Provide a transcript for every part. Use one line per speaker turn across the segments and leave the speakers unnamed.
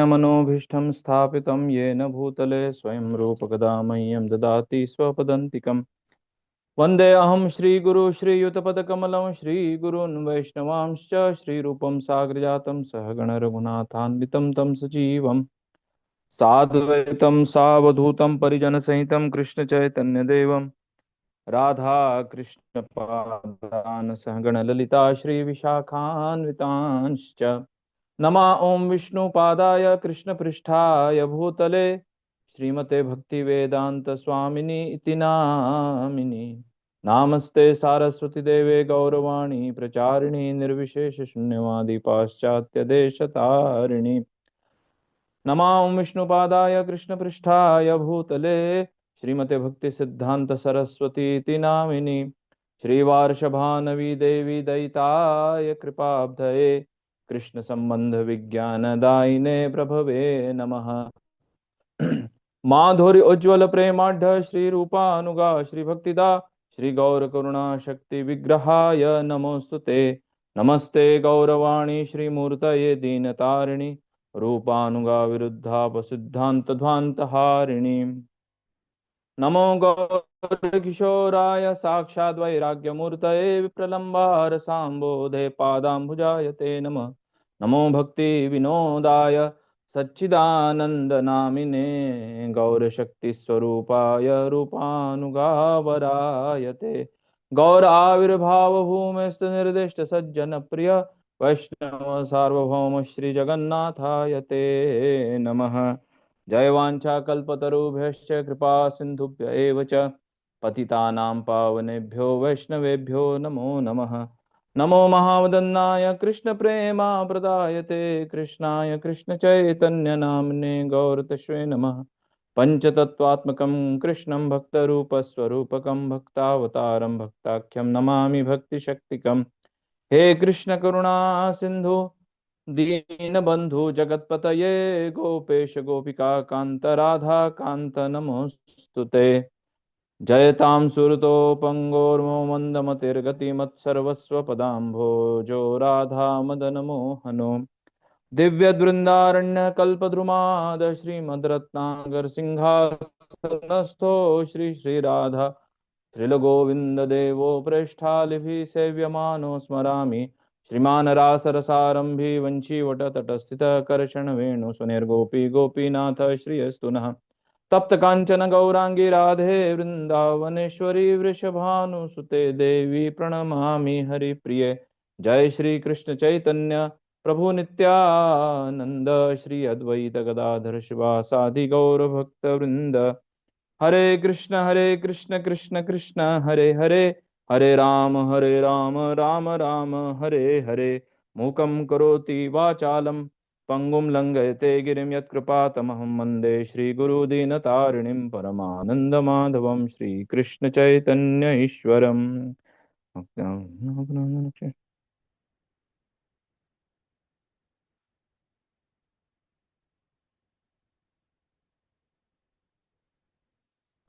मनोभीष्टं स्थापितं येन भूतले स्वयं रूपकदा मह्यं ददाति स्वपदन्तिकम् वन्दे अहं श्रीगुरु श्रीयुतपदकमलं श्रीगुरून् वैष्णवांश्च श्रीरूपं साग्रजातं सहगण रघुनाथान्वितं तं सजीवम् साद्वैतं सावधूतं परिजनसहितं कृष्णचैतन्यदेवं राधा कृष्णपादान् सहगण ललिता श्रीविशाखान्वितांश्च नमा ओं विष्णुपादाय कृष्णपृष्ठाय भूतले श्रीमते भक्तिवेदांत स्वामिनी इति नामिनी नामस्ते सारस्वती देवे गौरवाणी प्रचारिणी निर्विशेष शून्यवादी पाश्चात्य देशतारिणी नमा ओं विष्णुपादाय कृष्णपृष्ठाय भूतले श्रीमते भक्ति सिद्धांत सरस्वती इति नामिनी श्रीवार्षभानवी देवी दयिताय कृपाब्धये कृष्ण संबंध विज्ञान दायिने प्रभवे नमः। माधुर्य उज्ज्वल प्रेमाढ़ श्री रूपानुगा श्री भक्तिदा श्री गौर करुणा शक्ति विग्रहाय नमोस्तुते नमस्ते गौरवाणी श्री मूर्तये दीनतारिणी रूपानुगा विरुद्धा सिद्धांत ध्वांत हारिणी नमो गौरकिशोराय साक्षाद् वैराग्यमूर्तये विप्रलम्बार सांबोधे पादाम्बुजाय ते नमः। नमो भक्ति विनोदाय सच्चिदानंद नामिने गौरशक्ति स्वरूपाय रूपानुगावराय ते गौर आविर्भाव भूमिस्त निर्दिष्ट सज्जन प्रिय वैष्णव सार्वभौम श्री जगन्नाथाय ते नमः। जय वाञ्छा कल्पतरुभ्यश्च कृपा सिन्धुभ्य एव च पतितानां पावनेभ्यो वैष्णवेभ्यो नमो नमः। नमो महावदन्नाय कृष्ण प्रेमा प्रदायते कृष्णाय कृष्ण चैतन्य नाम्ने गौरतश्वे नमः। पंचतत्वात्मकं कृष्णं भक्तरूपस्वरूपकं भक्तावतारं भक्ताख्यं नमामि भक्तिशक्तिकम्। हे कृष्ण करुणा सिंधु दीनबंधु जगतपतये गोपेश गोपिका कांत राधा कांत नमोस्तुते। जयतां सुरतोपंगोर्मो मंदमतिर्गतिमत्सर्वस्व पदाम्भोजो राधा मदन मोहनो दिव्यद्वृन्दारण्यकल्पद्रुमाद श्रीमद्रत्नागर सिंहासनस्थो श्री श्री राधा श्रीलगोविन्ददेवो प्रेष्ठालिभिः सेव्यमानो स्मरामि श्रीमान् रासरसारम्भी वंशीवटतटस्थितः कर्षणवेणु सुनिर्गोपी गोपीनाथ श्रीयस्तु नः। तप्त कांचन गौरांगी राधे वृंदावनेश्वरी वृषभानुसुते देवी प्रणमामि हरिप्रिये। जय श्री कृष्ण चैतन्य प्रभु नित्यानंद श्री अद्वैत गदाधर शिवासादि गौर भक्त वृंद। हरे कृष्ण कृष्ण कृष्ण हरे हरे हरे राम राम राम हरे हरे। मूकं करोति वाचालं पंगुं लंघयते गिरिं यत्कृपातमहं वन्दे श्रीगुरुदीनतारिणीं परमानन्दमाधवं श्रीकृष्ण चैतन्य ईश्वरम्।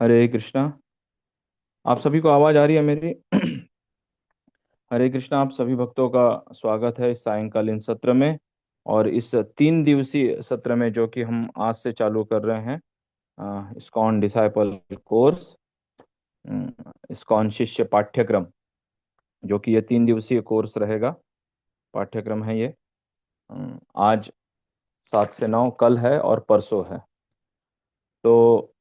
हरे कृष्णा। आप सभी को आवाज आ रही है मेरी? हरे कृष्णा। आप सभी भक्तों का स्वागत है इस सायंकालीन सत्र में और इस 3 दिवसीय सत्र में जो कि हम आज से चालू कर रहे हैं, इस्कॉन डिसाइपल कोर्स, इस्कॉन शिष्य पाठ्यक्रम, जो कि ये 3 दिवसीय कोर्स रहेगा, पाठ्यक्रम है ये। आज 7 से 9 कल है और परसों है। तो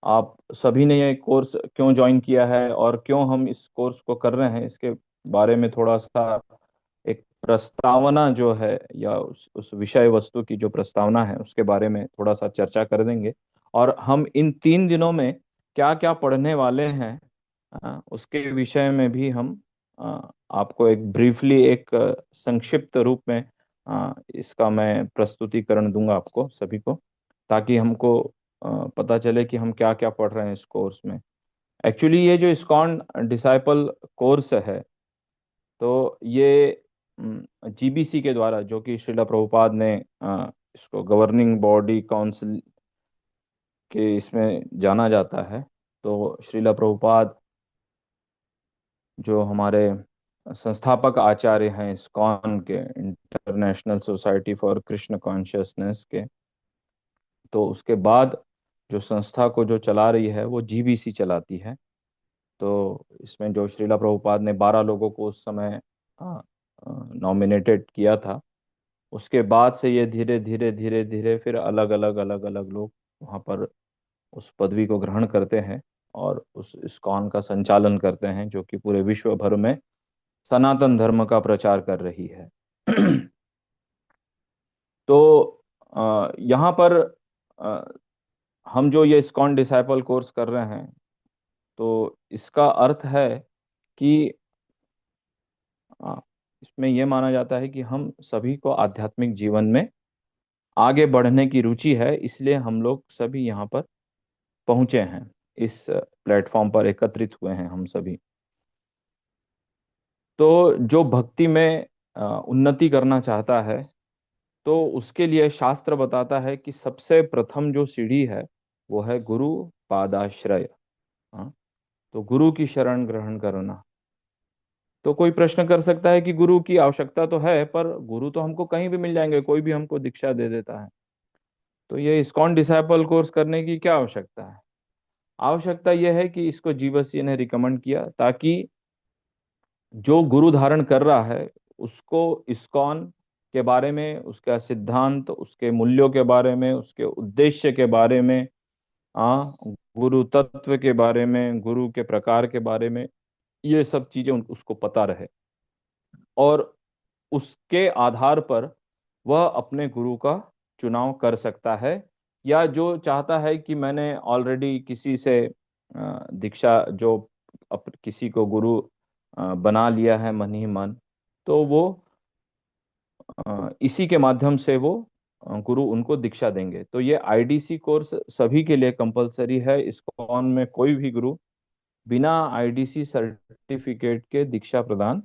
आप सभी ने ये कोर्स क्यों ज्वाइन किया है और क्यों हम इस कोर्स को कर रहे हैं, इसके बारे में थोड़ा सा एक प्रस्तावना जो है, या उस विषय वस्तु की जो प्रस्तावना है उसके बारे में थोड़ा सा चर्चा कर देंगे। और हम इन 3 दिनों में क्या क्या पढ़ने वाले हैं, उसके विषय में भी हम आपको एक ब्रीफली, एक संक्षिप्त रूप में इसका मैं प्रस्तुतिकरण दूंगा आपको सभी को, ताकि हमको पता चले कि हम क्या क्या पढ़ रहे हैं इस कोर्स में। एक्चुअली ये जो इस्कॉन डिसाइपल कोर्स है, तो ये जीबीसी के द्वारा, जो कि श्रीला प्रभुपाद ने इसको गवर्निंग बॉडी काउंसिल के इसमें जाना जाता है। तो श्रीला प्रभुपाद जो हमारे संस्थापक आचार्य हैं इस्कॉन के, international society for Krishna consciousness के। तो उसके बाद जो संस्था को जो चला रही है वो जीबीसी चलाती है। तो इसमें जो श्रीला प्रभुपाद ने 12 लोगों को उस समय नॉमिनेटेड किया था, उसके बाद से ये धीरे धीरे धीरे धीरे फिर अलग अलग लोग वहाँ पर उस पदवी को ग्रहण करते हैं और उस इस्कॉन का संचालन करते हैं, जो कि पूरे विश्व भर में सनातन धर्म का प्रचार कर रही है। तो यहाँ पर अ, हम जो ये इस्कॉन डिसाइपल कोर्स कर रहे हैं, तो इसका अर्थ है कि अ, इसमें यह माना जाता है कि हम सभी को आध्यात्मिक जीवन में आगे बढ़ने की रुचि है, इसलिए हम लोग सभी यहाँ पर पहुंचे हैं, इस प्लेटफॉर्म पर एकत्रित हुए हैं हम सभी। तो जो भक्ति में उन्नति करना चाहता है, तो उसके लिए शास्त्र बताता है कि सबसे प्रथम जो सीढ़ी है वो है गुरु पादाश्रय। हाँ, तो गुरु की शरण ग्रहण करना। तो कोई प्रश्न कर सकता है कि गुरु की आवश्यकता तो है, पर गुरु तो हमको कहीं भी मिल जाएंगे, कोई भी हमको दीक्षा दे देता है, तो ये इस्कॉन डिसाइपल कोर्स करने की क्या आवश्यकता है? आवश्यकता यह है कि इसको जीवसी ने रिकमेंड किया, ताकि जो गुरु धारण कर रहा है उसको इस्कॉन के बारे में, उसका सिद्धांत, उसके मूल्यों के बारे में, उसके उद्देश्य के बारे में, गुरु तत्व के बारे में, गुरु के प्रकार के बारे में, ये सब चीजें उसको पता रहे, और उसके आधार पर वह अपने गुरु का चुनाव कर सकता है। या जो चाहता है कि मैंने ऑलरेडी किसी से दीक्षा, जो किसी को गुरु बना लिया है मन ही मन, तो वो इसी के माध्यम से वो गुरु उनको दीक्षा देंगे। तो ये आईडीसी कोर्स सभी के लिए कंपलसरी है। इस्कॉन में कोई भी गुरु बिना आईडीसी सर्टिफिकेट के दीक्षा प्रदान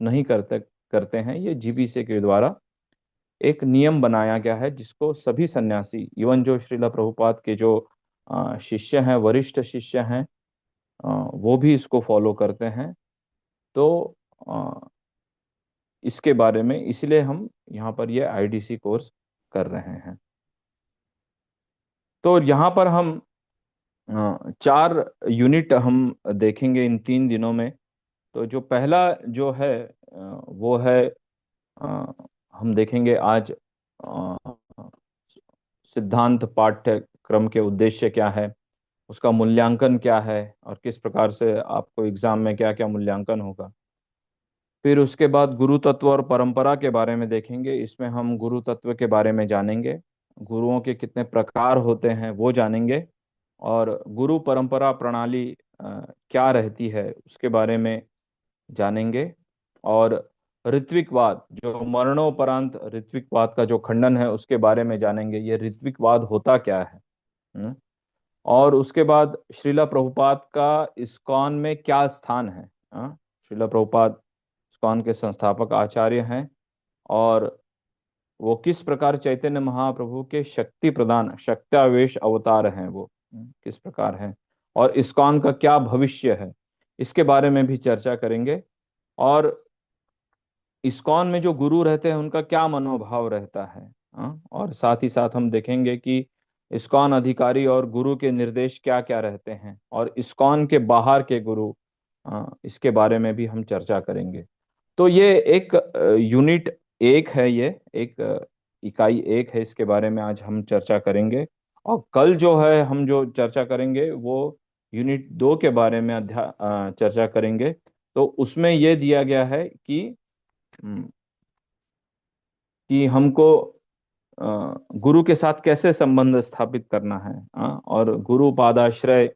नहीं करते हैं। ये जीबीसी के द्वारा एक नियम बनाया गया है, जिसको सभी सन्यासी, इवन जो श्रीला प्रभुपाद के जो शिष्य हैं, वरिष्ठ शिष्य हैं, वो भी इसको फॉलो करते हैं। तो इसके बारे में इसलिए हम यहाँ पर ये आईडीसी कोर्स कर रहे हैं। तो यहाँ पर हम 4 यूनिट हम देखेंगे इन 3 दिनों में। तो जो पहला जो है वो है, अ, हम देखेंगे आज सिद्धांत पाठ्यक्रम के उद्देश्य क्या है, उसका मूल्यांकन क्या है, और किस प्रकार से आपको एग्जाम में क्या क्या मूल्यांकन होगा। फिर उसके बाद गुरु तत्व और परंपरा के बारे में देखेंगे। इसमें हम गुरु तत्व के बारे में जानेंगे, गुरुओं के कितने प्रकार होते हैं वो जानेंगे, और गुरु परंपरा प्रणाली क्या रहती है उसके बारे में जानेंगे। और ऋत्विकवाद, जो मरणोपरांत ऋत्विकवाद का जो खंडन है उसके बारे में जानेंगे, ये ऋत्विकवाद होता क्या है। हम्म? और उसके बाद श्रीला प्रभुपाद का इस्कॉन में क्या स्थान है। श्रीला प्रभुपाद इस्कॉन के संस्थापक आचार्य हैं, और वो किस प्रकार चैतन्य महाप्रभु के शक्ति प्रदान, शक्त्यावेश अवतार हैं वो, किस प्रकार हैं, और इस्कॉन का क्या भविष्य है, इसके बारे में भी चर्चा करेंगे। और इस्कॉन में जो गुरु रहते हैं उनका क्या मनोभाव रहता है। और साथ ही साथ हम देखेंगे कि इस्कॉन अधिकारी और गुरु के निर्देश क्या क्या रहते हैं, और इस्कॉन के बाहर के गुरु, इसके बारे में भी हम चर्चा करेंगे। तो ये एक यूनिट एक है, ये एक इकाई एक है, इसके बारे में आज हम चर्चा करेंगे। और कल जो है हम जो चर्चा करेंगे वो यूनिट 2 के बारे में चर्चा करेंगे। तो उसमें ये दिया गया है हम्म, कि हमको गुरु के साथ कैसे संबंध स्थापित करना है, और गुरु पादाश्रय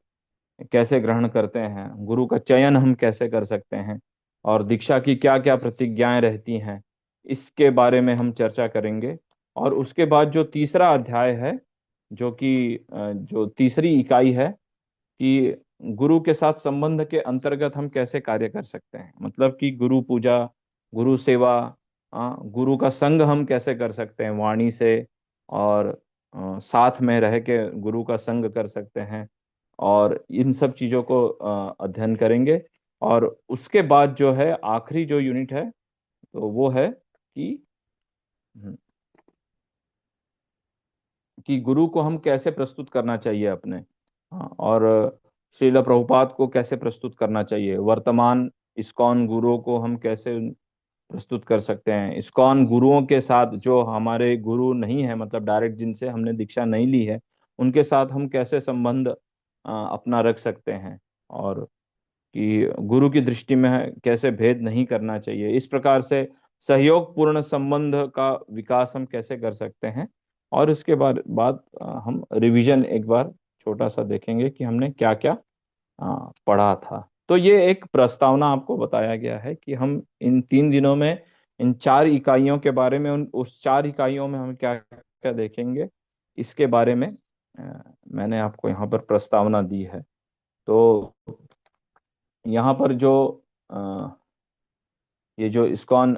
कैसे ग्रहण करते हैं, गुरु का चयन हम कैसे कर सकते हैं, और दीक्षा की क्या क्या प्रतिज्ञाएं रहती हैं, इसके बारे में हम चर्चा करेंगे। और उसके बाद जो तीसरा अध्याय है, जो कि जो तीसरी इकाई है, कि गुरु के साथ संबंध के अंतर्गत हम कैसे कार्य कर सकते हैं, मतलब कि गुरु पूजा, गुरु सेवा, गुरु का संग हम कैसे कर सकते हैं वाणी से, और साथ में रह के गुरु का संग कर सकते हैं, और इन सब चीजों को अध्ययन करेंगे। और उसके बाद जो है आखिरी जो यूनिट है, तो वो है कि गुरु को हम कैसे प्रस्तुत करना चाहिए अपने। हाँ, और श्रील प्रभुपाद को कैसे प्रस्तुत करना चाहिए, वर्तमान इस्कॉन गुरुओं को हम कैसे प्रस्तुत कर सकते हैं, इस्कॉन गुरुओं के साथ जो हमारे गुरु नहीं है, मतलब डायरेक्ट जिनसे हमने दीक्षा नहीं ली है, उनके साथ हम कैसे संबंध अपना रख सकते हैं, और कि गुरु की दृष्टि में कैसे भेद नहीं करना चाहिए, इस प्रकार से सहयोग पूर्ण संबंध का विकास हम कैसे कर सकते हैं। और इसके बाद हम रिवीजन एक बार छोटा सा देखेंगे कि हमने क्या क्या पढ़ा था। तो ये एक प्रस्तावना आपको बताया गया है कि हम इन 3 दिनों में इन 4 इकाइयों के बारे में, उन उस 4 इकाइयों में हम क्या क्या देखेंगे, इसके बारे में मैंने आपको यहाँ पर प्रस्तावना दी है। तो यहाँ पर जो अ, ये जो इस्कॉन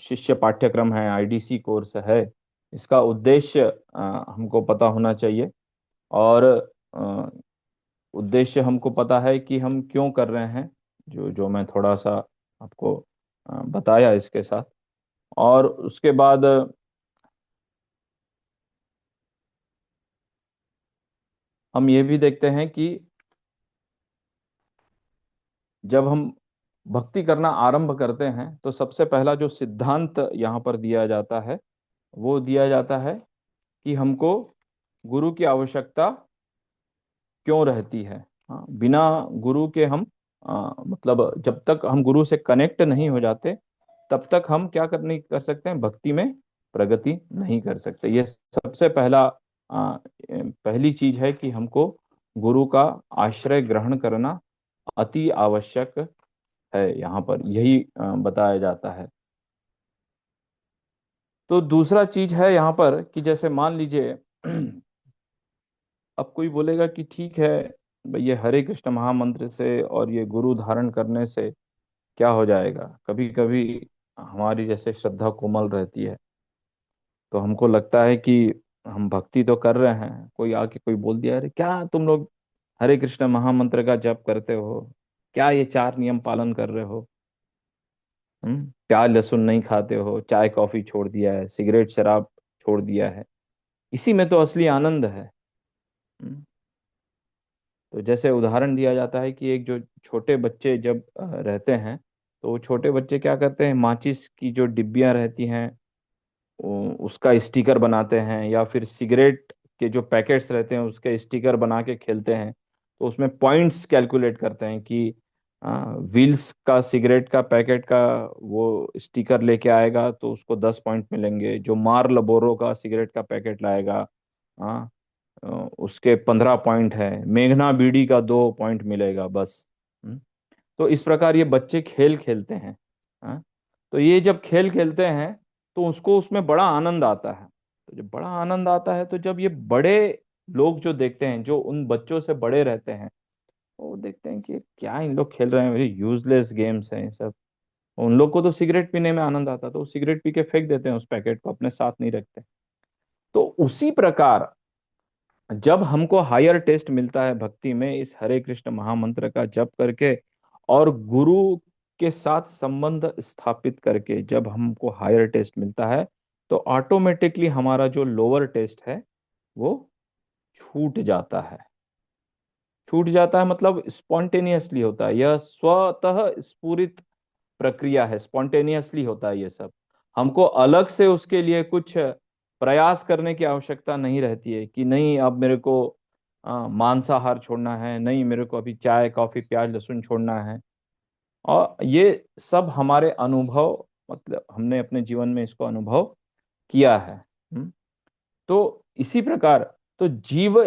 शिष्य पाठ्यक्रम है, आईडीसी कोर्स है, इसका उद्देश्य हमको पता होना चाहिए। और अ, उद्देश्य हमको पता है कि हम क्यों कर रहे हैं, जो जो मैं थोड़ा सा आपको बताया इसके साथ। और उसके बाद हम ये भी देखते हैं कि जब हम भक्ति करना आरंभ करते हैं तो सबसे पहला जो सिद्धांत यहाँ पर दिया जाता है, वो दिया जाता है कि हमको गुरु की आवश्यकता क्यों रहती है। हाँ, बिना गुरु के हम मतलब जब तक हम गुरु से कनेक्ट नहीं हो जाते, तब तक हम क्या कर नहीं कर सकते हैं, भक्ति में प्रगति नहीं कर सकते। ये सबसे पहली चीज है कि हमको गुरु का आश्रय ग्रहण करना अति आवश्यक है, यहाँ पर यही बताया जाता है। तो दूसरा चीज है यहाँ पर कि जैसे मान लीजिए अब कोई बोलेगा कि ठीक है भाई, ये हरे कृष्ण महामंत्र से और ये गुरु धारण करने से क्या हो जाएगा। कभी कभी हमारी जैसे श्रद्धा कोमल रहती है, तो हमको लगता है कि हम भक्ति तो कर रहे हैं, कोई आके कोई बोल दिया, अरे क्या तुम लोग हरे कृष्ण महामंत्र का जप करते हो, क्या ये 4 नियम पालन कर रहे हो, प्याज लहसुन नहीं खाते हो, चाय कॉफी छोड़ दिया है, सिगरेट शराब छोड़ दिया है, इसी में तो असली आनंद है। हम्म, तो जैसे उदाहरण दिया जाता है कि एक जो छोटे बच्चे जब रहते हैं, तो वो छोटे बच्चे क्या करते हैं, माचिस की जो डिब्बियां रहती हैं उसका स्टिकर बनाते हैं, या फिर सिगरेट के जो पैकेट्स रहते हैं उसके स्टिकर बना के खेलते हैं। तो उसमें पॉइंट्स कैलकुलेट करते हैं कि व्हील्स का सिगरेट का पैकेट का वो स्टिकर लेके आएगा तो उसको 10 पॉइंट मिलेंगे, जो मार लबोरो का सिगरेट का पैकेट लाएगा हाँ अ, उसके 15 पॉइंट है, मेघना बीड़ी का 2 पॉइंट मिलेगा बस। हम्म, तो इस प्रकार ये बच्चे खेल खेलते हैं। हाँ, तो ये जब खेल खेलते हैं तो उसको उसमें बड़ा आनंद आता है। तो जब बड़ा आनंद आता है तो जब ये बड़े लोग जो देखते हैं, जो उन बच्चों से बड़े रहते हैं, वो देखते हैं कि क्या इन लोग खेल रहे हैं, ये यूजलेस गेम्स हैं ये सब। उन लोग को तो सिगरेट पीने में आनंद आता, तो वो सिगरेट पी के फेंक देते हैं, उस पैकेट को अपने साथ नहीं रखते। तो उसी प्रकार जब हमको हायर टेस्ट मिलता है भक्ति में, इस हरे कृष्ण महामंत्र का जप करके और गुरु के साथ संबंध स्थापित करके, जब हमको हायर टेस्ट मिलता है, तो ऑटोमेटिकली हमारा जो लोअर टेस्ट है वो छूट जाता है। छूट जाता है मतलब स्पॉन्टेनियसली होता है, यह स्वतः स्फुरित प्रक्रिया है, स्पॉन्टेनियसली होता है ये सब। हमको अलग से उसके लिए कुछ प्रयास करने की आवश्यकता नहीं रहती है कि नहीं अब मेरे को मांसाहार छोड़ना है, नहीं मेरे को अभी चाय कॉफी प्याज लहसुन छोड़ना है। और ये सब हमारे अनुभव, मतलब हमने अपने जीवन में इसको अनुभव किया है। तो इसी प्रकार तो जीव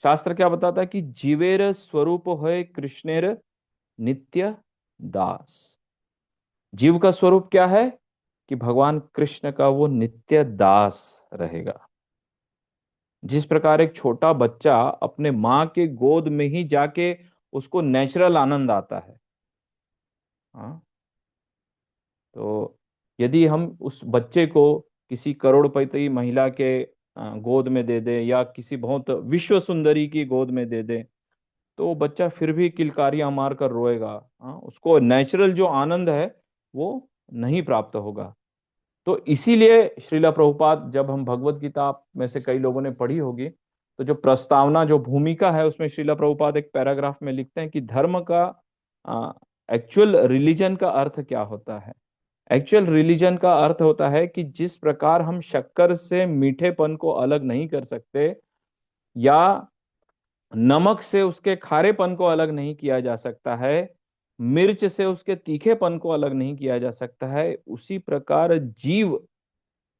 शास्त्र क्या बताता है कि जीवेर स्वरूप है कृष्णेर नित्य दास। जीव का स्वरूप क्या है कि भगवान कृष्ण का वो नित्य दास रहेगा। जिस प्रकार एक छोटा बच्चा अपने माँ के गोद में ही जाके उसको नेचुरल आनंद आता है। हाँ, तो यदि हम उस बच्चे को किसी करोड़पति महिला के गोद में दे दें, या किसी बहुत विश्व सुंदरी की गोद में दे दें, तो वो बच्चा फिर भी किलकारियां मार कर रोएगा। हाँ, उसको नेचुरल जो आनंद है वो नहीं प्राप्त होगा। तो इसीलिए श्रीला प्रभुपाद, जब हम भगवत गीता आप में से कई लोगों ने पढ़ी होगी, तो जो प्रस्तावना जो भूमिका है उसमें श्रीला प्रभुपाद एक पैराग्राफ में लिखते हैं कि धर्म का एक्चुअल रिलीजन का अर्थ क्या होता है। एक्चुअल रिलीजन का अर्थ होता है कि जिस प्रकार हम शक्कर से मीठेपन को अलग नहीं कर सकते, या नमक से उसके खारेपन को अलग नहीं किया जा सकता है, मिर्च से उसके तीखेपन को अलग नहीं किया जा सकता है, उसी प्रकार जीव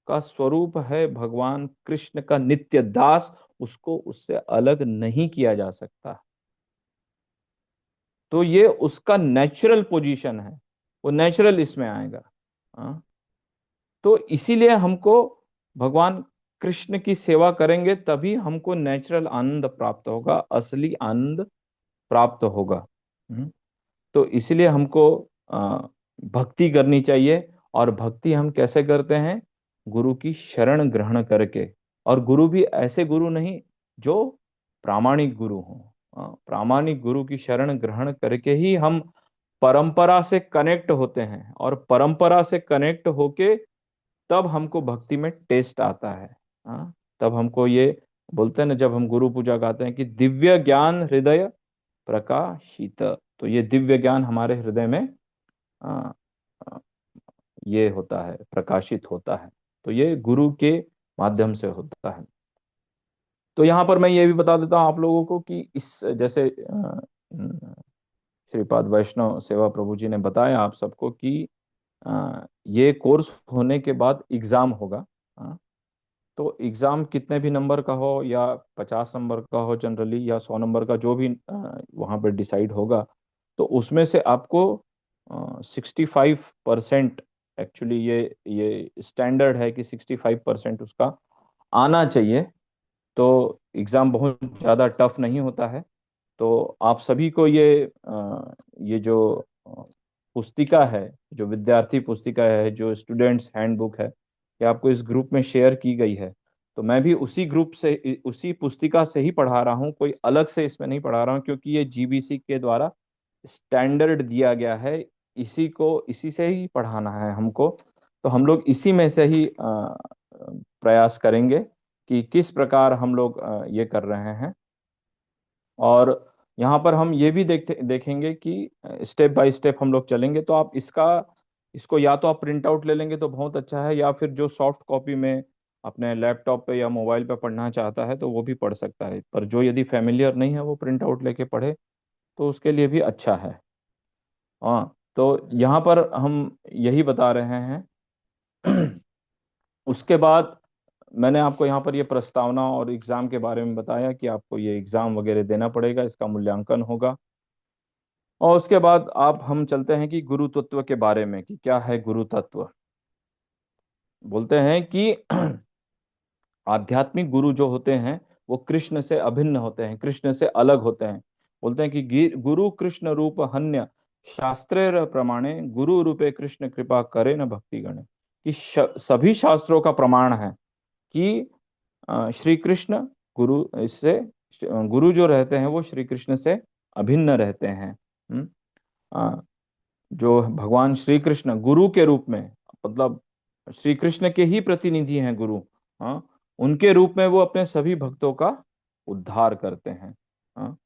का स्वरूप है भगवान कृष्ण का नित्य दास, उसको उससे अलग नहीं किया जा सकता। तो ये उसका नेचुरल पोजीशन है, वो नेचुरल इसमें आएगा। हाँ, तो इसीलिए हमको भगवान कृष्ण की सेवा करेंगे तभी हमको नेचुरल आनंद प्राप्त होगा, असली आनंद प्राप्त होगा। हम्म। तो इसलिए हमको भक्ति करनी चाहिए। और भक्ति हम कैसे करते हैं? गुरु की शरण ग्रहण करके। और गुरु भी ऐसे गुरु नहीं जो प्रामाणिक गुरु हों। प्रामाणिक गुरु की शरण ग्रहण करके ही हम परंपरा से कनेक्ट होते हैं, और परंपरा से कनेक्ट होके तब हमको भक्ति में टेस्ट आता है। हाँ, तब हमको ये बोलते हैं ना, जब हम गुरु पूजा गाते हैं कि दिव्य ज्ञान हृदय प्रकाशित, तो ये दिव्य ज्ञान हमारे हृदय में आ, आ, ये होता है, प्रकाशित होता है। तो ये गुरु के माध्यम से होता है। तो यहाँ पर मैं ये भी बता देता हूँ आप लोगों को कि इस जैसे श्रीपाद वैष्णव सेवा प्रभु जी ने बताया आप सबको कि ये कोर्स होने के बाद एग्जाम होगा। हाँ, तो एग्जाम कितने भी नंबर का हो, या 50 नंबर का हो जनरली, या 100 नंबर का, जो भी वहाँ पे डिसाइड होगा, तो उसमें से आपको 65%, एक्चुअली ये स्टैंडर्ड है कि 65% उसका आना चाहिए। तो एग्ज़ाम बहुत ज़्यादा टफ नहीं होता है। तो आप सभी को ये जो पुस्तिका है, जो विद्यार्थी पुस्तिका है, जो स्टूडेंट्स हैंडबुक है, ये आपको इस ग्रुप में शेयर की गई है। तो मैं भी उसी ग्रुप से, उसी पुस्तिका से ही पढ़ा रहा हूँ, कोई अलग से इसमें नहीं पढ़ा रहा हूँ, क्योंकि ये जीबीसी के द्वारा स्टैंडर्ड दिया गया है। इसी से ही पढ़ाना है हमको। तो हम लोग इसी में से ही प्रयास करेंगे कि किस प्रकार हम लोग ये कर रहे हैं। और यहाँ पर हम ये भी देखेंगे कि स्टेप बाय स्टेप हम लोग चलेंगे। तो आप इसको या तो आप प्रिंट आउट ले लेंगे तो बहुत अच्छा है, या फिर जो सॉफ्ट कॉपी में अपने लैपटॉप पे या मोबाइल पे पढ़ना चाहता है तो वो भी पढ़ सकता है। पर जो यदि फेमिलियर नहीं है वो प्रिंट आउट लेके पढ़े तो उसके लिए भी अच्छा है। हाँ, तो यहाँ पर हम यही बता रहे हैं। उसके बाद मैंने आपको यहाँ पर ये प्रस्तावना और एग्जाम के बारे में बताया कि आपको ये एग्जाम वगैरह देना पड़ेगा, इसका मूल्यांकन होगा। और उसके बाद आप हम चलते हैं कि गुरु तत्व के बारे में, कि क्या है गुरु तत्व। बोलते हैं कि आध्यात्मिक गुरु जो होते हैं वो कृष्ण से अभिन्न होते हैं, कृष्ण से अलग होते हैं। बोलते हैं कि गुरु कृष्ण रूप हन्य शास्त्रेर प्रमाणे गुरु रूपे कृष्ण कृपा करे न भक्ति गणे। कि सभी शास्त्रों का प्रमाण है कि श्री कृष्ण गुरु इससे गुरु जो रहते हैं वो श्री कृष्ण से अभिन्न रहते हैं। अ, जो भगवान श्री कृष्ण गुरु के रूप में, मतलब श्री कृष्ण के ही प्रतिनिधि हैं गुरु। हाँ, उनके रूप में वो अपने सभी भक्तों का उद्धार करते हैं। हाँ,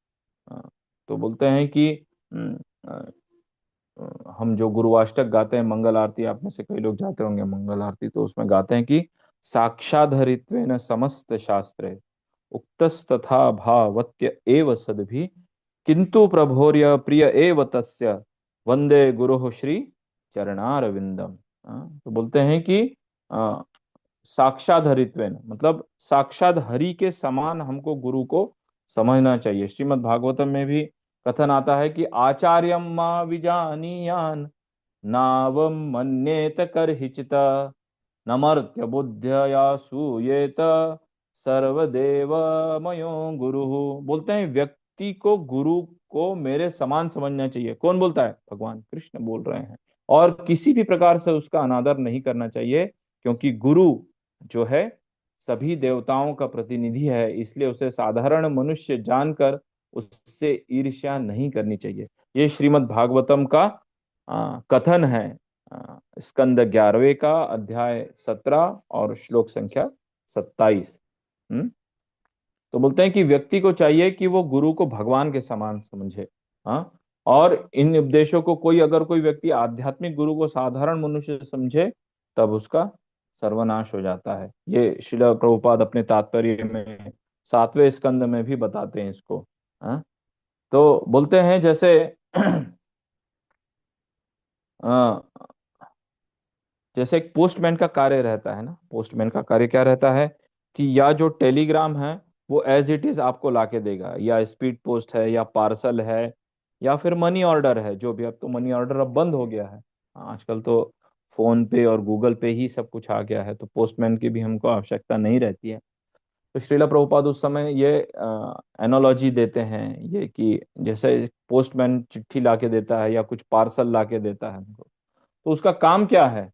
हाँ, तो बोलते हैं कि हम्म, अ, हम जो गुरुवाष्टक गाते हैं, मंगल आरती, आप में से कई लोग जाते होंगे मंगल आरती, तो उसमें गाते हैं कि साक्षाधरित्वेन समस्त शास्त्रे उक्तस्तथा भावत्य एव सद्भि किंतु प्रभोर्य प्रिय एव तस्य वंदे गुरु श्री चरणारविंदम। तो बोलते हैं कि अ, साक्षाधरित्वेन मतलब साक्षात हरि के समान हमको गुरु को समझना चाहिए। श्रीमद् भागवतम में भी कथन आता है कि आचार्यम मां विजानीयान नावम मन्येत करहिचित नमर्त्य बुद्ध्या सूयेत सर्वदेव मयो गुरु। बोलते हैं व्यक्ति को गुरु को मेरे समान समझना चाहिए। कौन बोलता है? भगवान कृष्ण बोल रहे हैं। और किसी भी प्रकार से उसका अनादर नहीं करना चाहिए, क्योंकि गुरु जो है सभी देवताओं का प्रतिनिधि है, इसलिए उसे साधारण मनुष्य जानकर उससे ईर्ष्या नहीं करनी चाहिए। ये श्रीमद् भागवतम का कथन है, स्कंद 11वें का अध्याय 17 और श्लोक संख्या 27। हम्म। तो बोलते हैं कि व्यक्ति को चाहिए कि वो गुरु को भगवान के समान समझे। हाँ। और इन उपदेशों को कोई, अगर कोई व्यक्ति आध्यात्मिक गुरु को साधारण मनुष्य समझे, तब उसका सर्वनाश हो जाता है। ये श्रील प्रभुपाद अपने तात्पर्य में 7वें स्कंद में भी बताते हैं इसको। हाँ। तो बोलते हैं जैसे अ, जैसे एक पोस्टमैन का कार्य रहता है ना, पोस्टमैन का कार्य क्या रहता है कि या जो टेलीग्राम है वो एज इट इज आपको लाके देगा, या स्पीड पोस्ट है, या पार्सल है, या फिर मनी ऑर्डर है, जो भी। अब तो मनी ऑर्डर अब बंद हो गया है, आजकल तो फोन पे और गूगल पे ही सब कुछ आ गया है, तो पोस्टमैन की भी हमको आवश्यकता नहीं रहती है। तो श्रीला प्रभुपाद उस समय ये एनोलॉजी देते हैं, ये कि जैसे पोस्टमैन चिट्ठी लाके देता है या कुछ पार्सल लाके देता है हमको, तो उसका काम क्या है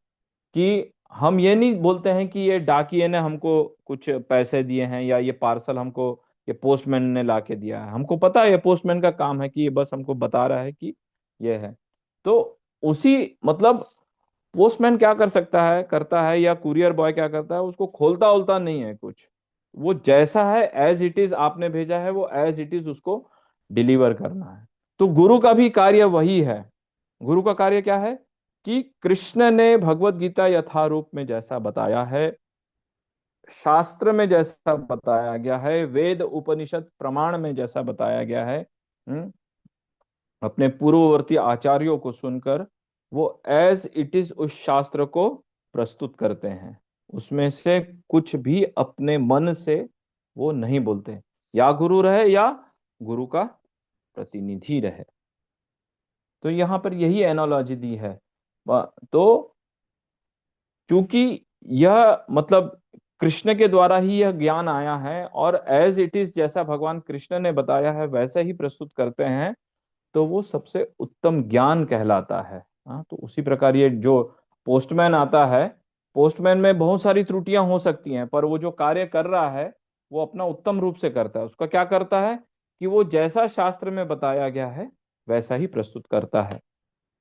कि हम ये नहीं बोलते हैं कि ये डाकिए ने हमको कुछ पैसे दिए हैं, या ये पार्सल हमको ये पोस्टमैन ने लाके दिया है। हमको पता है ये पोस्टमैन का काम है कि ये बस हमको बता रहा है कि ये है। तो उसी मतलब पोस्टमैन क्या कर सकता है, करता है, या कुरियर बॉय क्या करता है, उसको खोलता उलता नहीं है कुछ। वो जैसा है एज इट इज आपने भेजा है, वो एज इट इज उसको डिलीवर करना है। तो गुरु का भी कार्य वही है। गुरु का कार्य क्या है कि कृष्ण ने भगवत गीता यथारूप में जैसा बताया है, शास्त्र में जैसा बताया गया है, वेद उपनिषद प्रमाण में जैसा बताया गया है, अपने पूर्ववर्ती आचार्यों को सुनकर वो एज इट इज उस शास्त्र को प्रस्तुत करते हैं। उसमें से कुछ भी अपने मन से वो नहीं बोलते, या गुरु रहे या गुरु का प्रतिनिधि रहे। तो यहां पर यही एनोलॉजी दी है। तो चूंकि यह मतलब कृष्ण के द्वारा ही यह ज्ञान आया है, और एज इट इज जैसा भगवान कृष्ण ने बताया है वैसे ही प्रस्तुत करते हैं, तो वो सबसे उत्तम ज्ञान कहलाता है। हाँ, तो उसी प्रकार ये जो पोस्टमैन आता है, पोस्टमैन में बहुत सारी त्रुटियां हो सकती हैं, पर वो जो कार्य कर रहा है वो अपना उत्तम रूप से करता है। उसका क्या करता है कि वो जैसा शास्त्र में बताया गया है वैसा ही प्रस्तुत करता है।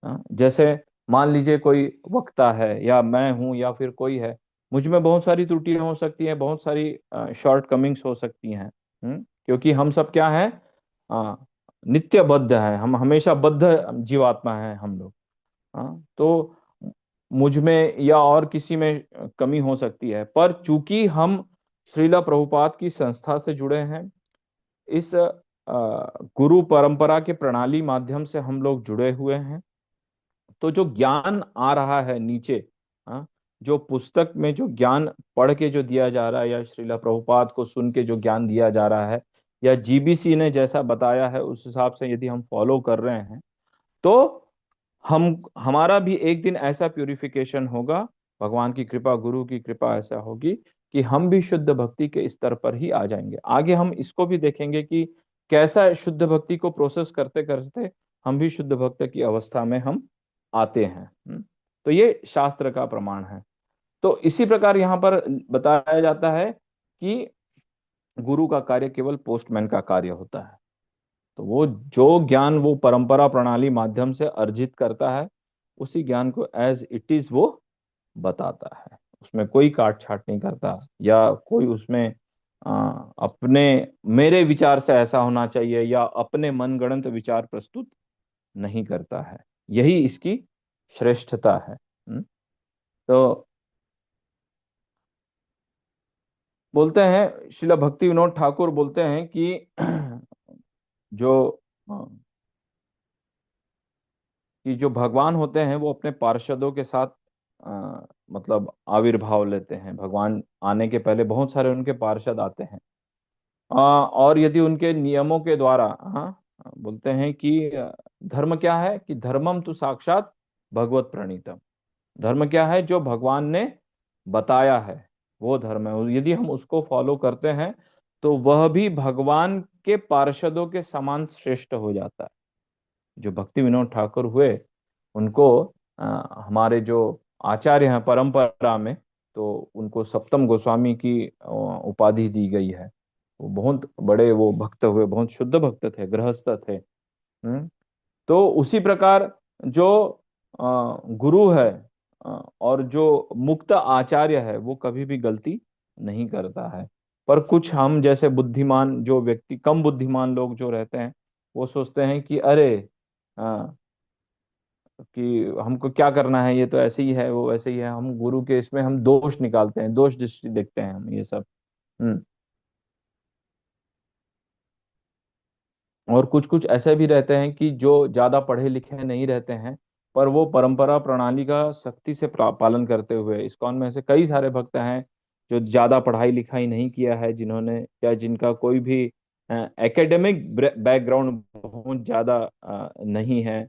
हाँ, जैसे मान लीजिए कोई वक्ता है, या मैं हूं, या फिर कोई है, मुझ में बहुत सारी त्रुटियां हो सकती हैं, बहुत सारी शॉर्ट कमिंग्स हो सकती हैं। क्योंकि हम सब क्या है, नित्यबद्ध है, हम हमेशा बद्ध जीवात्मा है हम लोग। हाँ, तो मुझ में या और किसी में कमी हो सकती है, पर चूंकि हम श्रीला प्रभुपाद की संस्था से जुड़े हैं, इस गुरु परंपरा के प्रणाली माध्यम से हम लोग जुड़े हुए हैं, तो जो ज्ञान आ रहा है नीचे, हाँ, जो पुस्तक में जो ज्ञान पढ़ के जो दिया जा रहा है, या श्रीला प्रभुपाद को सुन के जो ज्ञान दिया जा रहा है, या जीबीसी ने जैसा बताया है उस हिसाब से यदि हम फॉलो कर रहे हैं, तो हम हमारा भी एक दिन ऐसा प्यूरिफिकेशन होगा, भगवान की कृपा, गुरु की कृपा ऐसा होगी कि हम भी शुद्ध भक्ति के स्तर पर ही आ जाएंगे। आगे हम इसको भी देखेंगे कि कैसा शुद्ध भक्ति को प्रोसेस करते करते हम भी शुद्ध भक्त की अवस्था में हम आते हैं। तो ये शास्त्र का प्रमाण है। तो इसी प्रकार यहाँ पर बताया जाता है कि गुरु का कार्य केवल पोस्टमैन का कार्य होता है। तो वो जो ज्ञान वो परंपरा प्रणाली माध्यम से अर्जित करता है, उसी ज्ञान को एज इट इज वो बताता है, उसमें कोई काट छाट नहीं करता, या कोई उसमें अपने मेरे विचार से ऐसा होना चाहिए, या अपने मनगढ़ंत विचार प्रस्तुत नहीं करता है। यही इसकी श्रेष्ठता है। तो बोलते हैं श्रीला भक्ति विनोद ठाकुर बोलते हैं कि जो जो भगवान होते हैं वो अपने पार्षदों के साथ मतलब आविर्भाव लेते हैं। भगवान आने के पहले बहुत सारे उनके पार्षद आते हैं, और यदि उनके नियमों के द्वारा, हाँ, बोलते हैं कि धर्म क्या है कि धर्मम तो साक्षात भगवत प्रणीतम। धर्म क्या है, जो भगवान ने बताया है वो धर्म है। यदि हम उसको फॉलो करते हैं तो वह भी भगवान के पार्षदों के समान श्रेष्ठ हो जाता है। जो भक्ति विनोद ठाकुर हुए, उनको हमारे जो आचार्य हैं परंपरा में, तो उनको सप्तम गोस्वामी की उपाधि दी गई है। वो बहुत बड़े वो भक्त हुए, बहुत शुद्ध भक्त थे, गृहस्थ थे। तो उसी प्रकार जो गुरु है और जो मुक्त आचार्य है वो कभी भी गलती नहीं करता है। पर कुछ हम जैसे बुद्धिमान जो व्यक्ति, कम बुद्धिमान लोग जो रहते हैं, वो सोचते हैं कि अरे अ, कि हमको क्या करना है, ये तो ऐसे ही है, वो वैसे ही है, हम गुरु के इसमें हम दोष निकालते हैं, दोष दृष्टि देखते हैं हम ये सब। हम्म और कुछ कुछ ऐसे भी रहते हैं कि जो ज्यादा पढ़े लिखे नहीं रहते हैं, पर वो परंपरा प्रणाली का सख्ती से पालन करते हुए, इस्कॉन में ऐसे कई सारे भक्त हैं जो ज्यादा पढ़ाई लिखाई नहीं किया है, जिन्होंने या जिनका कोई भी एकेडमिक बैकग्राउंड बहुत ज्यादा नहीं है।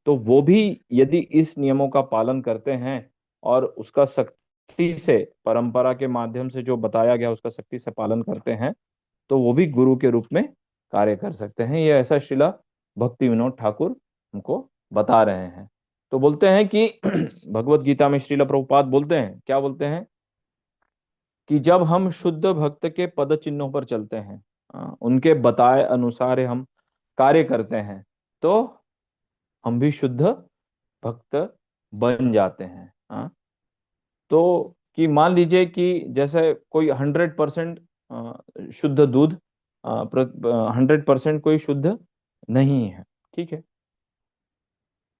तो वो भी यदि इस नियमों का पालन करते हैं और उसका सख्ती से, परंपरा के माध्यम से जो बताया गया उसका सख्ती से पालन करते हैं, तो वो भी गुरु के रूप में कार्य कर सकते हैं। ये ऐसा शिला भक्ति विनोद ठाकुर हमको बता रहे हैं। तो बोलते हैं कि भगवत गीता में श्रीला प्रभुपाद बोलते हैं, क्या बोलते हैं, कि जब हम शुद्ध भक्त के पद चिन्हों पर चलते हैं, उनके बताए अनुसार हम कार्य करते हैं, तो हम भी शुद्ध भक्त बन जाते हैं। तो कि मान लीजिए कि जैसे कोई 100% शुद्ध दूध, 100% कोई शुद्ध नहीं है, ठीक है,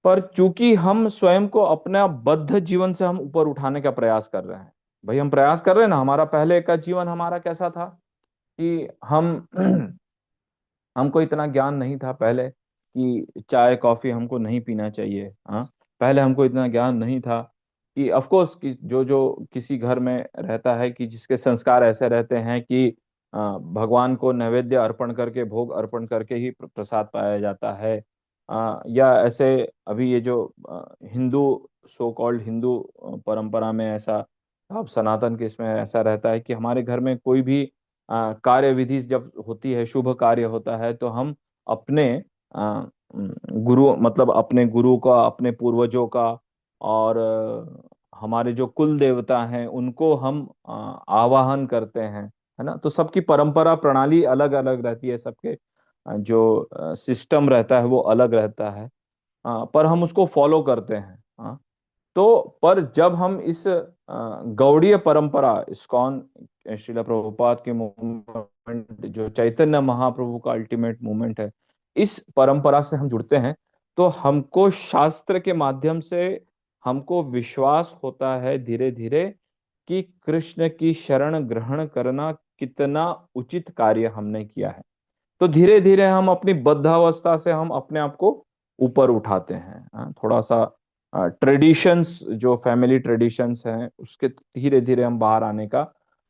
पर चूंकि हम स्वयं को अपना बद्ध जीवन से हम ऊपर उठाने का प्रयास कर रहे हैं। भाई हम प्रयास कर रहे हैं ना, हमारा पहले का जीवन हमारा कैसा था कि हम हमको इतना ज्ञान नहीं था पहले कि चाय कॉफी हमको नहीं पीना चाहिए। हाँ, पहले हमको इतना ज्ञान नहीं था कि ऑफ कोर्स कि जो जो किसी घर में रहता है कि जिसके संस्कार ऐसे रहते हैं कि भगवान को नैवेद्य अर्पण करके, भोग अर्पण करके ही प्रसाद पाया जाता है। या ऐसे अभी ये जो हिंदू, सो कॉल्ड हिंदू परंपरा में ऐसा, अब सनातन के इसमें ऐसा रहता है कि हमारे घर में कोई भी कार्य विधि जब होती है, शुभ कार्य होता है, तो हम अपने गुरु, मतलब अपने गुरु का, अपने पूर्वजों का, और हमारे जो कुल देवता हैं उनको हम आवाहन करते हैं, है ना। तो सबकी परंपरा प्रणाली अलग अलग रहती है, सबके जो सिस्टम रहता है वो अलग रहता है। पर हम उसको फॉलो करते हैं। तो पर जब हम इस गौड़ीय परंपरा, इस्कॉन, श्रीला प्रभुपाद के मूवमेंट, जो चैतन्य महाप्रभु का अल्टीमेट मूवमेंट है, इस परंपरा से हम जुड़ते हैं, तो हमको शास्त्र के माध्यम से हमको विश्वास होता है धीरे धीरे कि कृष्ण की शरण ग्रहण करना कितना उचित कार्य हमने किया है। तो धीरे धीरे हम अपनी बद्धावस्था से हम अपने आप को ऊपर उठाते हैं। थोड़ा सा ट्रेडिशंस, जो फैमिली ट्रेडिशंस हैं, उसके धीरे धीरे हम बाहर आने का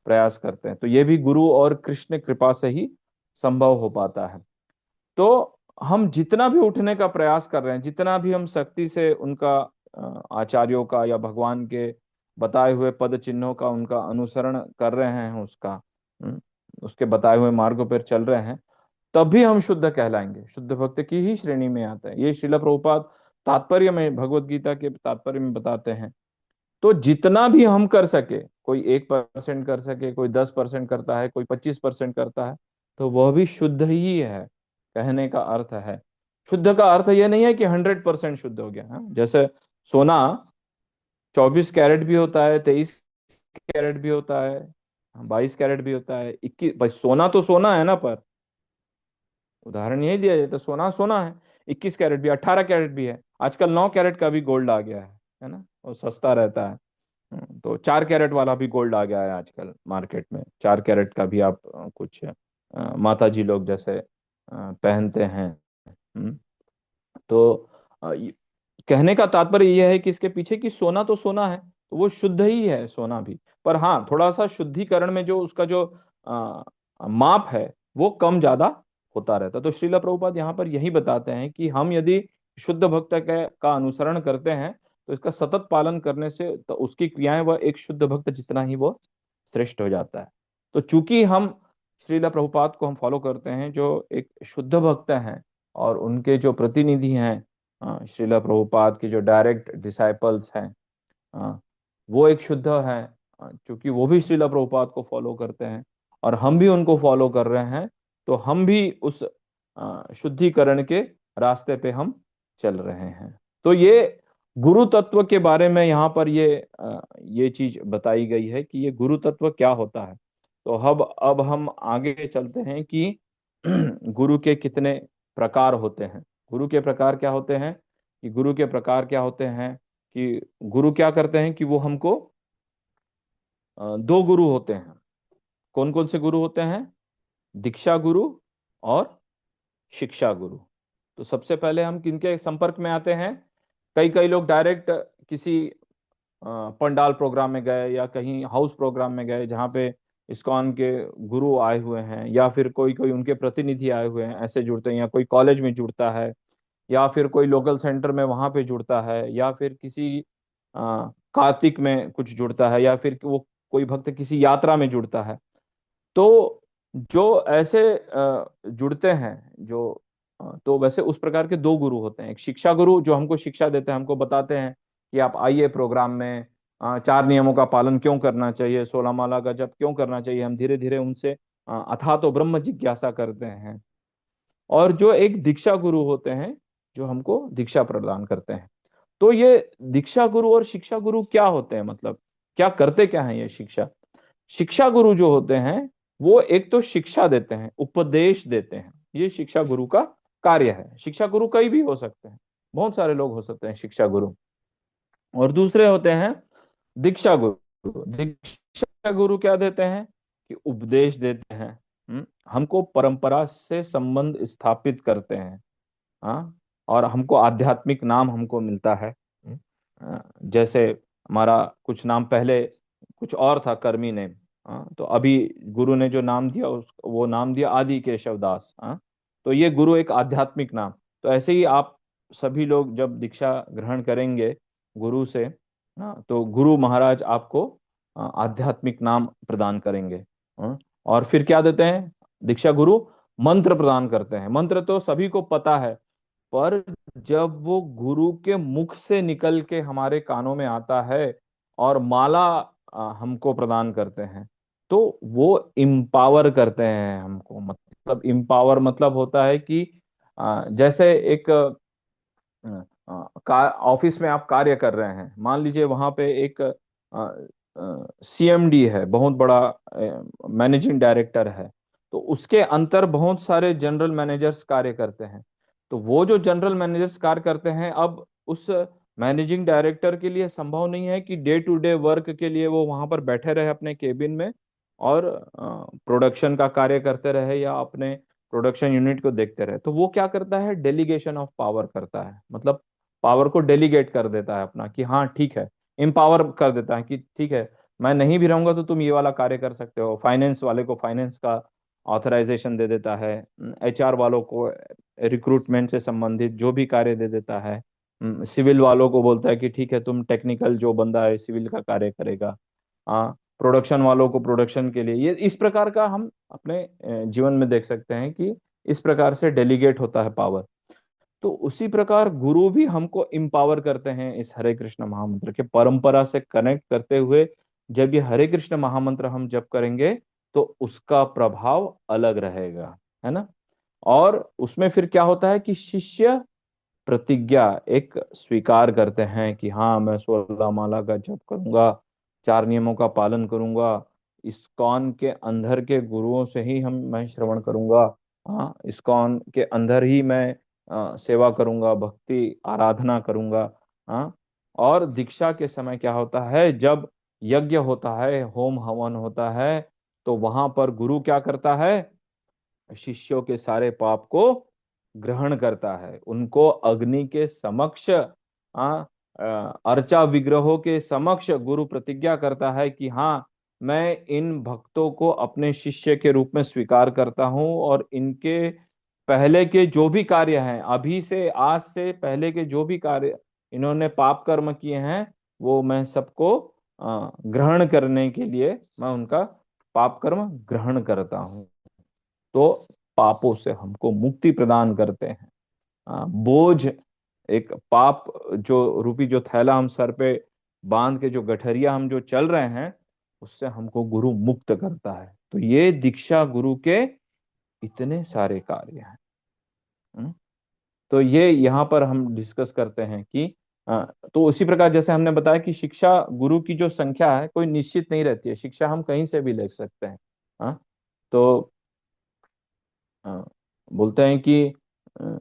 प्रयास करते हैं। तो ये भी गुरु और कृष्ण कृपा से ही संभव हो पाता है। तो हम जितना भी उठने का प्रयास कर रहे हैं, जितना भी हम सख्ती से उनका आचार्यों का या भगवान के बताए हुए पद चिन्हों का उनका अनुसरण कर रहे हैं, उसका उसके बताए हुए मार्गों पर चल रहे हैं, तभी हम शुद्ध कहलाएंगे, शुद्ध भक्त की ही श्रेणी में आता है। ये श्रील प्रभुपाद तात्पर्य में, भगवत गीता के तात्पर्य में बताते हैं। तो जितना भी हम कर सके, कोई 1% कर सके, कोई 10% करता है, कोई 25% करता है, तो वह भी शुद्ध ही है, कहने का अर्थ है। शुद्ध का अर्थ यह नहीं है कि 100% शुद्ध हो गया। हाँ? जैसे सोना 24 कैरेट भी होता है, 23 कैरेट भी होता है, 22 कैरेट भी होता है, 21, भाई सोना तो सोना है ना। पर उदाहरण यही दिया जाता है, सोना सोना है, 21 कैरेट भी, 18 कैरेट भी है, आजकल 9 कैरेट का भी गोल्ड आ गया है ना, और सस्ता रहता है। तो 4 कैरेट वाला भी गोल्ड आ गया है आजकल मार्केट में, 4 कैरेट का भी आप कुछ माता जी लोग जैसे पहनते हैं। हम्म, तो कहने का तात्पर्य यह है कि इसके पीछे कि सोना तो सोना है, तो वो शुद्ध ही है सोना भी। पर हाँ, थोड़ा सा शुद्धिकरण में जो उसका जो माप है वो कम ज्यादा होता रहता है। तो श्रीला प्रभुपाद यहाँ पर यही बताते हैं कि हम यदि शुद्ध भक्त का अनुसरण करते हैं, तो इसका सतत पालन करने से तो उसकी क्रियाएं वह एक शुद्ध भक्त जितना ही वो श्रेष्ठ हो जाता है। तो चूंकि हम श्रीला प्रभुपाद को हम फॉलो करते हैं जो एक शुद्ध भक्त हैं, और उनके जो प्रतिनिधि हैं, श्रीला प्रभुपाद के जो डायरेक्ट डिसाइपल्स हैं, वो एक शुद्ध हैं, क्योंकि वो भी श्रीला प्रभुपाद को फॉलो करते हैं। और हम भी उनको फॉलो कर रहे हैं, तो हम भी उस शुद्धिकरण के रास्ते पे हम चल रहे हैं। तो ये गुरु तत्व के बारे में यहाँ पर ये चीज बताई गई है कि ये गुरु तत्व क्या होता है। तो अब हम आगे चलते हैं कि गुरु के कितने प्रकार होते हैं। गुरु के प्रकार क्या होते हैं, कि गुरु के प्रकार क्या होते हैं, कि गुरु क्या करते हैं कि वो हमको दो गुरु होते हैं। कौन कौन से गुरु होते हैं? दीक्षा गुरु और शिक्षा गुरु। तो सबसे पहले हम किनके संपर्क में आते हैं? कई कई लोग डायरेक्ट किसी पंडाल प्रोग्राम में गए या कहीं हाउस प्रोग्राम में गए जहाँ पे इस्कॉन के गुरु आए हुए हैं, या फिर कोई कोई उनके प्रतिनिधि आए हुए हैं, ऐसे जुड़ते हैं, या कोई कॉलेज में जुड़ता है, या फिर कोई लोकल सेंटर में वहां पे जुड़ता है, या फिर किसी कार्तिक में कुछ जुड़ता है, या फिर वो कोई भक्त किसी यात्रा में जुड़ता है। तो जो ऐसे जुड़ते हैं, जो तो वैसे उस प्रकार के दो गुरु होते हैं। एक शिक्षा गुरु जो हमको शिक्षा देते हैं, हमको बताते हैं कि आप आइए प्रोग्राम में, चार नियमों का पालन क्यों करना चाहिए, 16 माला का जप क्यों करना चाहिए। हम धीरे धीरे उनसे अथाह तो ब्रह्म जिज्ञासा करते हैं। और जो एक दीक्षा गुरु होते हैं, जो हमको दीक्षा प्रदान करते हैं। तो ये दीक्षा गुरु और शिक्षा गुरु क्या होते हैं, मतलब क्या करते क्या है ये शिक्षा? शिक्षा गुरु जो होते हैं, वो एक तो शिक्षा देते हैं, उपदेश देते हैं। ये शिक्षा गुरु का कार्य है। शिक्षा गुरु कई भी हो सकते हैं, बहुत सारे लोग हो सकते हैं शिक्षा गुरु। और दूसरे होते हैं दीक्षा गुरु। दीक्षा गुरु क्या देते हैं, कि उपदेश देते हैं। हमको परंपरा से संबंध स्थापित करते हैं। हाँ, और हमको आध्यात्मिक नाम हमको मिलता है। जैसे हमारा कुछ नाम पहले कुछ और था, कर्मी नेम। हाँ, तो अभी गुरु ने जो नाम दिया वो नाम दिया आदि केशव दास। हाँ, तो ये गुरु एक आध्यात्मिक नाम। तो ऐसे ही आप सभी लोग जब दीक्षा ग्रहण करेंगे गुरु से, हाँ, तो गुरु महाराज आपको आध्यात्मिक नाम प्रदान करेंगे। हाँ, और फिर क्या देते हैं दीक्षा गुरु? मंत्र प्रदान करते हैं। मंत्र तो सभी को पता है, पर जब वो गुरु के मुख से निकल के हमारे कानों में आता है और माला हमको प्रदान करते हैं, तो वो इम्पावर करते हैं हमको। मतलब इम्पावर मतलब होता है कि जैसे एक ऑफिस में आप कार्य कर रहे हैं, मान लीजिए वहां पे एक सीएमडी है, बहुत बड़ा मैनेजिंग डायरेक्टर है। तो उसके अंतर बहुत सारे जनरल मैनेजर्स कार्य करते हैं। तो वो जो जनरल मैनेजर्स कार्य करते हैं, अब उस मैनेजिंग डायरेक्टर के लिए संभव नहीं है कि डे टू डे वर्क के लिए वो वहां पर बैठे रहे अपने केबिन में और प्रोडक्शन का कार्य करते रहे या अपने प्रोडक्शन यूनिट को देखते रहे। तो वो क्या करता है, डेलीगेशन ऑफ पावर करता है। मतलब पावर को डेलीगेट कर देता है अपना, कि हाँ ठीक है, एम्पावर कर देता है कि ठीक है, मैं नहीं भी रहूंगा तो तुम ये वाला कार्य कर सकते हो। फाइनेंस वाले को फाइनेंस का ऑथराइजेशन दे देता है, एचआर वालों को रिक्रूटमेंट से संबंधित जो भी कार्य दे देता है, सिविल वालों को बोलता है कि ठीक है, तुम टेक्निकल जो बंदा है सिविल का कार्य करेगा। हाँ, प्रोडक्शन वालों को प्रोडक्शन के लिए। ये इस प्रकार का हम अपने जीवन में देख सकते हैं कि इस प्रकार से डेलीगेट होता है पावर। तो उसी प्रकार गुरु भी हमको इम्पावर करते हैं इस हरे कृष्ण महामंत्र के परंपरा से कनेक्ट करते हुए। जब ये हरे कृष्ण महामंत्र हम जप करेंगे तो उसका प्रभाव अलग रहेगा, है ना। और उसमें फिर क्या होता है कि शिष्य प्रतिज्ञा एक स्वीकार करते हैं कि हाँ, मैं 16 माला का जप करूंगा, चार नियमों का पालन करूंगा, इस्कॉन के अंदर के गुरुओं से ही मैं श्रवण करूंगा। हाँ, इस्कॉन के अंदर ही मैं सेवा करूंगा, भक्ति आराधना करूंगा। हाँ, और दीक्षा के समय क्या होता है, जब यज्ञ होता है, होम हवन होता है, तो वहां पर गुरु क्या करता है, शिष्यों के सारे पाप को ग्रहण करता है। उनको अग्नि के समक्ष, अर्चा विग्रहों के समक्ष गुरु प्रतिज्ञा करता है कि हाँ, मैं इन भक्तों को अपने शिष्य के रूप में स्वीकार करता हूँ, और इनके पहले के जो भी कार्य हैं, अभी से आज से पहले के जो भी कार्य इन्होंने पाप कर्म किए हैं, वो मैं सबको ग्रहण करने के लिए मैं उनका पाप कर्म ग्रहण करता हूँ। तो पापों से हमको मुक्ति प्रदान करते हैं। बोझ, एक पाप जो रूपी जो थैला हम सर पे बांध के जो गठरिया हम जो चल रहे हैं, उससे हमको गुरु मुक्त करता है। तो ये दीक्षा गुरु के इतने सारे कार्य हैं। हम्म? तो ये यहाँ पर हम डिस्कस करते हैं कि तो उसी प्रकार जैसे हमने बताया कि शिक्षा गुरु की जो संख्या है कोई निश्चित नहीं रहती है, शिक्षा हम कहीं से भी ले सकते हैं। हाँ। तो अ, बोलते हैं कि अ,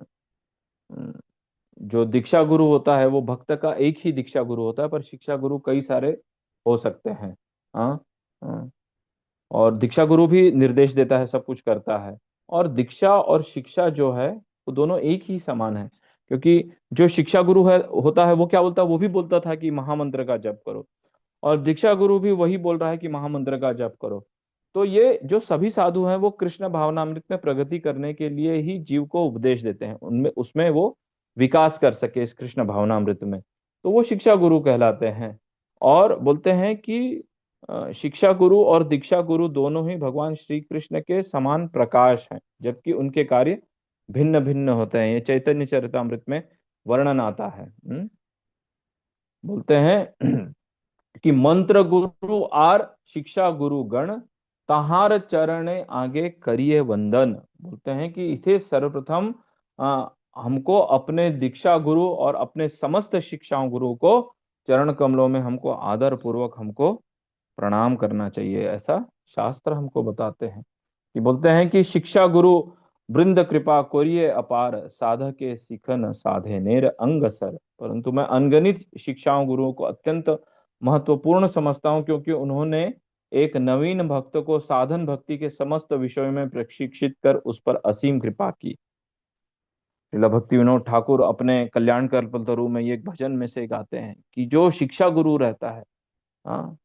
जो दीक्षा गुरु होता है वो भक्त का एक ही दीक्षा गुरु होता है, पर शिक्षा गुरु कई सारे हो सकते हैं। हाँ। हाँ। और दीक्षा गुरु भी निर्देश देता है, सब कुछ करता है। और दीक्षा और शिक्षा जो है वो दोनों एक ही समान है, क्योंकि जो शिक्षा गुरु है होता है वो क्या बोलता है, वो भी बोलता था कि महामंत्र का जप करो, और दीक्षा गुरु भी वही बोल रहा है कि महामंत्र का जप करो। तो ये जो सभी साधु हैं वो कृष्ण भावनामृत में प्रगति करने के लिए ही जीव को उपदेश देते हैं, उनमें उसमें वो विकास कर सके इस कृष्ण भावनामृत में। तो वो शिक्षा गुरु कहलाते हैं। और बोलते हैं कि शिक्षा गुरु और दीक्षा गुरु दोनों ही भगवान श्री कृष्ण के समान प्रकाश हैं, जबकि उनके कार्य भिन्न भिन्न होते हैं। ये चैतन्य चरितामृत में वर्णन आता है। बोलते हैं कि मंत्र गुरु आर शिक्षा गुरु गण, तहार चरणे आगे करिए वंदन। बोलते हैं कि इसे सर्वप्रथम हमको अपने दीक्षा गुरु और अपने समस्त शिक्षाओं गुरु को चरण कमलों में हमको आदर पूर्वक हमको प्रणाम करना चाहिए, ऐसा शास्त्र हमको बताते हैं। कि बोलते हैं कि शिक्षा गुरु वृंद कृपा कोरिए अपार, साधके सिखन साधे नेर अंग सर। परंतु मैं अनगणित शिक्षाओं गुरुओं को अत्यंत महत्वपूर्ण समझता हूं, क्योंकि उन्होंने एक नवीन भक्त को साधन भक्ति के समस्त विषयों में प्रशिक्षित कर उस पर असीम कृपा की। श्रीला भक्ति विनोद ठाकुर अपने कल्याण कल्पतरु में ये एक भजन में से गाते हैं कि जो शिक्षा गुरु रहता है, हाँ,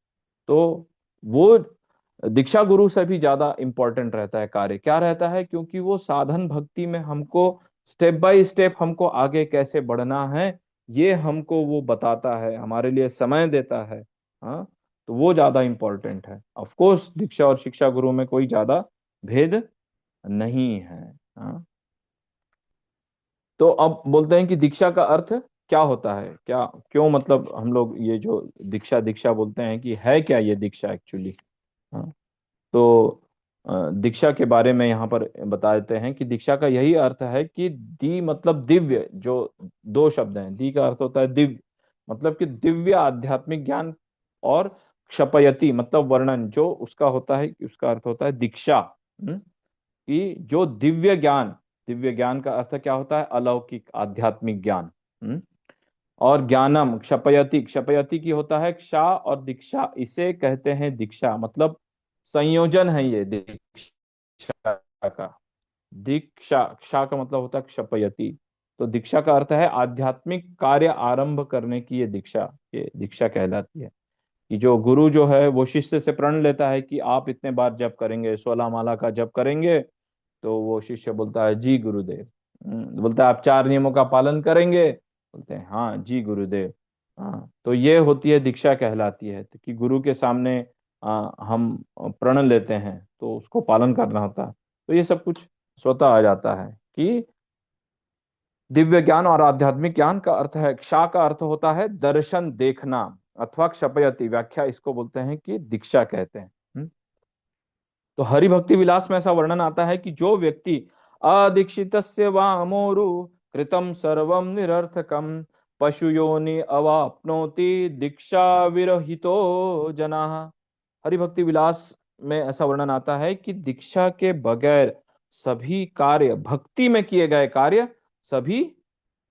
तो वो दीक्षा गुरु से भी ज्यादा इंपॉर्टेंट रहता है कार्य। क्या रहता है, क्योंकि वो साधन भक्ति में हमको स्टेप बाय स्टेप हमको आगे कैसे बढ़ना है ये हमको वो बताता है, हमारे लिए समय देता है। हाँ। तो वो ज्यादा इंपॉर्टेंट है। ऑफ कोर्स दीक्षा और शिक्षा गुरु में कोई ज्यादा भेद नहीं है। हाँ। तो अब बोलते हैं कि दीक्षा का अर्थ क्या होता है, क्या क्यों, मतलब हम लोग ये जो दीक्षा दीक्षा बोलते हैं कि है क्या ये दीक्षा एक्चुअली। हाँ। तो दीक्षा के बारे में यहाँ पर बता देते हैं कि दीक्षा का यही अर्थ है कि दी मतलब दिव्य, जो दो शब्द हैं, दी का अर्थ होता है दिव्य, मतलब कि दिव्य आध्यात्मिक ज्ञान, और क्षपयति मतलब वर्णन, जो उसका होता है कि उसका अर्थ होता है दीक्षा। कि जो दिव्य ज्ञान, दिव्य ज्ञान का अर्थ क्या होता है, अलौकिक आध्यात्मिक ज्ञान। और ज्ञानम क्षपयति, क्षपयति की होता हैक्षा, और दीक्षा इसे कहते हैं दीक्षा, मतलब संयोजन है ये दीक्षा का। दीक्षाक्षा का मतलब होता है क्षपयति। तो दीक्षा का अर्थ है आध्यात्मिक कार्य आरंभ करने की ये दीक्षा, ये दीक्षा कहलाती है। कि जो गुरु जो है वो शिष्य से प्रण लेता है कि आप इतने बार जप करेंगे, 16 माला का जप करेंगे। तो वो शिष्य बोलता है जी गुरुदेव। बोलता है आप 4 नियमों का पालन करेंगे, बोलते हैं हाँ जी गुरुदेव। हाँ, तो ये होती है दीक्षा कहलाती है। तो कि गुरु के सामने हम प्रण लेते हैं तो उसको पालन करना होता है। तो ये सब कुछ स्वतः आ जाता है कि दिव्य ज्ञान और आध्यात्मिक ज्ञान का अर्थ है।क्षा का अर्थ होता है दर्शन देखना, अथवा क्षपयति व्याख्या इसको बोलते हैं कि दीक्षा कहते हैं। तो हरि भक्ति विलास में ऐसा वर्णन आता है कि जो व्यक्ति अदीक्षित वामोरु कृतम सर्वम निरर्थकम पशु योनि अवाप्नोति दीक्षा विरहितो जना। हरि भक्ति विलास में ऐसा वर्णन आता है कि दीक्षा के बगैर सभी कार्य, भक्ति में किए गए कार्य सभी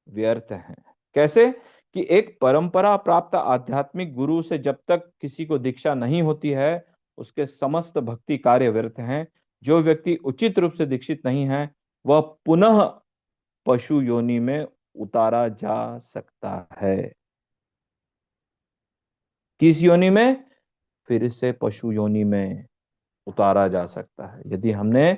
व्यर्थ हैं। कैसे, कि एक परंपरा प्राप्त आध्यात्मिक गुरु से जब तक किसी को दीक्षा नहीं होती है उसके समस्त भक्ति कार्य व्यर्थ हैं। जो व्यक्ति उचित रूप से दीक्षित नहीं है वह पुनः पशु योनि में उतारा जा सकता है। किस योनि में, फिर से पशु योनि में उतारा जा सकता है, यदि हमने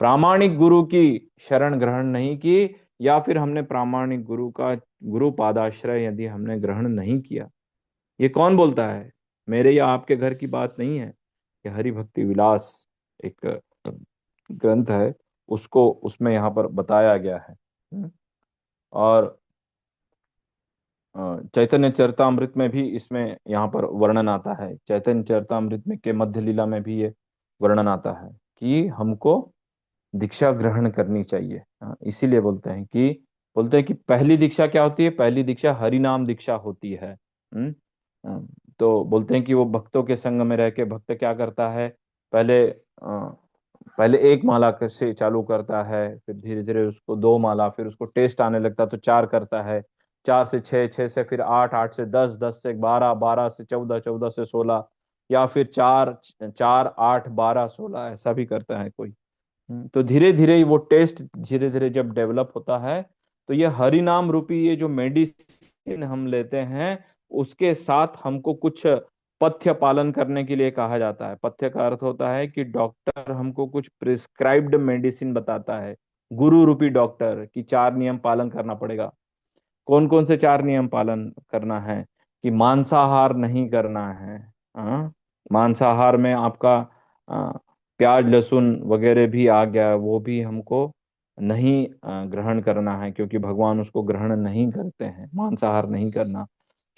प्रामाणिक गुरु की शरण ग्रहण नहीं की, या फिर हमने प्रामाणिक गुरु का गुरु पादाश्रय यदि हमने ग्रहण नहीं किया। ये कौन बोलता है, मेरे या आपके घर की बात नहीं है। ये हरि भक्ति विलास एक ग्रंथ है, उसको उसमें यहाँ पर बताया गया है। और चैतन्य चरितामृत में भी इसमें यहाँ पर वर्णन आता है। चैतन्य चरितामृत में के मध्य लीला में भी ये वर्णन आता है कि हमको दीक्षा ग्रहण करनी चाहिए। इसीलिए बोलते हैं कि पहली दीक्षा क्या होती है? पहली दीक्षा हरि नाम दीक्षा होती है। तो बोलते हैं कि वो भक्तों के संग में रह के भक्त क्या करता है, पहले पहले एक माला से चालू करता है, फिर धीरे धीरे उसको दो माला, फिर उसको टेस्ट आने लगता है तो चार करता है, चार से छः, छः से फिर आठ, आठ से दस, दस से बारह, बारह से चौदह, चौदह से सोलह, या फिर चार, चार आठ बारह सोलह, ऐसा भी करता है कोई। तो धीरे धीरे वो टेस्ट धीरे धीरे जब डेवलप होता है, तो ये हरि नाम रूपी ये जो मेडिसिन हम लेते हैं, उसके साथ हमको कुछ पथ्य पालन करने के लिए कहा जाता है। पथ्य का अर्थ होता है कि डॉक्टर हमको कुछ प्रिस्क्राइब्ड मेडिसिन बताता है, गुरु रूपी डॉक्टर, कि चार नियम पालन करना पड़ेगा। कौन कौन से चार नियम पालन करना है? कि मांसाहार नहीं करना है। हाँ, मांसाहार में आपका आ, प्याज लहसुन वगैरह भी आ गया, वो भी हमको नहीं ग्रहण करना है, क्योंकि भगवान उसको ग्रहण नहीं करते हैं। मांसाहार नहीं करना।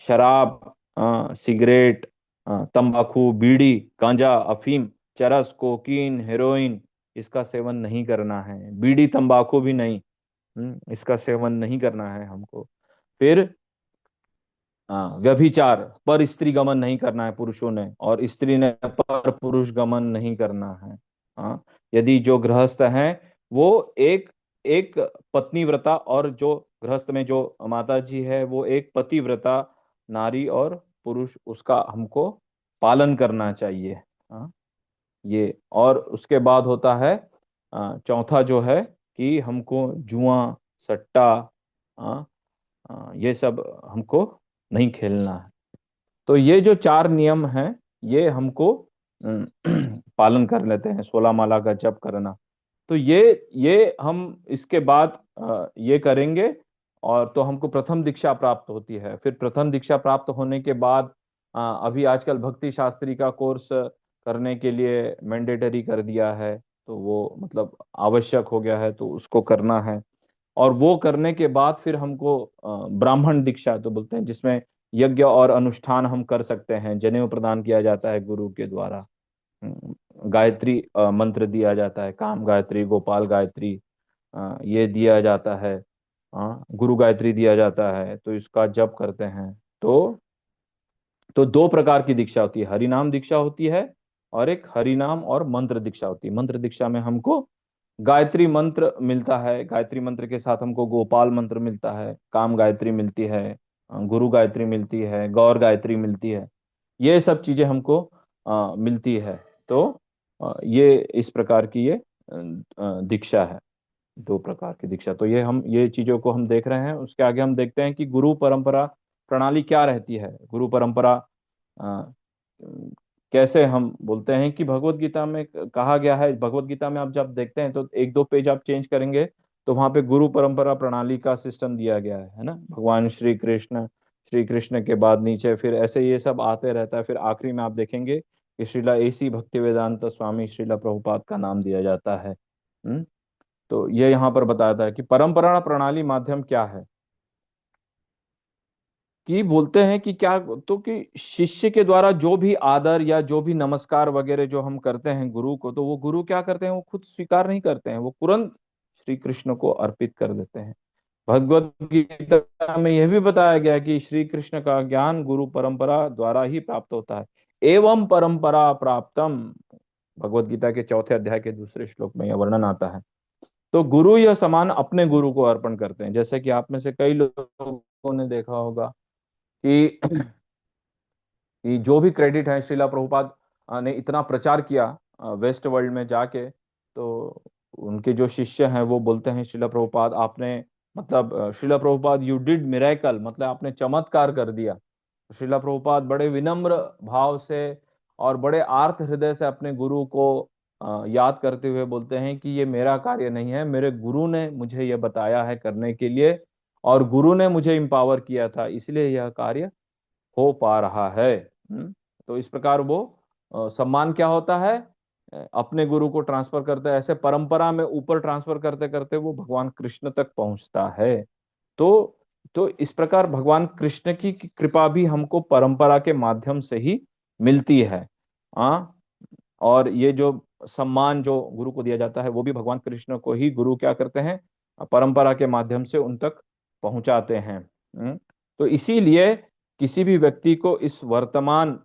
शराब, सिगरेट, तंबाकू, बीड़ी, गांजा, अफीम, चरस, कोकीन, हेरोइन, इसका सेवन नहीं करना है। बीड़ी तंबाकू भी नहीं। इसका सेवन नहीं करना है हमको। फिर व्यभिचार, पर स्त्री गमन नहीं करना है पुरुषों ने, और स्त्री ने पर पुरुष गमन नहीं करना है। हाँ, यदि जो गृहस्थ है वो एक एक पत्नी व्रता, और जो गृहस्थ में जो माता जी है वो एक पतिव्रता नारी, और पुरुष उसका हमको पालन करना चाहिए। हाँ, ये। और उसके बाद होता है चौथा जो है कि हमको जुआ, सट्टा, ये सब हमको नहीं खेलना है। तो ये जो चार नियम हैं, ये हमको अम, पालन कर लेते हैं, 16 माला का जप करना। तो ये हम इसके बाद ये करेंगे, और तो हमको प्रथम दीक्षा प्राप्त होती है। फिर प्रथम दीक्षा प्राप्त होने के बाद अभी आजकल भक्ति शास्त्री का कोर्स करने के लिए मैंडेटरी कर दिया है, तो वो मतलब आवश्यक हो गया है, तो उसको करना है। और वो करने के बाद फिर हमको ब्राह्मण दीक्षा तो बोलते हैं, जिसमें यज्ञ और अनुष्ठान हम कर सकते हैं, जनेऊ प्रदान किया जाता है गुरु के द्वारा। गायत्री मंत्र दिया जाता है, काम गायत्री, गोपाल गायत्री, ये दिया जाता है। गुरु गायत्री दिया जाता है, तो इसका जप करते हैं। तो दो प्रकार की दीक्षा होती है, हरिनाम दीक्षा होती है, और एक हरिनाम और मंत्र दीक्षा होती है। मंत्र दीक्षा में हमको गायत्री मंत्र मिलता है, गायत्री मंत्र के साथ हमको गोपाल मंत्र मिलता है, काम गायत्री मिलती है, गुरु गायत्री मिलती है, गौर गायत्री मिलती है। ये सब चीजें हमको मिलती है। तो ये इस प्रकार की ये दीक्षा है, दो प्रकार की दीक्षा। तो ये चीजों को हम देख रहे हैं। उसके आगे हम देखते हैं कि गुरु परंपरा प्रणाली क्या रहती है। गुरु परंपरा अ, कैसे हम बोलते हैं कि भगवत गीता में कहा गया है। भगवत गीता में आप जब देखते हैं तो एक दो पेज आप चेंज करेंगे, तो वहां पे गुरु परंपरा प्रणाली का सिस्टम दिया गया है ना। भगवान श्री कृष्ण के बाद नीचे फिर ऐसे ये सब आते रहता है। फिर आखिरी में आप देखेंगे कि श्रीला एसी भक्ति वेदांत स्वामी श्रीला प्रभुपाद का नाम दिया जाता है। तो ये यहाँ पर बताया है कि परंपरा प्रणाली माध्यम क्या है। कि बोलते हैं कि क्या, तो कि शिष्य के द्वारा जो भी आदर या जो भी नमस्कार वगैरह जो हम करते हैं गुरु को, तो वो गुरु क्या करते हैं, वो खुद स्वीकार नहीं करते हैं, वो तुरंत श्री कृष्ण को अर्पित कर देते हैं। भगवत गीता में यह भी बताया गया है कि श्री कृष्ण का ज्ञान गुरु परंपरा द्वारा ही प्राप्त होता है। एवं परंपरा प्राप्तम, भगवत गीता के चौथे अध्याय के दूसरे श्लोक में यह वर्णन आता है। तो गुरु यह समान अपने गुरु को अर्पण करते हैं। जैसे कि आप में से कई लोगों ने देखा होगा कि जो भी क्रेडिट है, श्रीला प्रभुपाद ने इतना प्रचार किया वेस्ट वर्ल्ड में जाके, तो उनके जो शिष्य हैं वो बोलते हैं श्रीला प्रभुपाद आपने, मतलब Srila Prabhupada you did miracle, मतलब आपने चमत्कार कर दिया। श्रीला प्रभुपाद बड़े विनम्र भाव से और बड़े आर्त हृदय से अपने गुरु को याद करते हुए बोलते हैं कि ये मेरा कार्य नहीं है, मेरे गुरु ने मुझे ये बताया है करने के लिए, और गुरु ने मुझे इम्पावर किया था, इसलिए यह कार्य हो पा रहा है। तो इस प्रकार वो सम्मान क्या होता है, अपने गुरु को ट्रांसफर करते हैं, ऐसे परंपरा में ऊपर ट्रांसफर करते करते वो भगवान कृष्ण तक पहुंचता है। तो तो इस प्रकार भगवान कृष्ण की कृपा भी हमको परंपरा के माध्यम से ही मिलती है। हाँ। और ये जो सम्मान जो गुरु को दिया जाता है वो भी भगवान कृष्ण को ही गुरु क्या करते हैं, परंपरा के माध्यम से उन तक पहुंचाते हैं। तो इसीलिए किसी भी व्यक्ति को इस वर्तमान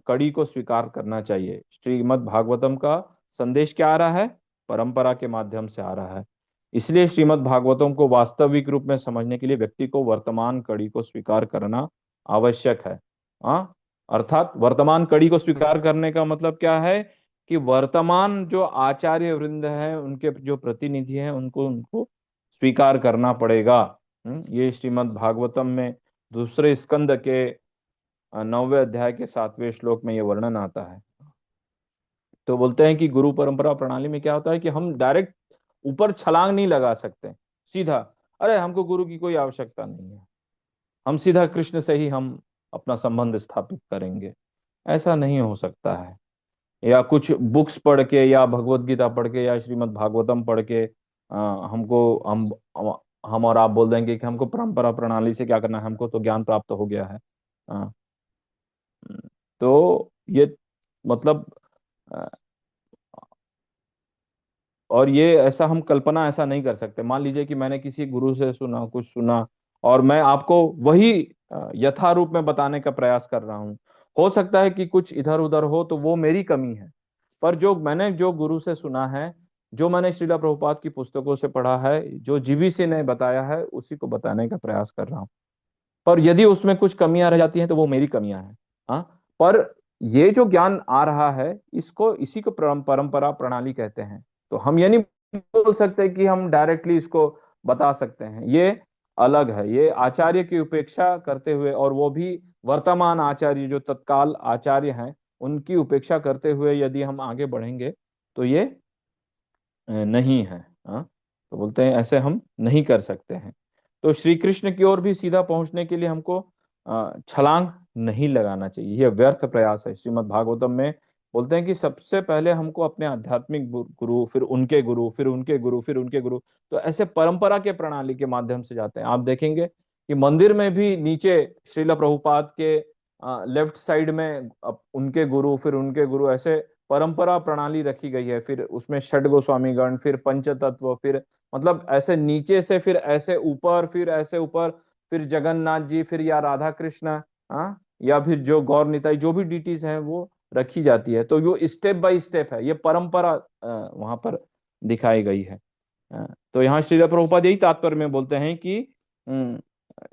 कड़ी को स्वीकार करना चाहिए। श्रीमद् भागवतम का संदेश क्या आ रहा है, परंपरा के माध्यम से आ रहा है। इसलिए श्रीमद् भागवतम को वास्तविक रूप में समझने के लिए व्यक्ति को वर्तमान कड़ी को स्वीकार करना आवश्यक है। हाँ। अर्थात वर्तमान कड़ी को स्वीकार करने का मतलब क्या है कि वर्तमान जो आचार्य वृंद है, उनके जो प्रतिनिधि हैं, उनको उनको स्वीकार करना पड़ेगा। ये श्रीमद् भागवतम में दूसरे स्कंद के 9वें अध्याय के 7वें श्लोक में ये वर्णन आता है। तो बोलते हैं कि गुरु परंपरा प्रणाली में क्या होता है कि हम डायरेक्ट ऊपर छलांग नहीं लगा सकते सीधा, अरे हमको गुरु की कोई आवश्यकता नहीं है, हम सीधा कृष्ण से ही हम अपना संबंध स्थापित करेंगे। ऐसा नहीं हो सकता है। या कुछ बुक्स पढ़ के या भगवत गीता पढ़ के या श्रीमद् भागवतम पढ़ के हमको हम और आप बोल देंगे कि हमको परंपरा प्रणाली से क्या करना है, हमको तो ज्ञान प्राप्त हो गया है। अ, तो ये मतलब अ, और ये ऐसा हम कल्पना ऐसा नहीं कर सकते। मान लीजिए कि मैंने किसी गुरु से सुना, कुछ सुना, और मैं आपको वही यथारूप में बताने का प्रयास कर रहा हूँ। हो सकता है कि कुछ इधर उधर हो तो वो मेरी कमी है, पर जो गुरु से सुना है, जो मैंने श्रीला प्रभुपाद की पुस्तकों से पढ़ा है, जो जीबीसी ने बताया है, उसी को बताने का प्रयास कर रहा हूँ। पर यदि उसमें कुछ कमियां रह जाती हैं तो वो मेरी कमियां हैं। हाँ। पर ये जो ज्ञान आ रहा है, इसको इसी को परंपरा प्रणाली कहते हैं। तो हम ये नहीं बोल सकते कि हम डायरेक्टली इसको बता सकते हैं, ये अलग है। ये आचार्य की उपेक्षा करते हुए, और वो भी वर्तमान आचार्य जो तत्काल आचार्य हैं, उनकी उपेक्षा करते हुए यदि हम आगे बढ़ेंगे तो ये नहीं है। हाँ। तो बोलते हैं ऐसे हम नहीं कर सकते हैं। तो श्री कृष्ण की ओर भी सीधा पहुंचने के लिए हमको छलांग नहीं लगाना चाहिए, यह व्यर्थ प्रयास है। श्रीमद् भागवतम में बोलते हैं कि सबसे पहले हमको अपने आध्यात्मिक गुरु, फिर उनके गुरु, फिर उनके गुरु, फिर उनके गुरु, तो ऐसे परंपरा के प्रणाली के माध्यम से जाते हैं। आप देखेंगे कि मंदिर में भी नीचे श्रील प्रभुपाद के लेफ्ट साइड में उनके गुरु, फिर उनके गुरु, ऐसे परंपरा प्रणाली रखी गई है। फिर उसमें षड गोस्वामी गण, फिर पंच तत्व, फिर मतलब ऐसे नीचे से फिर ऐसे ऊपर, फिर ऐसे ऊपर, फिर जगन्नाथ जी, फिर या राधा कृष्ण, हाँ, या फिर जो गौर निताई, जो भी डिटीज हैं वो रखी जाती है। तो वो स्टेप बाय स्टेप है, ये परंपरा वहां पर दिखाई गई है। तो यहाँ श्रील प्रभुपाद यही तात्पर्य में बोलते हैं कि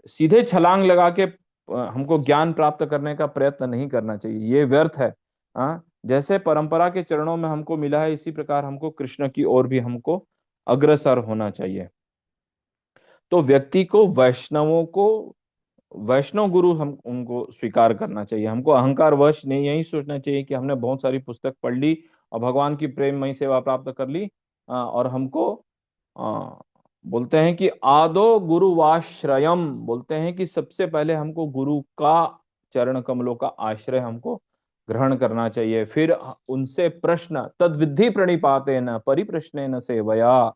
सीधे छलांग लगा के हमको ज्ञान प्राप्त करने का प्रयत्न नहीं करना चाहिए, ये व्यर्थ है। हाँ। जैसे परंपरा के चरणों में हमको मिला है, इसी प्रकार हमको कृष्ण की ओर भी हमको अग्रसर होना चाहिए। तो व्यक्ति को वैष्णव गुरु हम उनको स्वीकार करना चाहिए। हमको अहंकार वश नहीं यही सोचना चाहिए कि हमने बहुत सारी पुस्तक पढ़ ली और भगवान की प्रेममयी सेवा प्राप्त कर ली, और हमको बोलते हैं कि आदो गुरुवाश्रयम, बोलते हैं कि सबसे पहले हमको गुरु का चरण कमलों का आश्रय हमको ग्रहण करना चाहिए। फिर उनसे प्रश्न, तद्विधि प्रणिपातेन परिप्रश्नेन सेवया,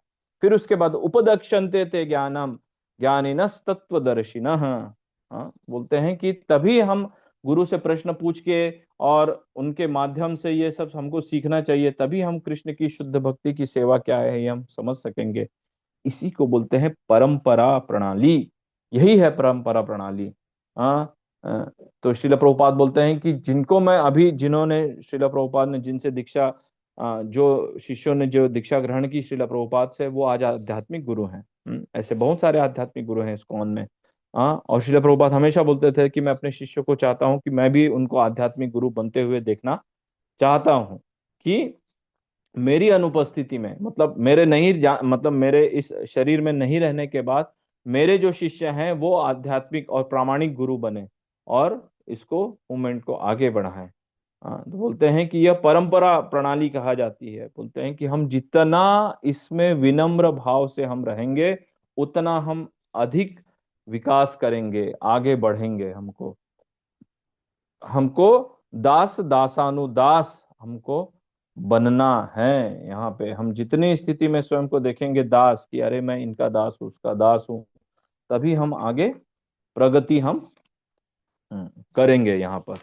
फिर उसके बाद उपदक्षन्ते ते ज्ञानम ज्ञानिनस तत्वदर्शिनः। हाँ, बोलते हैं कि तभी हम गुरु से प्रश्न पूछ के और उनके माध्यम से ये सब हमको सीखना चाहिए, तभी हम कृष्ण की शुद्ध भक्ति की सेवा क्या है ये हम समझ सकेंगे। इसी को बोलते हैं परंपरा प्रणाली। यही है परंपरा प्रणाली। हाँ। तो श्रील प्रभुपाद बोलते हैं कि जिनको मैं अभी, जिन्होंने श्रील प्रभुपाद ने जिनसे दीक्षा, जो शिष्यों ने जो दीक्षा ग्रहण की श्रील प्रभुपाद से, वो आज आध्यात्मिक गुरु हैं। ऐसे बहुत सारे आध्यात्मिक गुरु हैं इस्कॉन में। हाँ। और श्रील प्रभुपाद हमेशा बोलते थे कि मैं अपने शिष्यों को चाहता हूँ कि मैं भी उनको आध्यात्मिक गुरु बनते हुए देखना चाहता हूँ, कि मेरी अनुपस्थिति में, मतलब मेरे नहीं मतलब मेरे इस शरीर में नहीं रहने के बाद मेरे जो शिष्य हैं वो आध्यात्मिक और प्रामाणिक गुरु बने और इसको मूवमेंट को आगे बढ़ाएं। हाँ, तो बोलते हैं कि यह परंपरा प्रणाली कहा जाती है। बोलते हैं कि हम जितना इसमें विनम्र भाव से हम रहेंगे, उतना हम अधिक विकास करेंगे, आगे बढ़ेंगे। हमको हमको दास दासानुदास हमको बनना है। यहाँ पे हम जितनी स्थिति में स्वयं को देखेंगे दास, कि अरे मैं इनका दास हूँ, उसका दास हूँ, तभी हम आगे प्रगति हम करेंगे यहाँ पर।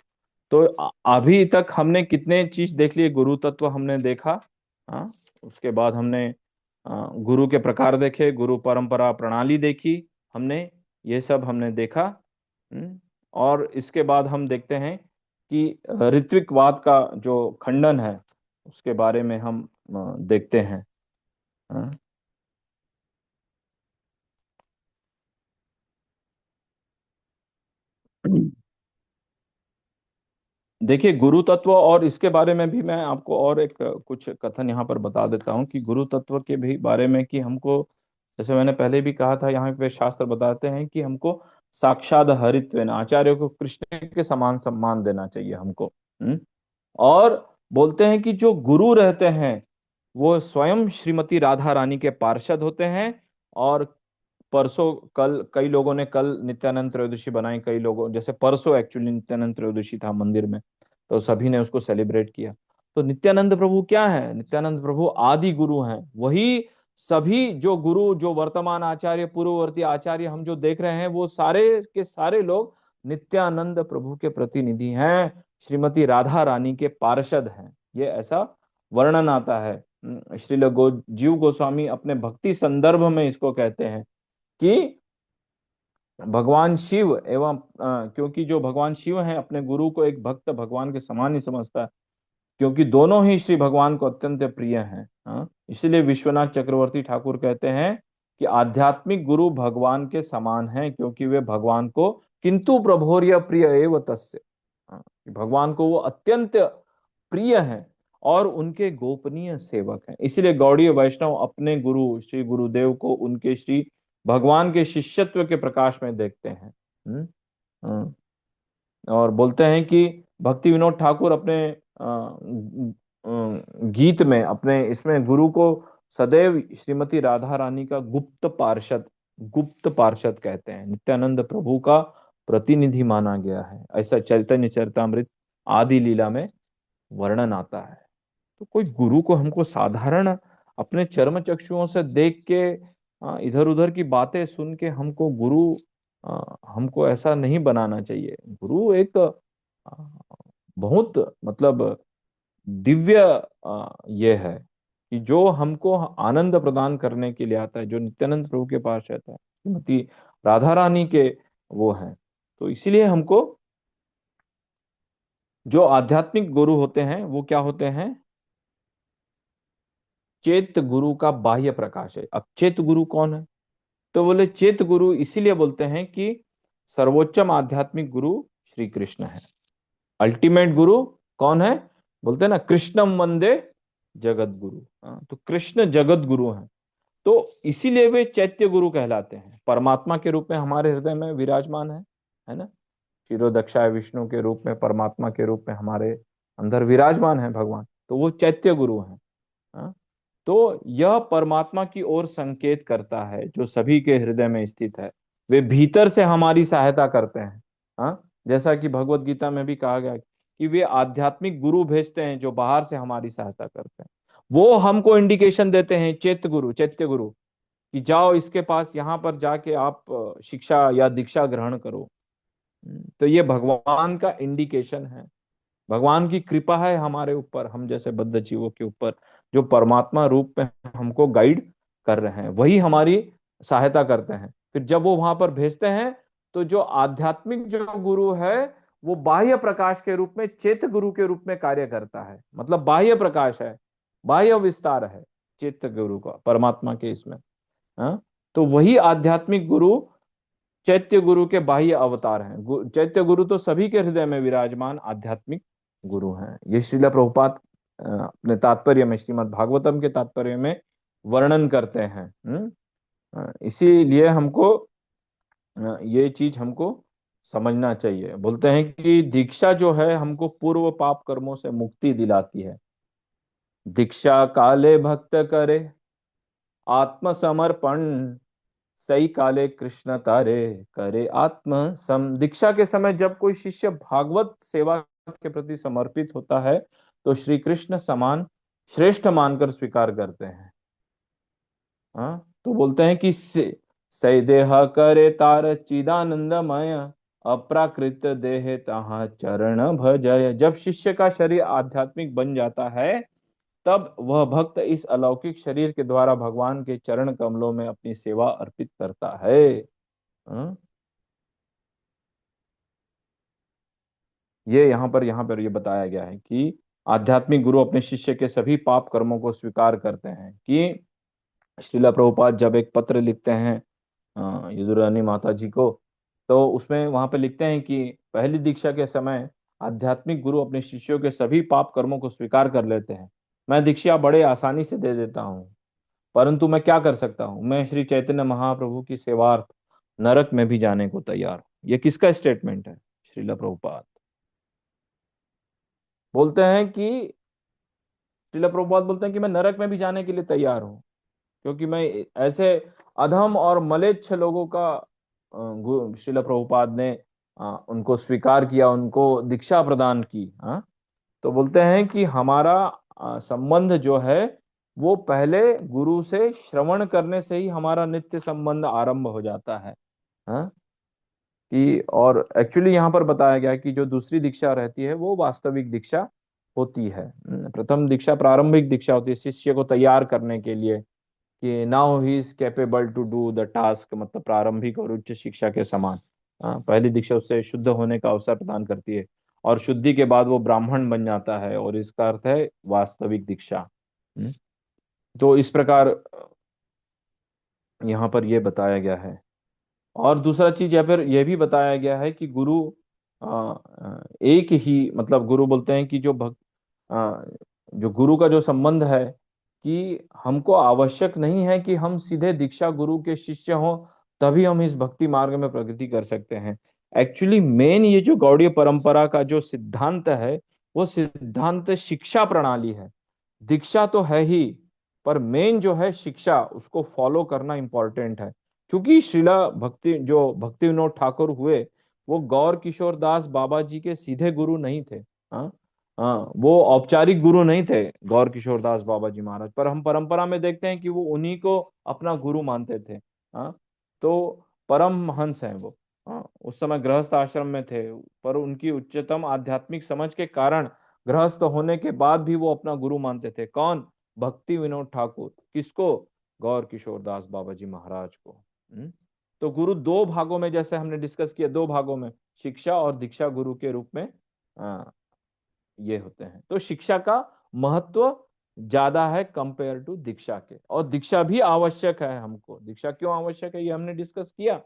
तो अभी तक हमने कितने चीज देख लिए, गुरु तत्व हमने देखा। हाँ, उसके बाद हमने गुरु के प्रकार देखे, गुरु परंपरा प्रणाली देखी हमने, ये सब हमने देखा। और इसके बाद हम देखते हैं कि ऋत्विकवाद का जो खंडन है उसके बारे में हम देखते हैं। हाँ। देखिए, गुरु तत्व और इसके बारे में भी मैं आपको और एक कुछ कथन यहाँ पर बता देता हूँ कि गुरु तत्व के भी बारे में कि हमको, जैसे मैंने पहले भी कहा था, यहाँ पे शास्त्र बताते हैं कि हमको साक्षात हरित्वेन, आचार्यों को कृष्ण के समान सम्मान देना चाहिए हमको। और बोलते हैं कि जो गुरु रहते हैं वो स्वयं श्रीमती राधा रानी के पार्षद होते हैं। और परसों, कल कई लोगों ने कल नित्यानंद त्रयोदशी बनाई, कई लोगों, जैसे परसों एक्चुअली नित्यानंद त्रयोदशी था मंदिर में, तो सभी ने उसको सेलिब्रेट किया। तो नित्यानंद प्रभु क्या है? नित्यानंद प्रभु आदि गुरु हैं। वही सभी जो गुरु, जो वर्तमान आचार्य, पूर्ववर्ती आचार्य हम जो देख रहे हैं, वो सारे के सारे लोग नित्यानंद प्रभु के प्रतिनिधि हैं, श्रीमती राधा रानी के पार्षद हैं। ये ऐसा वर्णन आता है। श्रील जीव गोस्वामी अपने भक्ति संदर्भ में इसको कहते हैं कि भगवान शिव एवं क्योंकि जो भगवान शिव हैं अपने गुरु को एक भक्त भगवान के समान ही समझता है, क्योंकि दोनों ही श्री भगवान को अत्यंत प्रिय हैं। हाँ, इसलिए विश्वनाथ चक्रवर्ती ठाकुर कहते हैं कि आध्यात्मिक गुरु भगवान के समान हैं, क्योंकि वे भगवान को किंतु प्रभोर्य प्रिय एव तस्य, हाँ, कि भगवान को वो अत्यंत प्रिय हैं और उनके गोपनीय सेवक हैं। इसलिए गौड़ीय वैष्णव अपने गुरु श्री गुरुदेव को उनके श्री भगवान के शिष्यत्व के प्रकाश में देखते हैं। हम्म, हम्म। और बोलते हैं कि भक्ति विनोद ठाकुर अपने गीत में, अपने इसमें गुरु को सदैव श्रीमती राधा रानी का गुप्त पार्षद कहते हैं, नित्यानंद प्रभु का प्रतिनिधि माना गया है, ऐसा चैतन्य चरितामृत आदि लीला में वर्णन आता है। तो कोई गुरु को हमको साधारण अपने चर्म चक्षुओं से देख के इधर उधर की बातें सुन के हमको गुरु हमको ऐसा नहीं बनाना चाहिए। गुरु एक बहुत मतलब दिव्य ये है कि जो हमको आनंद प्रदान करने के लिए आता है, जो नित्यानंद प्रभु के पास रहता है, श्रीमती राधा रानी के वो हैं। तो इसीलिए हमको जो आध्यात्मिक गुरु होते हैं वो क्या होते हैं? चेत गुरु का बाह्य प्रकाश है। अब चेत गुरु कौन है? तो बोले चेत गुरु इसीलिए बोलते हैं कि सर्वोच्चम आध्यात्मिक गुरु श्री कृष्ण है। अल्टीमेट गुरु कौन है? बोलते हैं ना, कृष्णम वंदे जगत गुरु। हाँ, तो कृष्ण जगत गुरु हैं। तो इसीलिए वे चैत्य गुरु कहलाते हैं, परमात्मा के रूप में हमारे हृदय में विराजमान है ना। क्षीरोदक्षाय विष्णु के रूप में, परमात्मा के रूप में हमारे अंदर विराजमान है भगवान, तो वो चैत्य गुरु हैं। हाँ? तो यह परमात्मा की ओर संकेत करता है जो सभी के हृदय में स्थित है। वे भीतर से हमारी सहायता करते हैं। हाँ, जैसा कि भगवत गीता में भी कहा गया कि वे आध्यात्मिक गुरु भेजते हैं जो बाहर से हमारी सहायता करते हैं। वो हमको इंडिकेशन देते हैं, चैत्य गुरु, कि जाओ इसके पास, यहाँ पर जाके आप शिक्षा या दीक्षा ग्रहण करो। तो ये भगवान का इंडिकेशन है, भगवान की कृपा है हमारे ऊपर, हम जैसे बद्ध जीवों के ऊपर, जो परमात्मा रूप में हमको गाइड कर रहे हैं, वही हमारी सहायता करते हैं। फिर जब वो वहां पर भेजते हैं तो जो आध्यात्मिक जो गुरु है वो बाह्य प्रकाश के रूप में, चेत गुरु के रूप में कार्य करता है। मतलब बाह्य प्रकाश है, बाह्य विस्तार है चेत गुरु का, परमात्मा के इसमें। हाँ? तो वही आध्यात्मिक गुरु चैत्य गुरु के बाह्य अवतार हैं। चैत्य गुरु तो सभी के हृदय में विराजमान आध्यात्मिक गुरु हैं। ये श्रीला प्रभुपाद अपने तात्पर्य में, श्रीमद् भागवतम के तात्पर्य में वर्णन करते हैं। इसीलिए हमको ये चीज हमको समझना चाहिए। बोलते हैं कि दीक्षा जो है हमको पूर्व पाप कर्मों से मुक्ति दिलाती है। दीक्षा काले भक्त करे आत्मसमर्पण, सही काले कृष्ण तारे करे आत्म सम। दीक्षा के समय जब कोई शिष्य भागवत सेवा के प्रति समर्पित होता है तो श्री कृष्ण समान श्रेष्ठ मानकर स्वीकार करते हैं। हाँ, तो बोलते हैं कि सैदेह करे तार चिदानंदमय, अप्राकृत देह तहाँ चरण भजय। जब शिष्य का शरीर आध्यात्मिक बन जाता है, तब वह भक्त इस अलौकिक शरीर के द्वारा भगवान के चरण कमलों में अपनी सेवा अर्पित करता है। हाँ? ये यहाँ पर ये बताया गया है कि आध्यात्मिक गुरु अपने शिष्य के सभी पाप कर्मों को स्वीकार करते हैं। कि श्रीला प्रभुपाद जब एक पत्र लिखते हैं यदुरानी माता जी को, तो उसमें वहां पे लिखते हैं कि पहली दीक्षा के समय आध्यात्मिक गुरु अपने शिष्यों के सभी पाप कर्मों को स्वीकार कर लेते हैं। मैं दीक्षा बड़े आसानी से दे देता हूँ, परंतु मैं क्या कर सकता हूँ, मैं श्री चैतन्य महाप्रभु की सेवार्थ नरक में भी जाने को तैयार हूँ। ये किसका स्टेटमेंट है? श्रीला प्रभुपाद बोलते हैं कि श्रीला प्रभुपाद बोलते हैं कि मैं नरक में भी जाने के लिए तैयार हूँ, क्योंकि मैं ऐसे अधम और मलेच्छ लोगों का श्रीला प्रभुपाद ने उनको स्वीकार किया, उनको दीक्षा प्रदान की। हाँ, तो बोलते हैं कि हमारा संबंध जो है वो पहले गुरु से श्रवण करने से ही हमारा नित्य संबंध आरंभ हो जाता है। हाँ, कि और एक्चुअली यहाँ पर बताया गया है कि जो दूसरी दीक्षा रहती है वो वास्तविक दीक्षा होती है। प्रथम दीक्षा प्रारंभिक दीक्षा होती है शिष्य को तैयार करने के लिए, कि now he is capable to do the task, मतलब प्रारंभिक और उच्च शिक्षा के समान। पहली दीक्षा उससे शुद्ध होने का अवसर प्रदान करती है, और शुद्धि के बाद वो ब्राह्मण बन जाता है, और इसका अर्थ है वास्तविक दीक्षा। हम्म, तो इस प्रकार यहाँ पर ये बताया गया है। और दूसरा चीज या फिर यह भी बताया गया है कि गुरु एक ही, मतलब गुरु बोलते हैं कि अ, जो गुरु का जो संबंध है, कि हमको आवश्यक नहीं है कि हम सीधे दीक्षा गुरु के शिष्य हों तभी हम इस भक्ति मार्ग में प्रगति कर सकते हैं। एक्चुअली मेन ये जो गौड़ीय परंपरा का जो सिद्धांत है, वो सिद्धांत शिक्षा प्रणाली है। दीक्षा तो है ही, पर मेन जो है शिक्षा, उसको फॉलो करना इंपॉर्टेंट है। क्योंकि श्रीला भक्ति विनोद ठाकुर हुए, वो गौर किशोर दास बाबा जी के सीधे गुरु नहीं थे। हाँ, हाँ, वो औपचारिक गुरु नहीं थे गौर किशोर दास बाबा जी महाराज, पर हम परंपरा में देखते हैं कि वो उन्हीं को अपना गुरु मानते थे। हाँ, तो परम हंस हैं वो। हाँ, उस समय गृहस्थ आश्रम में थे, पर उनकी उच्चतम आध्यात्मिक समझ के कारण गृहस्थ होने के बाद भी वो अपना गुरु मानते थे। कौन? भक्ति विनोद ठाकुर। किसको? गौर किशोर दास बाबा जी महाराज को। तो गुरु दो भागों में, जैसे हमने डिस्कस किया, दो भागों में शिक्षा और दीक्षा गुरु के रूप में आ, ये होते हैं। तो शिक्षा का महत्व ज्यादा है कंपेयर टू दीक्षा के, और दीक्षा भी आवश्यक है हमको। दीक्षा क्यों आवश्यक है ये हमने डिस्कस किया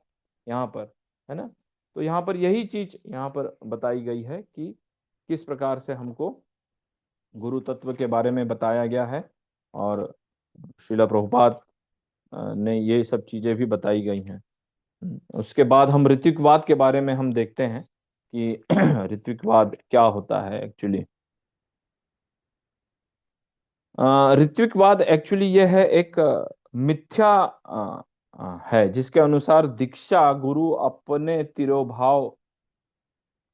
यहाँ पर, है ना। तो यहाँ पर यही चीज यहाँ पर बताई गई है कि किस प्रकार से हमको गुरु तत्व के बारे में बताया गया है, और श्रीला प्रभुपाद ने ये सब चीजें भी बताई गई हैं। उसके बाद हम ऋत्विकवाद के बारे में हम देखते हैं कि ऋत्विकवाद क्या होता है एक्चुअली। ऋत्विकवाद एक्चुअली यह है एक मिथ्या है, जिसके अनुसार दीक्षा गुरु अपने तिरोभाव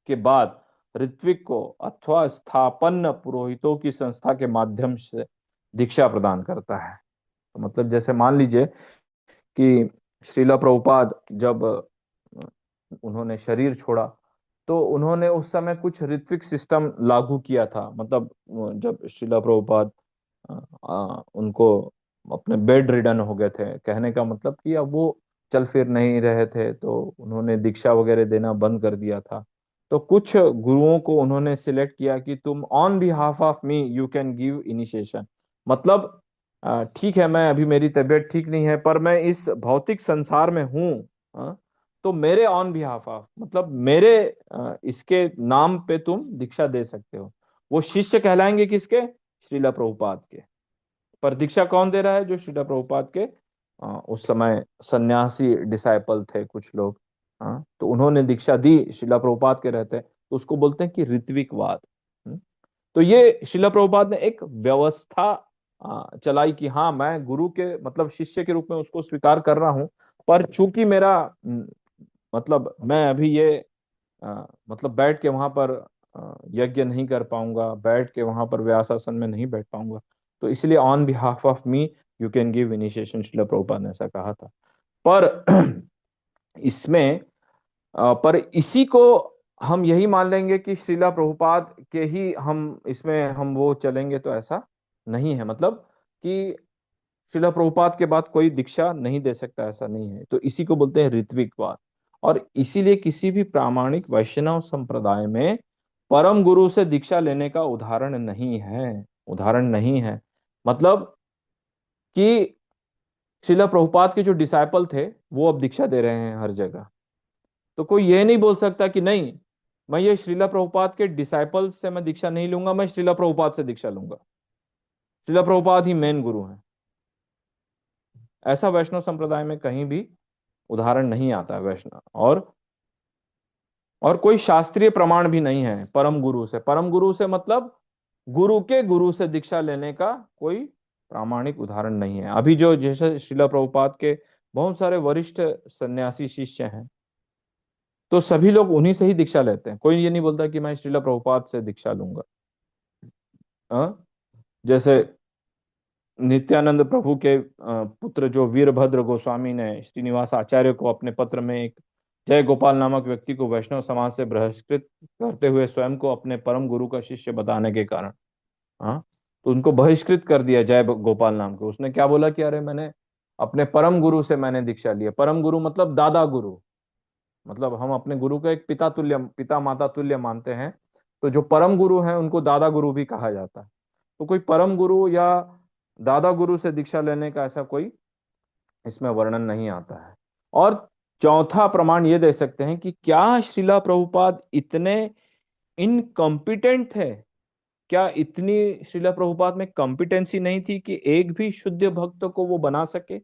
के बाद ऋत्विक को अथवा स्थापन्न पुरोहितों की संस्था के माध्यम से दीक्षा प्रदान करता है। तो मतलब जैसे मान लीजिए कि श्रीला प्रभुपाद जब उन्होंने शरीर छोड़ा, तो उन्होंने उस समय कुछ ऋत्विक सिस्टम लागू किया था। मतलब जब श्रीला प्रभुपाद उनको अपने बेड रिडन हो गए थे, कहने का मतलब कि अब वो चल फिर नहीं रहे थे, तो उन्होंने दीक्षा वगैरह देना बंद कर दिया था। तो कुछ गुरुओं को उन्होंने सिलेक्ट किया कि तुम on behalf of me you can give initiation. मतलब ठीक है, मैं अभी, मेरी तबीयत ठीक नहीं है, पर मैं इस भौतिक संसार में हूँ। हाँ, तो मेरे ऑन बिहाफ ऑफ, मतलब मेरे इसके नाम पे तुम दीक्षा दे सकते हो। वो शिष्य कहलाएंगे किसके? श्रीला प्रभुपाद के। पर दीक्षा कौन दे रहा है? जो श्रीला प्रभुपाद के उस समय सन्यासी डिसाइपल थे कुछ लोग। हाँ, तो उन्होंने दीक्षा दी श्रीला प्रभुपाद के रहते, तो उसको बोलते हैं कि ऋत्विकवाद। तो ये श्रीला प्रभुपाद ने एक व्यवस्था चलाई कि हाँ, मैं गुरु के, मतलब शिष्य के रूप में उसको स्वीकार कर रहा हूं, पर चूंकि मेरा मतलब मैं अभी ये मतलब बैठ के वहां पर यज्ञ नहीं कर पाऊंगा, बैठ के वहां पर व्यासासन में नहीं बैठ पाऊंगा, तो इसलिए on behalf of me you can give initiation, Srila Prabhupada ने ऐसा कहा था। पर इसमें पर इसी को हम यही मान लेंगे कि श्रीला प्रभुपाद के ही हम इसमें हम वो चलेंगे, तो ऐसा नहीं है। मतलब कि श्रीला प्रभुपाद के बाद कोई दीक्षा नहीं दे सकता, ऐसा नहीं है। तो इसी को बोलते हैं ऋत्विकवाद। और इसीलिए किसी भी प्रामाणिक वैष्णव संप्रदाय में परम गुरु से दीक्षा लेने का उदाहरण नहीं है, उदाहरण नहीं है। मतलब कि श्रीला प्रभुपाद के जो डिसाइपल थे वो अब दीक्षा दे रहे हैं हर जगह। तो कोई ये नहीं बोल सकता कि नहीं, मैं ये श्रीला प्रभुपाद के डिसाइपल से मैं दीक्षा नहीं लूंगा, मैं श्रीला प्रभुपाद से दीक्षा लूंगा। श्रीला प्रभुपाद ही मेन गुरु हैं, ऐसा वैष्णव संप्रदाय में कहीं भी उदाहरण नहीं आता है वैष्णव। और कोई शास्त्रीय प्रमाण भी नहीं है परम गुरु से। परम गुरु से मतलब गुरु के गुरु से दीक्षा लेने का कोई प्रामाणिक उदाहरण नहीं है। अभी जो जैसे श्रीला प्रभुपाद के बहुत सारे वरिष्ठ सन्यासी शिष्य हैं, तो सभी लोग उन्हीं से ही दीक्षा लेते हैं। कोई ये नहीं बोलता कि मैं श्रीला प्रभुपाद से दीक्षा लूंगा। हाँ? जैसे नित्यानंद प्रभु के पुत्र जो वीरभद्र गोस्वामी ने श्रीनिवास आचार्य को अपने पत्र में एक जय गोपाल नामक व्यक्ति को वैष्णव समाज से बहिष्कृत करते हुए स्वयं को अपने परम गुरु का शिष्य बताने के कारण, हाँ, तो उनको बहिष्कृत कर दिया जय गोपाल नाम को। उसने क्या बोला कि अरे मैंने अपने परम गुरु से मैंने दीक्षा ली है। परम गुरु मतलब दादा गुरु, मतलब हम अपने गुरु को एक पिता तुल्य, पिता माता तुल्य मानते हैं। तो जो परम गुरु हैं उनको दादा गुरु भी कहा जाता है। तो कोई परम गुरु या दादा गुरु से दीक्षा लेने का ऐसा कोई इसमें वर्णन नहीं आता है। और चौथा प्रमाण ये दे सकते हैं कि क्या श्रीला प्रभुपाद इतने इनकम्पिटेंट थे, क्या इतनी श्रीला प्रभुपाद में कॉम्पिटेंसी नहीं थी कि एक भी शुद्ध भक्त को वो बना सके?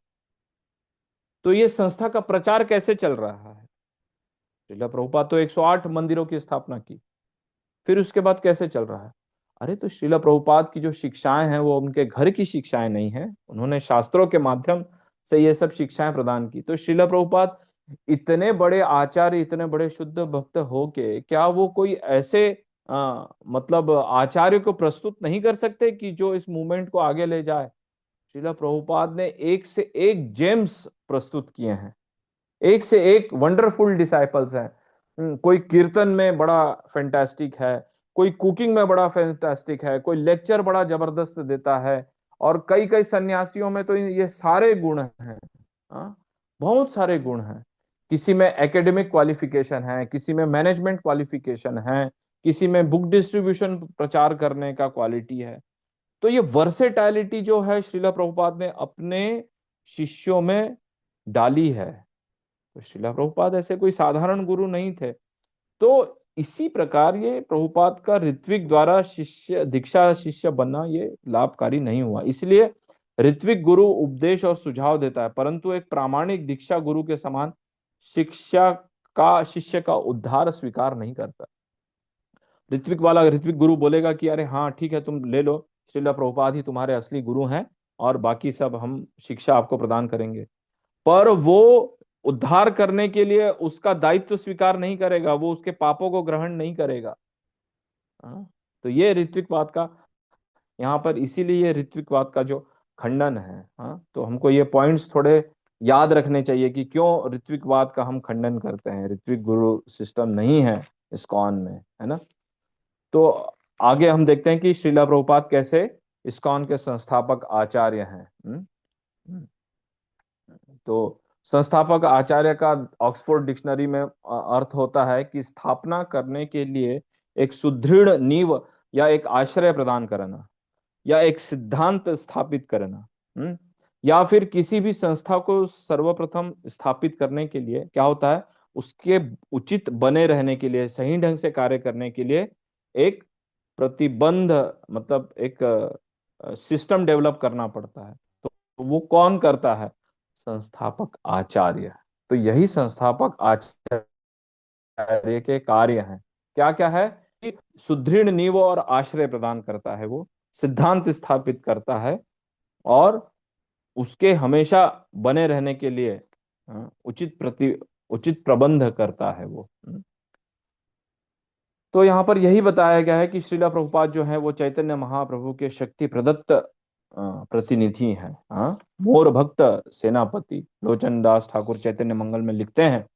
तो ये संस्था का प्रचार कैसे चल रहा है? श्रीला प्रभुपाद तो 108 मंदिरों की स्थापना की, फिर उसके बाद कैसे चल रहा है? अरे तो श्रीला प्रभुपाद की जो शिक्षाएं हैं वो उनके घर की शिक्षाएं नहीं है, उन्होंने शास्त्रों के माध्यम से ये सब शिक्षाएं प्रदान की। तो श्रीला प्रभुपाद इतने बड़े आचार्य, इतने बड़े शुद्ध भक्त हो के क्या वो कोई ऐसे मतलब आचार्य को प्रस्तुत नहीं कर सकते कि जो इस मूवमेंट को आगे ले जाए? श्रीला प्रभुपाद ने एक से एक जेम्स प्रस्तुत किए हैं, एक से एक वंडरफुल डिसाइपल्स हैं। कोई कीर्तन में बड़ा फैंटास्टिक है, कोई कुकिंग में बड़ा फैंटास्टिक है, कोई लेक्चर बड़ा जबरदस्त देता है। और कई कई सन्यासियों में तो ये सारे गुण हैं। हाँ, बहुत सारे गुण हैं। किसी में एकेडमिक क्वालिफिकेशन है, किसी में मैनेजमेंट क्वालिफिकेशन है, किसी में बुक डिस्ट्रीब्यूशन प्रचार करने का क्वालिटी है। तो ये वर्सेटैलिटी जो है श्रीला प्रभुपाद ने अपने शिष्यों में डाली है। तो श्रीला प्रभुपाद ऐसे कोई साधारण गुरु नहीं थे। तो इसी प्रकार ये प्रभुपाद का ऋत्विक द्वारा शिष्य दीक्षा शिष्य बनना ये लाभकारी नहीं हुआ। इसलिए ऋत्विक गुरु उपदेश और सुझाव देता है, परंतु एक प्रामाणिक दीक्षा गुरु के समान शिक्षा का शिष्य का उद्धार स्वीकार नहीं करता। ऋत्विक वाला ऋत्विक गुरु बोलेगा कि अरे हाँ ठीक है, तुम ले लो, श्रीला प्रभुपाद ही तुम्हारे असली गुरु हैं और बाकी सब हम शिक्षा आपको प्रदान करेंगे। पर वो उद्धार करने के लिए उसका दायित्व स्वीकार नहीं करेगा, वो उसके पापों को ग्रहण नहीं करेगा। हाँ? तो ये ऋत्विकवाद का यहाँ पर, इसीलिए ये ऋत्विकवाद का जो खंडन है। हाँ, तो हमको ये पॉइंट्स थोड़े याद रखने चाहिए कि क्यों ऋत्विकवाद का हम खंडन करते हैं। ऋत्विक गुरु सिस्टम नहीं है इस्कॉन में, है ना। तो आगे हम देखते हैं कि श्रीला प्रभुपाद कैसे इस्कॉन के संस्थापक आचार्य हैं। हम्म। तो संस्थापक आचार्य का ऑक्सफोर्ड डिक्शनरी में अर्थ होता है कि स्थापना करने के लिए एक सुदृढ़ नींव या एक आश्रय प्रदान करना, या एक सिद्धांत स्थापित करना। या फिर किसी भी संस्था को सर्वप्रथम स्थापित करने के लिए क्या होता है, उसके उचित बने रहने के लिए, सही ढंग से कार्य करने के लिए एक प्रतिबंध, मतलब एक सिस्टम डेवलप करना पड़ता है। तो वो कौन करता है? संस्थापक आचार्य। तो यही संस्थापक आचार्य के कार्य हैं। क्या क्या है कि सुदृढ़ नींव और आश्रय प्रदान करता है, वो सिद्धांत स्थापित करता है, और उसके हमेशा बने रहने के लिए उचित प्रबंध करता है वो। तो यहाँ पर यही बताया गया है कि श्रीला प्रभुपाद जो है वो चैतन्य महाप्रभु के शक्ति प्रदत्त प्रतिनिधि हैं। हाँ, मोर भक्त सेनापति लोचन दास ठाकुर चैतन्य मंगल में लिखते हैं,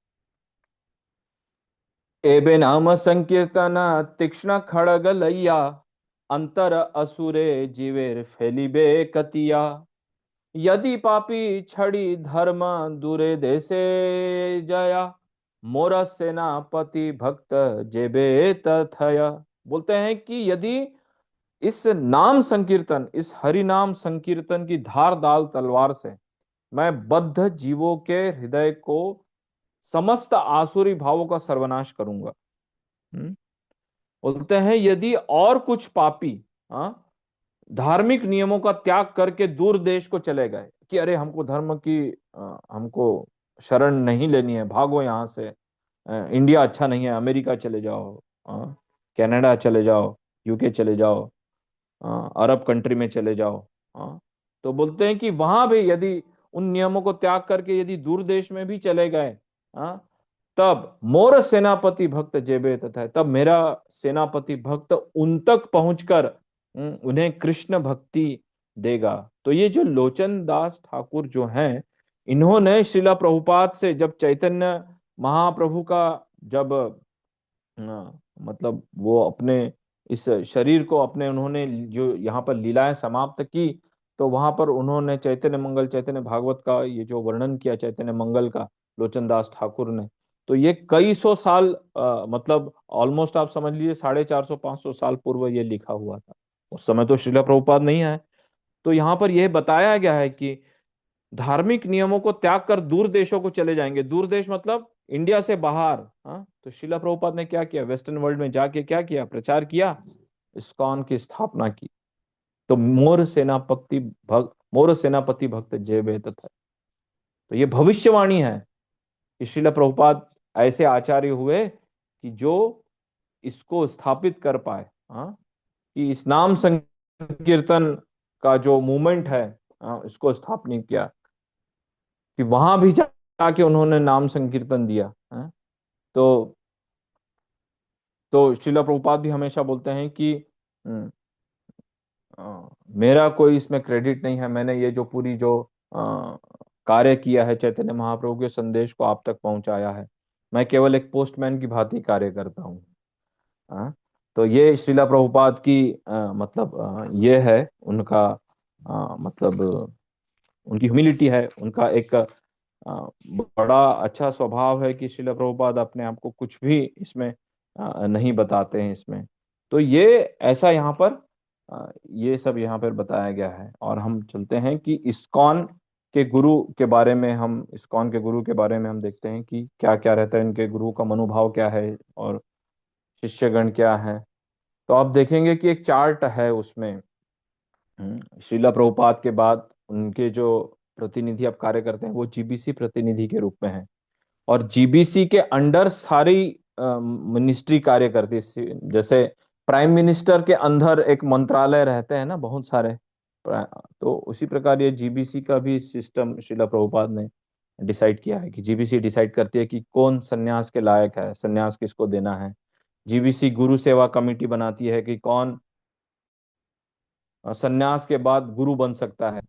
एबे नाम संकीर्तन तीक्ष्ण खड़ग लैया, अंतर असुरे जीवेर फैलिबे कतिया, यदि पापी छड़ी धर्म दूरे देशे जया, मोर सेनापति भक्त जेबे तथया। बोलते हैं कि यदि इस नाम संकीर्तन, इस हरि नाम संकीर्तन की धारदार तलवार से मैं बद्ध जीवों के हृदय को, समस्त आसुरी भावों का सर्वनाश करूंगा। हम्म? बोलते हैं यदि और कुछ पापी, हाँ, धार्मिक नियमों का त्याग करके दूर देश को चले गए कि अरे हमको धर्म की हमको शरण नहीं लेनी है, भागो यहाँ से, इंडिया अच्छा नहीं है, अमेरिका चले जाओ, कनाडा चले जाओ, यूके चले जाओ, अरब कंट्री में चले जाओ, हाँ, तो बोलते हैं कि वहां भी यदि उन नियमों को त्याग करके यदि दूर देश में भी चले गए, हाँ, तब मोर सेनापति भक्त जेबे तथा, तब मेरा सेनापति भक्त उन तक पहुंचकर उन्हें कृष्ण भक्ति देगा। तो ये जो लोचन दास ठाकुर जो हैं, इन्होंने श्रीला प्रभुपाद से जब चैतन्य महाप्रभु का जब मतलब वो अपने इस शरीर को अपने उन्होंने जो यहाँ पर लीलाएं समाप्त की, तो वहां पर उन्होंने चैतन्य मंगल, चैतन्य भागवत का ये जो वर्णन किया चैतन्य मंगल का लोचन दास ठाकुर ने, तो ये कई सौ साल मतलब ऑलमोस्ट आप समझ लीजिए 450 500 साल पूर्व ये लिखा हुआ था। उस समय तो श्रीला प्रभुपाद नहीं है। तो यहाँ पर यह बताया गया है कि धार्मिक नियमों को त्याग कर दूर देशों को चले जाएंगे। दूर देश मतलब इंडिया से बाहर। हाँ, तो शिला प्रभुपाद ने क्या किया, वेस्टर्न वर्ल्ड में जाके क्या किया, प्रचार किया, इस्कॉन की स्थापना की। तो मोर सेनापति भक्त जय बेत था। तो ये भविष्यवाणी है कि शिला प्रभुपाद ऐसे आचार्य हुए कि जो इसको स्थापित कर पाए। हाँ, कि इस नाम संकीर्तन का जो मूवमेंट है, हाँ, इसको स्थापित किया, कि वहां भी जाके उन्होंने नाम संकीर्तन दिया है। तो श्रीला प्रभुपाद भी हमेशा बोलते हैं कि हम्म, मेरा कोई इसमें क्रेडिट नहीं है, मैंने ये जो पूरी जो कार्य किया है चैतन्य महाप्रभु के संदेश को आप तक पहुंचाया है, मैं केवल एक पोस्टमैन की भांति कार्य करता हूँ। हाँ, तो ये श्रीला प्रभुपाद की मतलब ये है उनका मतलब उनकी ह्यूमिलिटी है, उनका एक बड़ा अच्छा स्वभाव है कि श्रील प्रभुपाद अपने आप को कुछ भी इसमें नहीं बताते हैं इसमें। तो ये ऐसा यहाँ पर ये सब यहाँ पर बताया गया है। और हम चलते हैं कि इस्कॉन के गुरु के बारे में, हम इस्कॉन के गुरु के बारे में हम देखते हैं कि क्या क्या रहता है, इनके गुरु का मनोभाव क्या है और शिष्यगण क्या है। तो आप देखेंगे कि एक चार्ट है उसमें, श्रीला प्रभुपाद के बाद उनके जो प्रतिनिधि अब कार्य करते हैं वो जीबीसी प्रतिनिधि के रूप में है। और जीबीसी के अंडर सारी मिनिस्ट्री कार्य करती है। जैसे प्राइम मिनिस्टर के अंदर एक मंत्रालय रहते हैं ना बहुत सारे, तो उसी प्रकार ये जीबीसी का भी सिस्टम श्रीला प्रभुपाद ने डिसाइड किया है कि जीबीसी डिसाइड करती है कि कौन सन्यास के लायक है, सन्यास किसको देना है। जीबीसी गुरु सेवा कमेटी बनाती है कि कौन सन्यास के बाद गुरु बन सकता है।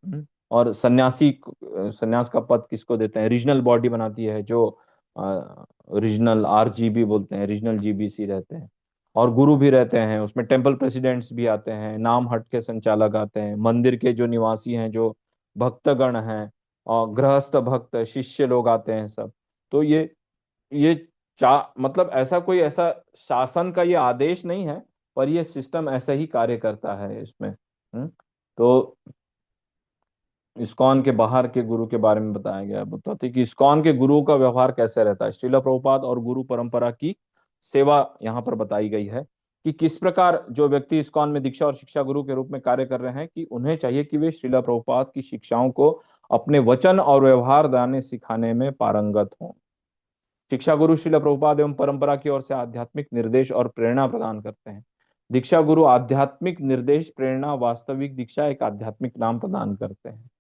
और सन्यास का पद किसको देते हैं, रीजनल बॉडी बनाती है जो रीजनल आरजीबी बोलते हैं, रीजनल जीबीसी रहते हैं। और गुरु भी रहते हैं उसमें, टेम्पल प्रेसिडेंट्स भी आते हैं, नाम हट के संचालक आते हैं, मंदिर के जो निवासी हैं, जो भक्तगण हैं, और गृहस्थ भक्त शिष्य लोग आते हैं सब। तो ये मतलब ऐसा कोई ऐसा शासन का ये आदेश नहीं है, पर ये सिस्टम ऐसा ही कार्य करता है इसमें। तो इस्कॉन के बाहर के गुरु के बारे में बताया गया है। बताते हैं कि इस्कॉन के गुरु का व्यवहार कैसे रहता है। श्रीला प्रभुपाद और गुरु परंपरा की सेवा यहाँ पर बताई गई है कि किस प्रकार जो व्यक्ति इस्कॉन में दीक्षा और शिक्षा गुरु के रूप में कार्य कर रहे हैं, कि उन्हें चाहिए कि वे श्रीला प्रभुपाद की शिक्षाओं को अपने वचन और व्यवहार दाने सिखाने में पारंगत हों। शिक्षा गुरु श्रील प्रभुपाद एवं परंपरा की ओर से आध्यात्मिक निर्देश और प्रेरणा प्रदान करते हैं। दीक्षा गुरु आध्यात्मिक निर्देश, प्रेरणा, वास्तविक दीक्षा, एक आध्यात्मिक नाम प्रदान करते हैं।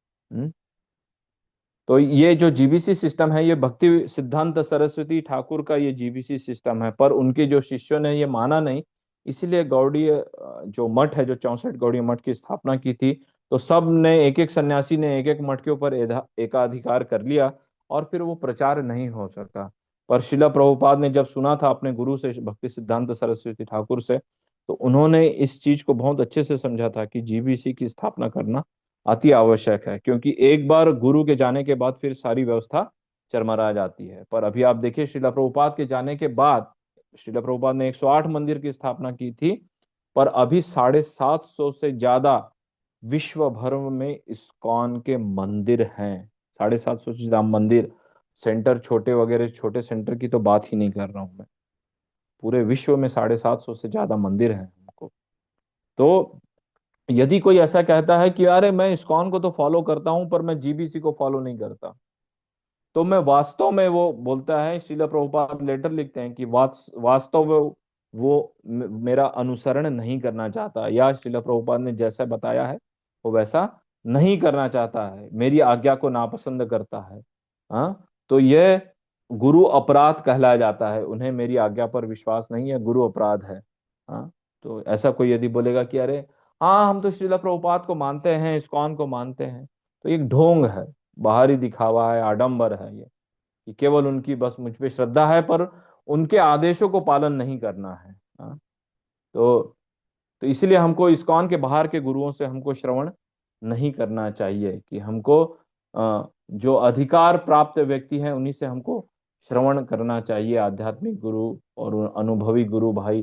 तो ये जो जीबीसी सिस्टम है, ये भक्ति सिद्धांत सरस्वती ठाकुर का ये जीबीसी सिस्टम है, पर उनके जो शिष्यों ने ये माना नहीं, इसीलिए गौड़ीय जो मठ है, जो 64 गौड़ीय मठ की स्थापना की थी, तो सब ने, एक एक सन्यासी ने एक एक मठ के ऊपर एकाधिकार कर लिया, और फिर वो प्रचार नहीं हो सका। पर शिला प्रभुपाद ने जब सुना था अपने गुरु से, भक्ति सिद्धांत सरस्वती ठाकुर से, तो उन्होंने इस चीज को बहुत अच्छे से समझा था कि जीबीसी की स्थापना करना अति आवश्यक है, क्योंकि एक बार गुरु के जाने के बाद फिर सारी व्यवस्था चरमरा जाती है। पर अभी आप देखिए, शिला प्रभुपाद के जाने के बाद, शिला प्रभुपाद ने 108 मंदिर की स्थापना की थी, पर अभी 750 से ज्यादा विश्व भर में इस्कॉन के मंदिर हैं। 750 से ज्यादा मंदिर, सेंटर छोटे वगैरह, छोटे सेंटर की तो बात ही नहीं कर रहा हूं मैं, पूरे विश्व में 750 से ज्यादा मंदिर हैं हमको। तो यदि कोई ऐसा कहता है कि अरे मैं इस्कॉन को तो फॉलो करता हूं पर मैं जीबीसी को फॉलो नहीं करता, तो मैं वास्तव में, वो बोलता है, श्रीला प्रभुपाद लेटर लिखते हैं कि वास्तव में वो मेरा अनुसरण नहीं करना चाहता, या श्रीला प्रभुपाद ने जैसा बताया है वो वैसा नहीं करना चाहता है, मेरी आज्ञा को नापसंद करता है। हाँ, तो यह गुरु अपराध कहलाया जाता है। उन्हें मेरी आज्ञा पर विश्वास नहीं है, गुरु अपराध है। हाँ, तो ऐसा कोई यदि बोलेगा कि अरे हाँ हम तो श्रीला प्रभुपाद को मानते हैं, इस्कॉन को मानते हैं, तो एक ढोंग है, बाहरी दिखावा है, आडंबर है ये, कि केवल उनकी बस मुझ पे श्रद्धा है पर उनके आदेशों को पालन नहीं करना है। हाँ, तो इसीलिए हमको इस्कॉन के बाहर के गुरुओं से हमको श्रवण नहीं करना चाहिए, कि हमको जो अधिकार प्राप्त व्यक्ति हैं उन्हीं से हमको श्रवण करना चाहिए, आध्यात्मिक गुरु और अनुभवी गुरु भाई,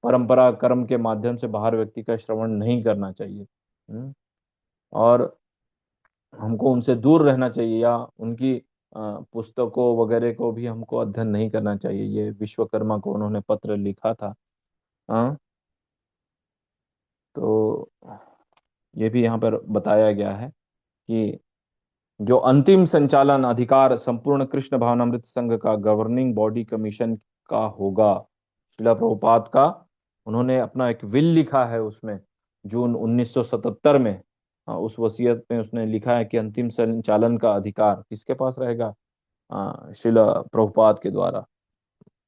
परंपरा कर्म के माध्यम से बाहर व्यक्ति का श्रवण नहीं करना चाहिए। और हमको उनसे दूर रहना चाहिए, या उनकी पुस्तकों वगैरह को भी हमको अध्ययन नहीं करना चाहिए। ये विश्वकर्मा को उन्होंने पत्र लिखा था। हाँ, तो ये भी यहाँ पर बताया गया है कि जो अंतिम संचालन अधिकार संपूर्ण कृष्ण भावनामृत संघ का, गवर्निंग बॉडी कमीशन का होगा, शिला प्रभुपाद का। उन्होंने अपना एक विल लिखा है उसमें, जून 1977 में। उस वसीयत में उसने लिखा है कि अंतिम संचालन का अधिकार किसके पास रहेगा? शिला प्रभुपाद के द्वारा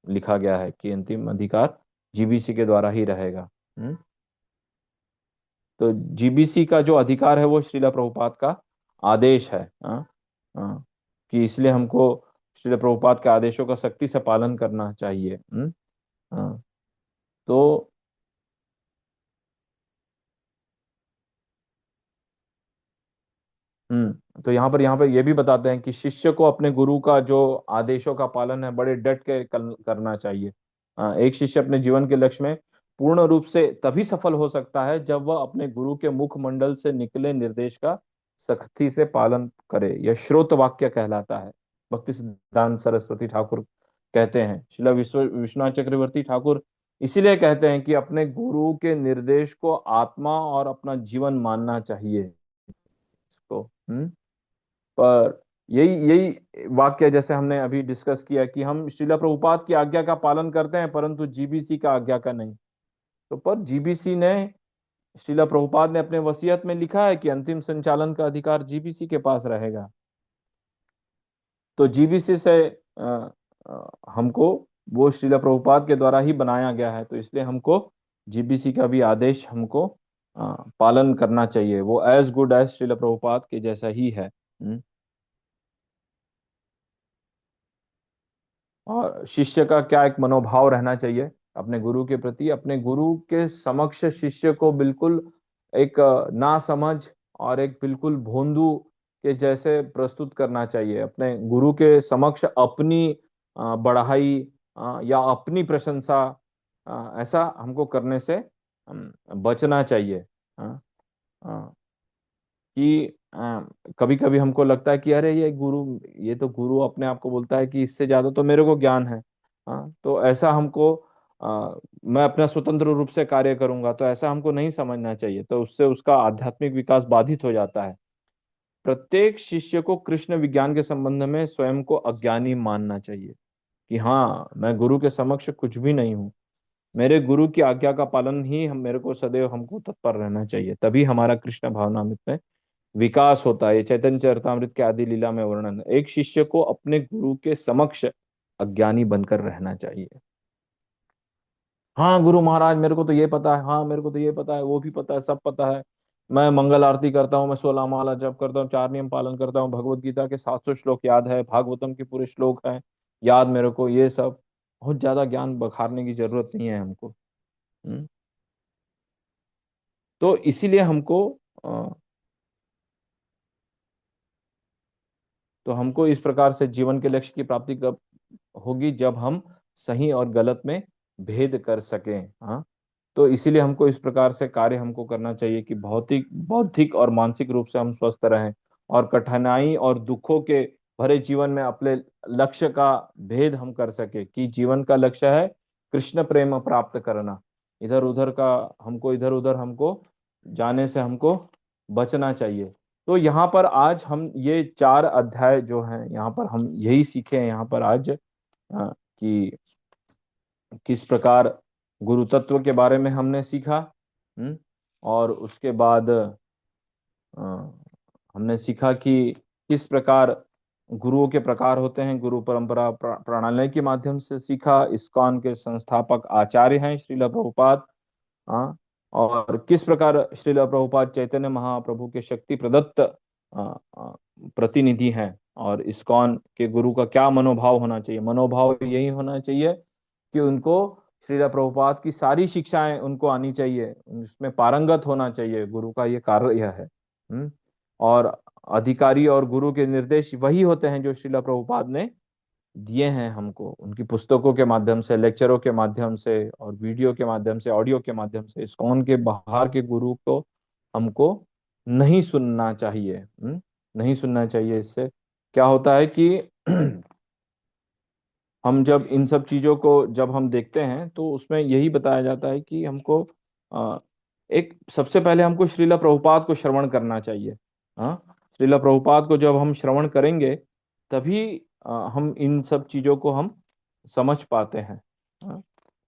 लिखा गया है कि अंतिम अधिकार जीबीसी के द्वारा ही रहेगा। तो जीबीसी का जो अधिकार है वो श्रीला प्रभुपाद का आदेश है। हाँ, कि इसलिए हमको श्रीला प्रभुपाद के आदेशों का सख्ती से पालन करना चाहिए। हाँ, तो तो यहाँ पर ये भी बताते हैं कि शिष्य को अपने गुरु का जो आदेशों का पालन है बड़े डट के करना चाहिए। एक शिष्य अपने जीवन के लक्ष्य में पूर्ण रूप से तभी सफल हो सकता है जब वह अपने गुरु के मुखमंडल से निकले निर्देश का सख्ती से पालन करे। यह श्रोत वाक्य कहलाता है, भक्ति सिद्धांत सरस्वती ठाकुर कहते हैं। शिला विश्वनाथ चक्रवर्ती ठाकुर इसीलिए कहते हैं कि अपने गुरु के निर्देश को आत्मा और अपना जीवन मानना चाहिए इसको। पर यही यही वाक्य जैसे हमने अभी डिस्कस किया कि हम श्रीला प्रभुपाद की आज्ञा का पालन करते हैं परंतु जीबीसी का आज्ञा का नहीं। तो पर जीबीसी ने, श्रीला प्रभुपाद ने अपने वसीयत में लिखा है कि अंतिम संचालन का अधिकार जीबीसी के पास रहेगा। तो जीबीसी से हमको, वो श्रीला प्रभुपाद के द्वारा ही बनाया गया है, तो इसलिए हमको जीबीसी का भी आदेश हमको पालन करना चाहिए। वो as good as Srila Prabhupada के जैसा ही है। और शिष्य का क्या एक मनोभाव रहना चाहिए अपने गुरु के प्रति? अपने गुरु के समक्ष शिष्य को बिल्कुल एक ना समझ और एक बिल्कुल भोंदू के जैसे प्रस्तुत करना चाहिए। अपने गुरु के समक्ष अपनी बढ़ाई या अपनी प्रशंसा, ऐसा हमको करने से बचना चाहिए। हाँ, हाँ, कि कभी कभी हमको लगता है कि अरे ये गुरु, ये तो गुरु अपने आप को बोलता है कि इससे ज्यादा तो मेरे को ज्ञान है। हाँ, तो ऐसा हमको, मैं अपना स्वतंत्र रूप से कार्य करूंगा, तो ऐसा हमको नहीं समझना चाहिए। तो उससे उसका आध्यात्मिक विकास बाधित हो जाता है। प्रत्येक शिष्य को कृष्ण विज्ञान के संबंध में स्वयं को अज्ञानी मानना चाहिए, कि हाँ मैं गुरु के समक्ष कुछ भी नहीं हूँ, मेरे गुरु की आज्ञा का पालन ही हम, मेरे को सदैव हमको तत्पर रहना चाहिए, तभी हमारा कृष्ण भावनामृत में विकास होता है। ये चैतन्य चरितामृत के आदि लीला में वर्णन है। एक शिष्य को अपने गुरु के समक्ष अज्ञानी बनकर रहना चाहिए। हाँ गुरु महाराज मेरे को तो ये पता है, हाँ मेरे को तो ये पता है, वो भी पता है, सब पता है, मैं मंगल आरती करता हूँ, मैं 16 माला जप करता हूँ, 4 नियम पालन करता हूँ, भगवत गीता के 700 श्लोक याद है, भागवतम के पूरे श्लोक हैं याद मेरे को, ये सब बहुत ज्यादा ज्ञान बखारने की जरूरत नहीं है हमको। हम्म। तो इसीलिए हमको तो हमको इस प्रकार से जीवन के लक्ष्य की प्राप्ति कब होगी, जब हम सही और गलत में भेद कर सकें। हाँ, तो इसीलिए हमको इस प्रकार से कार्य हमको करना चाहिए कि भौतिक बौद्धिक और मानसिक रूप से हम स्वस्थ रहें, और कठिनाई और दुखों के भरे जीवन में अपने लक्ष्य का भेद हम कर सके, कि जीवन का लक्ष्य है कृष्ण प्रेम प्राप्त करना। इधर उधर हमको जाने से हमको बचना चाहिए। तो यहाँ पर आज हम ये 4 अध्याय जो हैं, यहाँ पर हम यही सीखे हैं यहाँ पर आज, कि किस प्रकार गुरु तत्व के बारे में हमने सीखा। और उसके बाद अ, हमने सीखा कि किस प्रकार गुरुओं के प्रकार होते हैं, गुरु परंपरा प्रणाली के माध्यम से सीखा। इस्कॉन के संस्थापक आचार्य हैं श्रील प्रभुपाद। हाँ, और किस प्रकार श्रील प्रभुपाद चैतन्य महाप्रभु के शक्ति प्रदत्त प्रतिनिधि हैं, और इस्कॉन के गुरु का क्या मनोभाव होना चाहिए। मनोभाव यही होना चाहिए कि उनको श्रील प्रभुपाद की सारी शिक्षाएं उनको आनी चाहिए, उसमें पारंगत होना चाहिए, गुरु का ये कार्य यह है। और अधिकारी और गुरु के निर्देश वही होते हैं जो श्रील प्रभुपाद ने दिए हैं हमको, उनकी पुस्तकों के माध्यम से, लेक्चरों के माध्यम से, और वीडियो के माध्यम से, ऑडियो के माध्यम से। इस्कॉन के बाहर के गुरु को हमको नहीं सुनना चाहिए। नहीं सुनना चाहिए। इससे क्या होता है कि हम जब इन सब चीजों को जब हम देखते हैं तो उसमें यही बताया जाता है कि हमको अ, एक सबसे पहले हमको श्रीला प्रभुपाद को श्रवण करना चाहिए। हाँ, श्रीला प्रभुपाद को जब हम श्रवण करेंगे तभी हम इन सब चीजों को हम समझ पाते हैं। हाँ,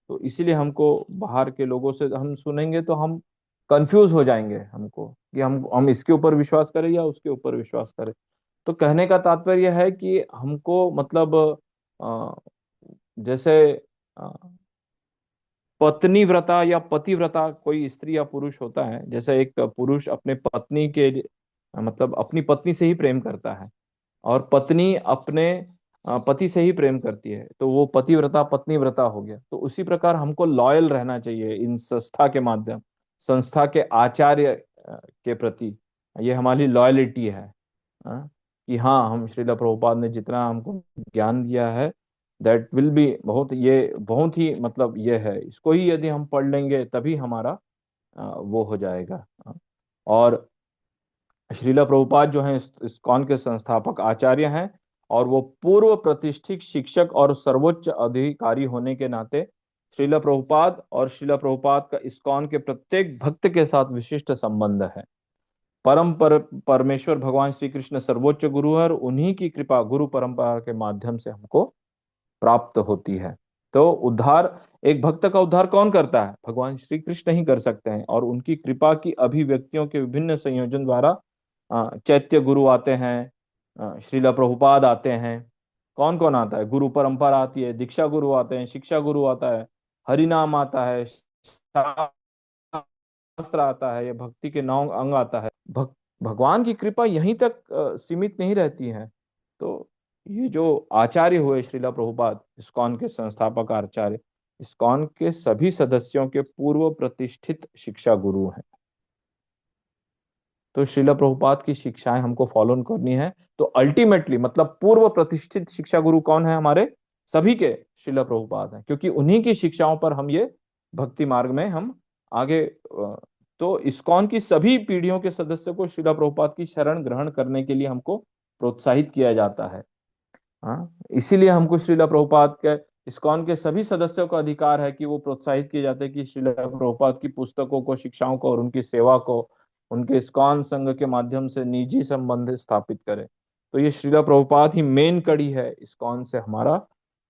तो इसीलिए हमको बाहर के लोगों से हम सुनेंगे तो हम कंफ्यूज हो जाएंगे, हमको कि हम इसके ऊपर विश्वास करें या उसके ऊपर विश्वास करें। तो कहने का तात्पर्य है कि हमको मतलब अ, जैसे अ, पत्नी व्रता या पतिव्रता कोई स्त्री या पुरुष होता है, जैसे एक पुरुष अपने पत्नी के मतलब अपनी पत्नी से ही प्रेम करता है, और पत्नी अपने पति से ही प्रेम करती है, तो वो पतिव्रता पत्नी व्रता हो गया। तो उसी प्रकार हमको लॉयल रहना चाहिए इन संस्था के माध्यम, संस्था के आचार्य के प्रति। ये हमारी लॉयलिटी है। कि हाँ, हम श्रीला प्रभुपाद ने जितना हमको ज्ञान दिया है, दैट विल बी बहुत, ये बहुत ही मतलब ये है, इसको ही यदि हम पढ़ लेंगे तभी हमारा वो हो जाएगा। और श्रीला प्रभुपाद जो है इस्कॉन के संस्थापक आचार्य हैं, और वो पूर्व प्रतिष्ठित शिक्षक और सर्वोच्च अधिकारी होने के नाते श्रीला प्रभुपाद और श्रीला प्रभुपाद का इस्कॉन के प्रत्येक भक्त के साथ विशिष्ट संबंध है। परमेश्वर भगवान श्री कृष्ण सर्वोच्च गुरु है, और उन्हीं की कृपा गुरु परंपरा के माध्यम से हमको प्राप्त होती है। तो उद्धार, एक भक्त का उद्धार कौन करता है? भगवान श्री कृष्ण ही कर सकते हैं, और उनकी कृपा की अभिव्यक्तियों के विभिन्न संयोजन द्वारा चैत्य गुरु आते हैं, श्रीला प्रभुपाद आते हैं। कौन कौन आता है? गुरु परंपरा आती है, दीक्षा गुरु आते हैं, शिक्षा गुरु आता है, हरिनाम आता है, शास्त्र आता है, या भक्ति के 9 अंग आता है। भगवान की कृपा यहीं तक सीमित नहीं रहती है। तो ये जो आचार्य हुए श्रीला प्रभुपाद, इस्कॉन के संस्थापक आचार्य, इस्कॉन के सभी सदस्यों के पूर्व प्रतिष्ठित शिक्षा गुरु हैं। तो श्रीला प्रभुपाद की शिक्षाएं हमको फॉलो करनी है। तो अल्टीमेटली मतलब पूर्व प्रतिष्ठित शिक्षा गुरु कौन है? हमारे सभी के श्रीला प्रभुपाद हैं, क्योंकि उन्हीं की शिक्षाओं पर हम ये भक्ति मार्ग में हम आगे तो इस्कॉन की सभी पीढ़ियों के सदस्यों को श्रीला प्रभुपाद की शरण ग्रहण करने के लिए हमको प्रोत्साहित किया जाता है। हाँ, इसीलिए हमको श्रीला प्रभुपाद के, इस्कॉन के सभी सदस्यों का अधिकार है कि वो प्रोत्साहित किए जाते हैं कि श्रीला प्रभुपाद की पुस्तकों को, शिक्षाओं को और उनकी सेवा को उनके इस्कॉन संघ के माध्यम से निजी संबंध स्थापित करें। तो ये श्रीला प्रभुपाद ही मेन कड़ी है इस्कॉन से हमारा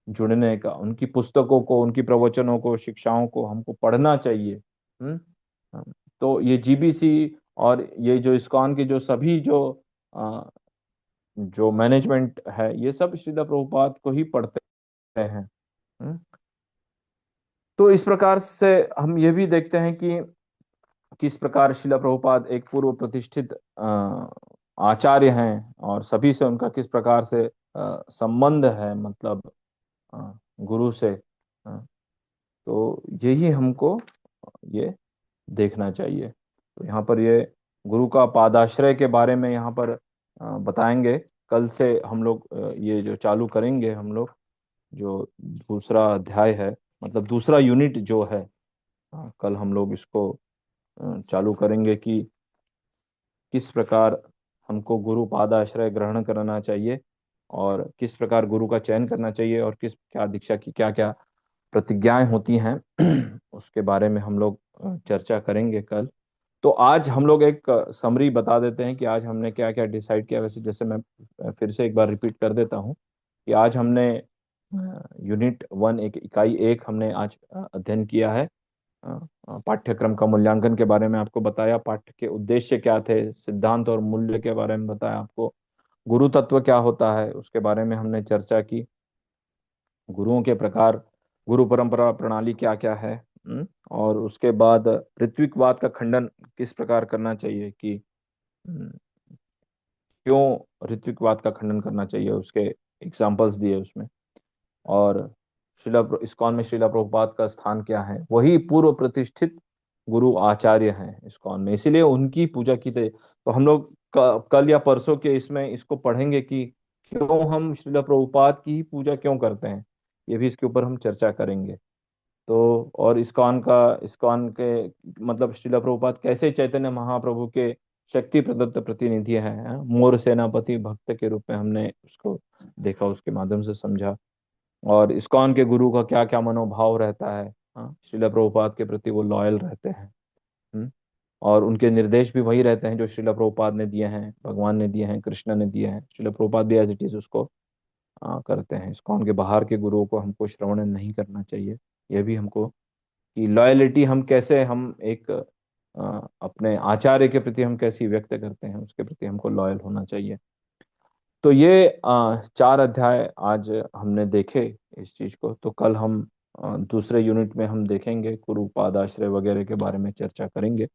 जुड़ने का। उनकी पुस्तकों को, उनकी प्रवचनों को, शिक्षाओं को हमको पढ़ना चाहिए। हम्म। तो ये जीबीसी और ये जो इस्कॉन के जो सभी जो मैनेजमेंट है, ये सब श्रीला प्रभुपाद को ही पढ़ते हैं। हम्म। तो इस प्रकार से हम ये भी देखते हैं कि किस प्रकार शिला प्रभुपाद एक पूर्व प्रतिष्ठित आचार्य हैं और सभी से उनका किस प्रकार से संबंध है, मतलब गुरु से। तो यही हमको ये देखना चाहिए। तो यहाँ पर ये गुरु का पादाश्रय के बारे में यहाँ पर बताएंगे। कल से हम लोग ये जो चालू करेंगे हम लोग, जो दूसरा अध्याय है, मतलब दूसरा यूनिट जो है, कल हम लोग इसको चालू करेंगे कि किस प्रकार हमको गुरु पादाश्रय ग्रहण करना चाहिए और किस प्रकार गुरु का चयन करना चाहिए और किस क्या दीक्षा की क्या क्या प्रतिज्ञाएं होती हैं उसके बारे में हम लोग चर्चा करेंगे कल। तो आज हम लोग एक समरी बता देते हैं कि आज हमने क्या क्या डिसाइड किया। वैसे जैसे मैं फिर से एक बार रिपीट कर देता हूँ कि आज हमने यूनिट 1, एक इकाई 1 हमने आज अध्ययन किया है। पाठ्यक्रम का मूल्यांकन के बारे में आपको बताया, पाठ्य के उद्देश्य क्या थे, सिद्धांत और मूल्य के बारे में बताया आपको, गुरु तत्व क्या होता है उसके बारे में हमने चर्चा की, गुरुओं के प्रकार, गुरु परंपरा प्रणाली क्या क्या है। और उसके बाद ऋत्विकवाद का खंडन किस प्रकार करना चाहिए, कि हम्म, क्यों ऋत्विकवाद का खंडन करना चाहिए, उसके एग्जाम्पल्स दिए उसमें। और इस्कॉन में श्रीला प्रभुपाद का स्थान क्या है, वही पूर्व प्रतिष्ठित गुरु आचार्य हैं इस्कॉन में, इसीलिए उनकी पूजा की तो हम लोग कल या परसों के इसमें इसको पढ़ेंगे कि क्यों हम श्रीला प्रभुपाद की ही पूजा क्यों करते हैं, ये भी इसके ऊपर हम चर्चा करेंगे। तो और इस्कॉन के मतलब श्रीला प्रभुपाद कैसे चैतन्य महाप्रभु के शक्ति प्रदत्त प्रतिनिधि हैं, मोर सेनापति भक्त के रूप में हमने उसको देखा, उसके माध्यम से समझा। और इस्कॉन के गुरु का क्या क्या मनोभाव रहता है, श्रीला प्रभुपाद के प्रति वो लॉयल रहते हैं। हम्म, और उनके निर्देश भी वही रहते हैं जो श्रीला प्रभुपाद ने दिए हैं, भगवान ने दिए हैं, कृष्ण ने दिए हैं। श्रीला प्रभुपाद भी एज इट इज उसको करते हैं। इस्कॉन के बाहर के गुरुओं को हमको श्रवण नहीं करना चाहिए। यह भी हमको कि लॉयलिटी हम कैसे, हम एक अपने आचार्य के प्रति हम कैसी व्यक्त करते हैं, उसके प्रति हमको लॉयल होना चाहिए। तो ये 4 अध्याय आज हमने देखे इस चीज को। तो कल हम दूसरे यूनिट में हम देखेंगे, गुरु पादाश्रय वगैरह के बारे में चर्चा करेंगे।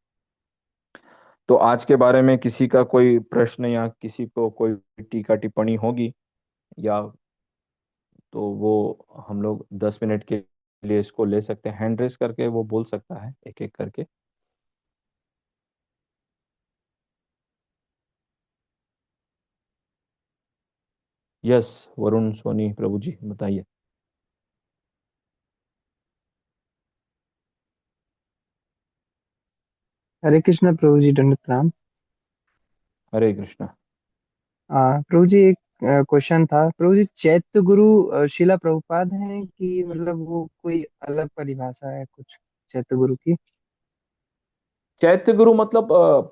तो आज के बारे में किसी का कोई प्रश्न या किसी को कोई टीका टिप्पणी होगी, या तो वो हम लोग 10 मिनट के लिए इसको ले सकते हैं। हैंड रेस करके वो बोल सकता है एक एक करके। यस, वरुण सोनी प्रभु जी बताइए।
हरे कृष्ण प्रभु जी, दंडवत प्रणाम।
हरे कृष्णा।
प्रभु जी, एक क्वेश्चन था। प्रभु जी, चैत्य गुरु शिला प्रभुपाद हैं कि मतलब वो कोई अलग परिभाषा है कुछ चैत्य गुरु की?
चैत्य गुरु मतलब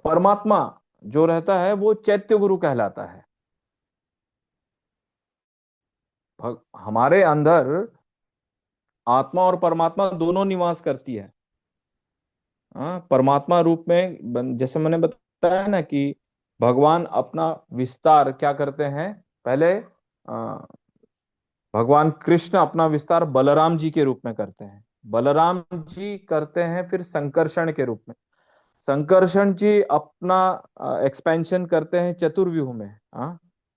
परमात्मा जो रहता है वो चैत्य गुरु कहलाता है। हमारे अंदर आत्मा और परमात्मा दोनों निवास करती है। परमात्मा रूप में जैसे मैंने बताया ना कि भगवान अपना विस्तार क्या करते हैं, पहले भगवान कृष्ण अपना विस्तार बलराम जी के रूप में करते हैं, बलराम जी करते हैं फिर संकर्षण के रूप में, संकर्षण जी अपना एक्सपेंशन करते हैं चतुर्व्यूह में,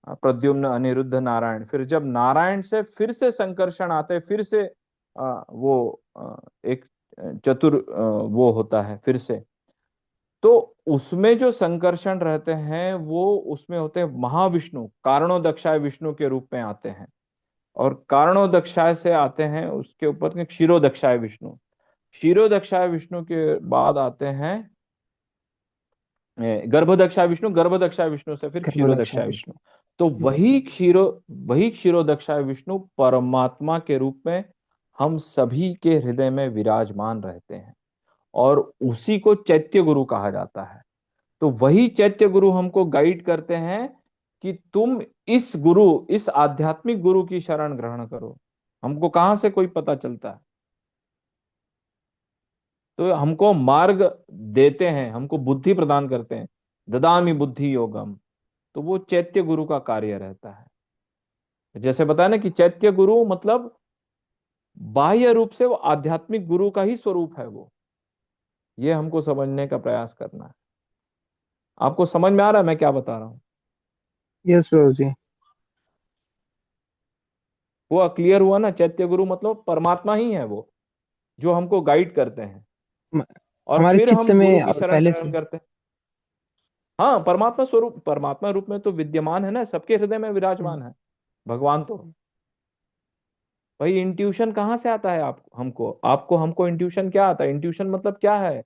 प्रद्युम्न अनिरुद्ध नारायण। फिर जब नारायण से फिर से संकर्षण आते हैं, फिर से वो एक चतुर वो होता है फिर से। तो उसमें जो संकर्षण रहते हैं वो उसमें होते हैं महाविष्णु, कारणोदक्षाय विष्णु के रूप में आते हैं। और कारणोदक्षाय से आते हैं उसके ऊपर क्षीरोदक्षाय विष्णु, क्षीरोदक्षाय विष्णु के बाद आते हैं गर्भदक्षाय विष्णु, गर्भदक्षाय विष्णु से फिर
कर्मदक्षा
क्षीरोदक्षाय विष्णु।
विष्णु।
तो
जी।
वही क्षीरोदक्षाय विष्णु परमात्मा के रूप में हम सभी के हृदय में विराजमान रहते हैं, और उसी को चैत्य गुरु कहा जाता है। तो वही चैत्य गुरु हमको गाइड करते हैं कि तुम इस गुरु, इस आध्यात्मिक गुरु की शरण ग्रहण करो। हमको कहाँ से कोई पता चलता है? तो हमको मार्ग देते हैं, हमको बुद्धि प्रदान करते हैं, ददामि बुद्धि योगम। तो वो चैत्य गुरु का कार्य रहता है। जैसे बताया ना कि चैत्य गुरु मतलब बाह्य रूप से वो आध्यात्मिक गुरु का ही स्वरूप है वो। ये हमको समझने का प्रयास करना है। आपको समझ में आ रहा है मैं क्या बता रहा हूँ?
यस प्रभु जी।
वो क्लियर हुआ ना? चैत्य गुरु मतलब परमात्मा ही है वो, जो हमको गाइड करते हैं,
म-
और
हमारे
फिर
चित्त
हम गुरु
में
की शरण
पहले
ग्रहण
से।
करते हैं। हाँ, परमात्मा स्वरूप, परमात्मा रूप में तो विद्यमान है ना, सबके हृदय में
हम्म,
विराजमान है भगवान तो। भाई इंट्यूशन कहाँ से आता है? आप हमको, आपको हमको इंट्यूशन क्या आता है? इंट्यूशन मतलब क्या है?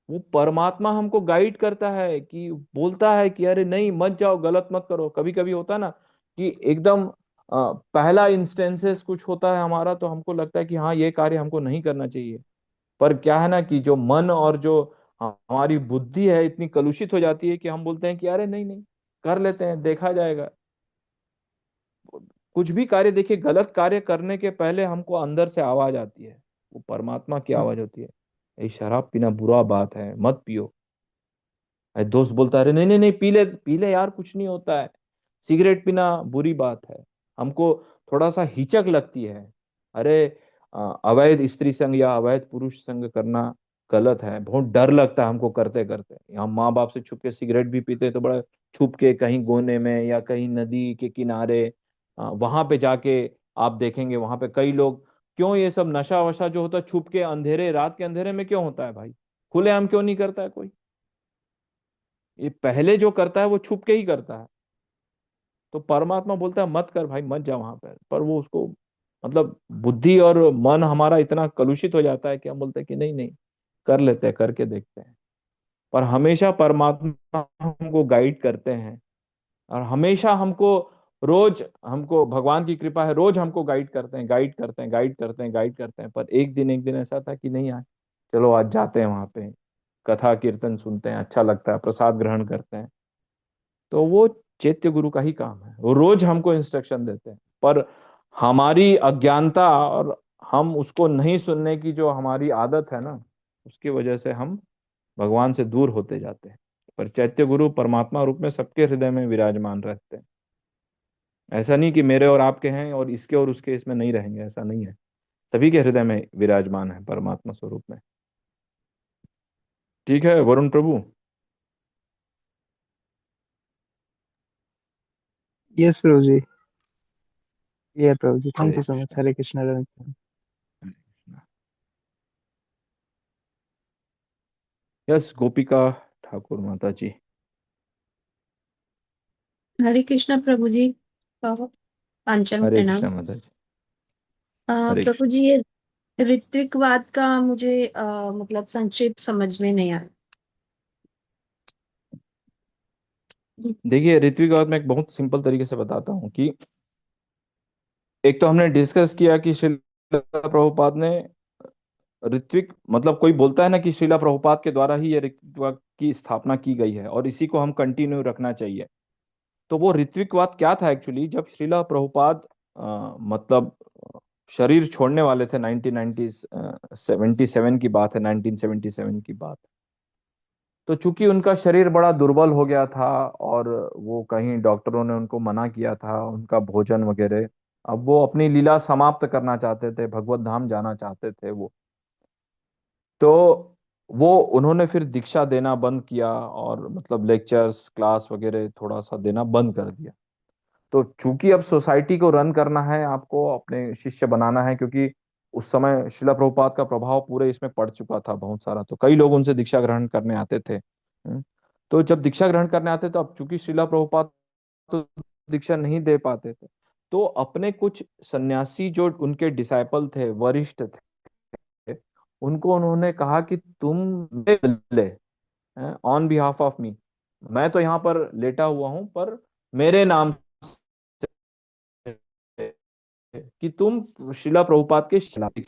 वो परमात्मा हमको गाइड करता है, कि बोलता है कि अरे नहीं, मत जाओ, गलत मत करो। कभी कभी होता है ना कि एकदम पहला इंस्टेंसेस कुछ होता है हमारा, तो हमको लगता है कि हाँ ये कार्य हमको नहीं करना चाहिए। पर क्या है ना कि जो मन और जो हमारी बुद्धि है, इतनी कलुषित हो जाती है कि हम बोलते हैं कि अरे नहीं नहीं, कर लेते हैं, देखा जाएगा। कुछ भी कार्य देखिए, गलत कार्य करने के पहले हमको अंदर से आवाज आती है, वो परमात्मा की
हम्म,
आवाज होती है, ये शराब पीना बुरा बात है, मत पियो। अरे दोस्त बोलता है, अरे नहीं नहीं नहीं, पी ले पी ले यार, कुछ नहीं होता है। सिगरेट पीना बुरी बात है, हमको थोड़ा सा हिचक लगती है। अरे अवैध स्त्री संग या अवैध पुरुष संग करना गलत है, बहुत डर लगता है हमको करते करते। हम माँ बाप से छुप के सिगरेट भी पीते हैं, तो बड़ा छुप के कहीं कोने में या कहीं नदी के किनारे, वहां पे जाके आप देखेंगे, वहां पे कई लोग। क्यों ये सब नशा वशा जो होता है छुप के अंधेरे, रात के अंधेरे में क्यों होता है भाई? खुलेआम क्यों नहीं करता है कोई? ये पहले जो करता है वो छुप के ही करता है। तो परमात्मा बोलता है मत कर भाई, मत जा वहां पर वो उसको, मतलब बुद्धि और मन हमारा इतना कलुषित हो जाता है कि हम बोलते हैं कि नहीं नहीं, कर लेते हैं, करके देखते हैं। पर हमेशा परमात्मा हमको गाइड करते हैं, और हमेशा हमको, रोज हमको भगवान की कृपा है, रोज हमको गाइड करते हैं, गाइड करते हैं, गाइड करते हैं, गाइड करते हैं। पर एक दिन ऐसा था कि नहीं यार, चलो आज जाते हैं वहां पे, कथा कीर्तन सुनते हैं, अच्छा लगता है, प्रसाद ग्रहण करते हैं। तो वो चैत्य गुरु का ही काम है, वो रोज हमको इंस्ट्रक्शन देते हैं। पर हमारी अज्ञानता और हम उसको नहीं सुनने की जो हमारी आदत है ना, उसकी वजह से हम भगवान से दूर होते जाते हैं। पर चैत्य गुरु परमात्मा रूप में सबके हृदय में विराजमान रहते हैं। ऐसा नहीं कि मेरे और आपके हैं और इसके और उसके इसमें नहीं रहेंगे, ऐसा नहीं है। सभी के हृदय में विराजमान है परमात्मा स्वरूप में। ठीक है वरुण प्रभु।
यस प्रभु जी। ये Prabhu ji, thank
Hare
you so much.
Krishna.
Hare Krishna Ravindra.
Hare Krishna. Yes, Gopika Thakur माता जी।
हरे कृष्णा प्रभु जी। पांचन
हरे
प्रणाम।
कृष्णा माता जी। हरे
प्रभु
कृष्णा।
जी, ये ऋत्विकवाद का मुझे मतलब संक्षिप्त समझ में नहीं आया।
देखिए ऋत्विक और मैं एक बहुत सिंपल तरीके से बताता हूँ कि एक तो हमने डिस्कस किया कि श्रीला प्रभुपाद ने ऋत्विक, मतलब कोई बोलता है ना कि श्रीला प्रभुपाद के द्वारा ही ये ऋत्विकवाद की स्थापना की गई है और इसी को हम कंटिन्यू रखना चाहिए। तो वो ऋत्विकवाद क्या था एक्चुअली? जब श्रीला प्रभुपाद मतलब शरीर छोड़ने वाले थे 1977 की बात है, 1977 की बात। तो चूंकि उनका शरीर बड़ा दुर्बल हो गया था, और वो कहीं डॉक्टरों ने उनको मना किया था उनका भोजन वगैरह, अब वो अपनी लीला समाप्त करना चाहते थे, भगवत धाम जाना चाहते थे वो। तो वो उन्होंने फिर दीक्षा देना बंद किया, और मतलब लेक्चर्स क्लास वगैरह थोड़ा सा देना बंद कर दिया। तो चूंकि अब सोसाइटी को रन करना है, आपको अपने शिष्य बनाना है, क्योंकि उस समय शिला प्रभुपाद का प्रभाव पूरे इसमें पड़ चुका था बहुत सारा, तो कई लोग उनसे दीक्षा ग्रहण करने आते थे। तो जब दीक्षा ग्रहण करने आते, तो अब चूंकि शिला प्रभुपाद तो दीक्षा नहीं दे पाते थे, तो अपने कुछ सन्यासी जो उनके डिसाइपल थे, वरिष्ठ थे, उनको उन्होंने कहा कि तुम ले, ऑन बिहाफ ऑफ मी, मैं तो यहाँ पर लेटा हुआ हूं, पर मेरे नाम से, कि तुम शिला प्रभुपाद के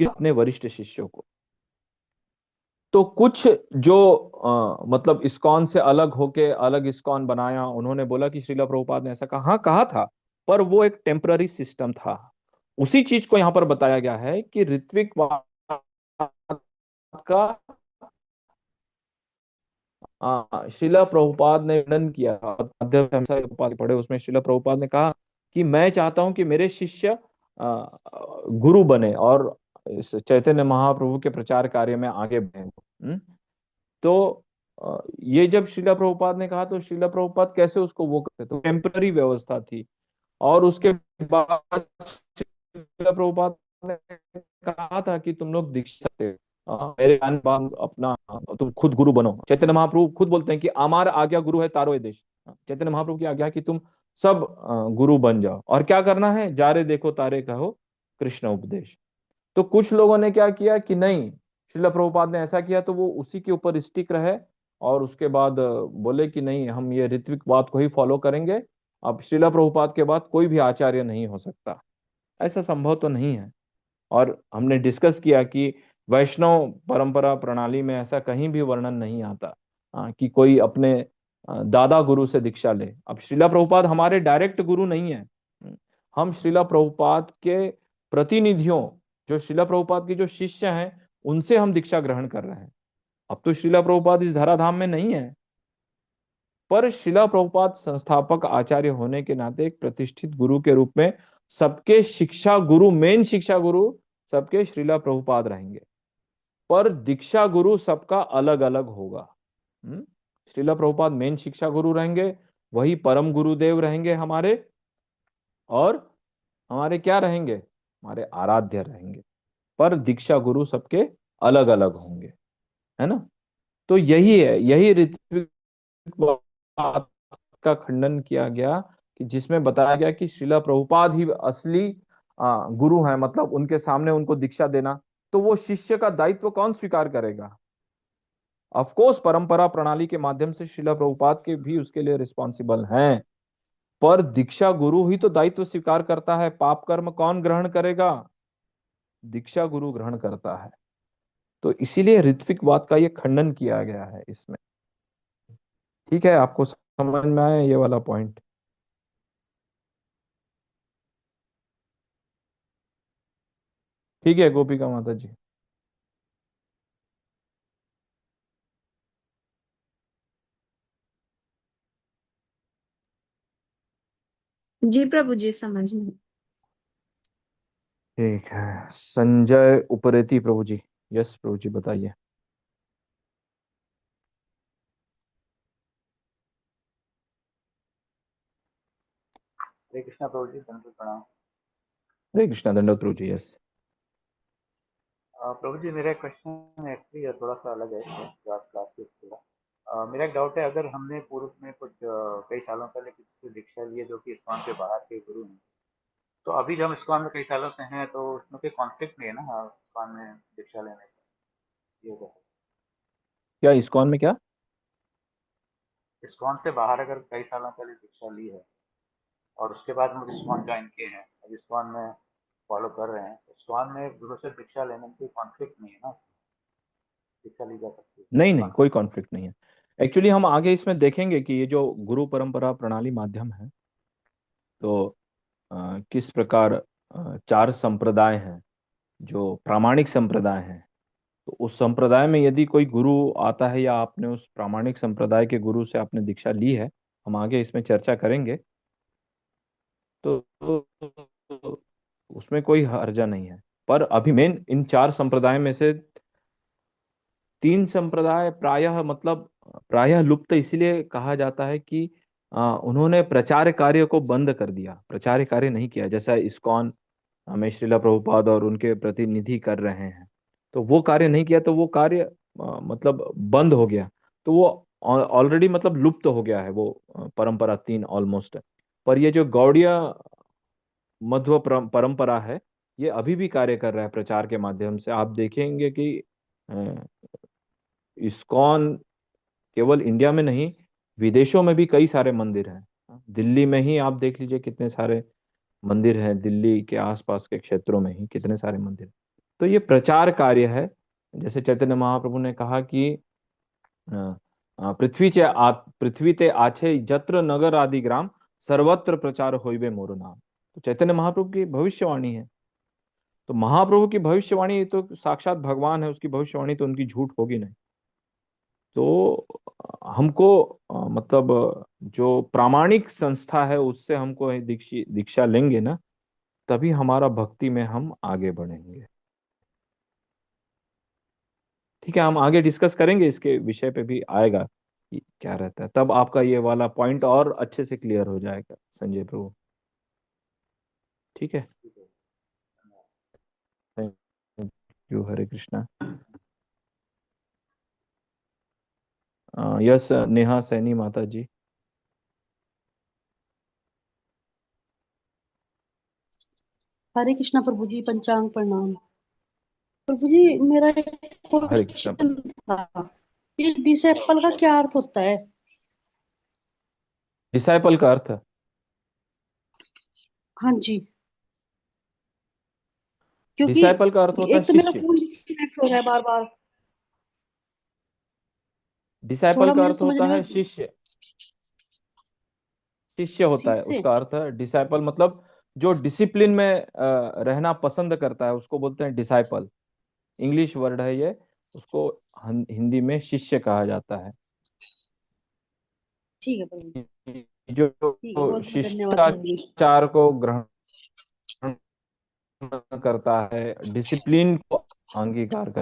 अपने वरिष्ठ शिष्यों को। तो कुछ जो मतलब इस्कॉन से अलग होके अलग इस्कॉन बनाया, उन्होंने बोला कि श्रीला प्रभुपाद ने ऐसा कहा, हाँ कहा था, पर वो एक टेम्पररी सिस्टम था। उसी चीज को यहाँ पर बताया गया है कि ऋत्विकवाद का श्रीला प्रभुपाद ने वर्णन किया, अध्ययन हम सारे उपाधि पढ़े, उसमें श्रीला प्रभुपाद ने कहा कि मैं चाहता हूं कि मेरे शिष्य गुरु बने, और इस चैतन्य महाप्रभु के प्रचार कार्य में आगे बढ़े। तो ये जब श्रीला प्रभुपाद ने कहा तो श्रीला प्रभुपाद कैसे उसको वो करते, तो टेम्पररी व्यवस्था थी। और उसके बाद श्रीला प्रभुपाद ने कहा था कि तुम लोग दीक्षा सकते हो, मेरे आने बाद अपना तुम खुद गुरु बनो। चैतन्य महाप्रभु खुद बोलते हैं कि अमार आज्ञा गुरु है तारो ये देश। चैतन्य महाप्रभु की आज्ञा है कि तुम सब गुरु बन जाओ, और क्या करना है, जा रे देखो तारे कहो कृष्ण उपदेश। तो कुछ लोगों ने क्या किया कि नहीं, श्रीला प्रभुपाद ने ऐसा किया तो वो उसी के ऊपर स्टिक रहे, और उसके बाद बोले कि नहीं, हम ये ऋत्विकवाद को ही फॉलो करेंगे, अब श्रीला प्रभुपाद के बाद कोई भी आचार्य नहीं हो सकता। ऐसा संभव तो नहीं है। और हमने डिस्कस किया कि वैष्णव परंपरा प्रणाली में ऐसा कहीं भी वर्णन नहीं आता कि कोई अपने दादा गुरु से दीक्षा ले। अब श्रीला प्रभुपाद हमारे डायरेक्ट गुरु नहीं है, हम श्रीला प्रभुपाद के प्रतिनिधियों, जो श्रीला प्रभुपाद के जो शिष्य हैं, उनसे हम दीक्षा ग्रहण कर रहे हैं। अब तो श्रीला प्रभुपाद इस धराधाम में नहीं है, पर श्रीला प्रभुपाद संस्थापक आचार्य होने के नाते एक प्रतिष्ठित गुरु के रूप में सबके शिक्षा गुरु, मेन शिक्षा गुरु सबके श्रीला प्रभुपाद रहेंगे, पर दीक्षा गुरु सबका अलग अलग होगा। श्रीला प्रभुपाद मेन शिक्षा गुरु रहेंगे, वही परम गुरुदेव रहेंगे हमारे, और हमारे क्या रहेंगे, हमारे आराध्य रहेंगे, पर दीक्षा गुरु सबके अलग अलग होंगे, है ना। तो यही है, यही ऋत्विक का खंडन किया गया कि जिसमें बताया गया कि श्रीला प्रभुपाद ही असली गुरु हैं, मतलब उनके सामने उनको दीक्षा देना, तो वो शिष्य का दायित्व कौन स्वीकार करेगा। ऑफ कोर्स परंपरा प्रणाली के माध्यम से श्रीला प्रभुपाद के भी उसके लिए रिस्पॉन्सिबल हैं, पर दीक्षा गुरु ही तो दायित्व स्वीकार करता है। पाप कर्म कौन ग्रहण करेगा, दीक्षा गुरु ग्रहण करता है। तो इसीलिए ऋत्विकवाद का ये खंडन किया गया है इसमें। ठीक है, आपको समझ में आया ये वाला पॉइंट। ठीक है गोपिका माता जी।
जी प्रभु जी, समझ में।
ठीक है, संजय उपरेती प्रभु जी। यस प्रभु जी बताइए।
हरे कृष्णा प्रभु जी, दंड प्रणाम।
हरे कृष्णा दंडोत प्रभु जी। यस
प्रभु जी, मेरा क्वेश्चन एक्चुअली थोड़ा सा अलग है क्लास से थोड़ा। मेरा एक डाउट है, अगर हमने पूर्व में कुछ कई सालों पहले किसी से दीक्षा ली है जो कि इस्कॉन के बाहर के गुरु हैं, तो अभी जब हम इस्कॉन में कई सालों से हैं तो उसमें कोई कॉन्फ्लिक्ट नहीं है ना इस्कॉन में दीक्षा लेने का, ये तो है।
क्या इस्कॉन में क्या।
इस्कॉन से बाहर अगर कई सालों पहले दीक्षा ली है और उसके बाद हम इस्कॉन ज्वाइन किए हैं, अब इस्कॉन में फॉलो कर रहे हैं, इस्कॉन में गुरु से दीक्षा लेने में कोई कॉन्फ्लिक्ट नहीं है ना, दीक्षा ली जा सकती है,
नहीं नहीं, कोई
कॉन्फ्लिक्ट।
कॉन्फ्लिक्ट नहीं है। एक्चुअली हम आगे इसमें देखेंगे कि ये जो गुरु परंपरा प्रणाली माध्यम है, तो किस प्रकार चार संप्रदाय हैं जो प्रामाणिक संप्रदाय हैं। तो उस संप्रदाय में यदि कोई गुरु आता है, या आपने उस प्रामाणिक संप्रदाय के गुरु से आपने दीक्षा ली है, हम आगे इसमें चर्चा करेंगे, तो उसमें कोई हर्जा नहीं है। पर अभी मेन इन चार संप्रदाय में से तीन संप्रदाय प्रायः, मतलब प्रायः लुप्त इसलिए कहा जाता है कि उन्होंने प्रचार कार्य को बंद कर दिया, प्रचार कार्य नहीं किया। जैसा इस्कॉन में श्रीला प्रभुपाद और उनके प्रतिनिधि कर रहे हैं, तो वो कार्य नहीं किया, तो वो कार्य मतलब बंद हो गया। तो वो ऑलरेडी मतलब लुप्त हो गया है वो परंपरा तीन ऑलमोस्ट। पर ये जो गौड़ीय मध्व परंपरा है, ये अभी भी कार्य कर रहा है प्रचार के माध्यम से। आप देखेंगे कि इस्कॉन केवल इंडिया में नहीं, विदेशों में भी कई सारे मंदिर हैं। दिल्ली में ही आप देख लीजिए कितने सारे मंदिर हैं, दिल्ली के आसपास के क्षेत्रों में ही कितने सारे मंदिर। तो ये प्रचार कार्य है। जैसे चैतन्य महाप्रभु ने कहा कि अ, पृथ्वी ते आछे जत्र नगर आदि ग्राम, सर्वत्र प्रचार होइबे मोर नाम। तो चैतन्य महाप्रभु की भविष्यवाणी है। तो महाप्रभु की भविष्यवाणी तो साक्षात भगवान है, उसकी भविष्यवाणी तो उनकी झूठ होगी नहीं। तो हमको मतलब जो प्रामाणिक संस्था है उससे हमको दीक्षा लेंगे ना, तभी हमारा भक्ति में हम आगे बढ़ेंगे। ठीक है, हम आगे डिस्कस करेंगे, इसके विषय पे भी आएगा कि क्या रहता है, तब आपका ये वाला पॉइंट और अच्छे से क्लियर हो जाएगा संजय प्रभु। ठीक है,
ठीक है।
Thank you, Hare Krishna. Yes, Neha Saini माता जी।
हरे कृष्णा प्रभु जी, पंचांग प्रणाम। प्रभु जी, मेरा एक
हरे कृष्णा
क्वेश्चन
प्रभु।
था, ये डिसेपल का क्या अर्थ होता है?
डिसाइपल का अर्थ,
हाँ जी, क्योंकि
डिसाइपल का अर्थ होता है
एक तो मेरा
शिष्य।
फोन डिस्कनेक्ट हो रहा है बार बार।
डिसाइपल
थोड़ा
का
मुझे
अर्थ होता
समझने
है
में।
शिष्य। शिष्य होता
ठीक
है
से।
उसका अर्थ है डिसाइपल, मतलब जो डिसिप्लिन में रहना पसंद करता है उसको बोलते हैं डिसाइपल। इंग्लिश वर्ड है ये, उसको हिंदी में शिष्य कहा जाता है।
ठीक है प्रभु जी। ठीक है,
जो
बहुत बहुत धन्यवाद प्रभु जी।
शिष्टाचार को ग्रहण करता है, डिसिप्लिन को अंगीकार करता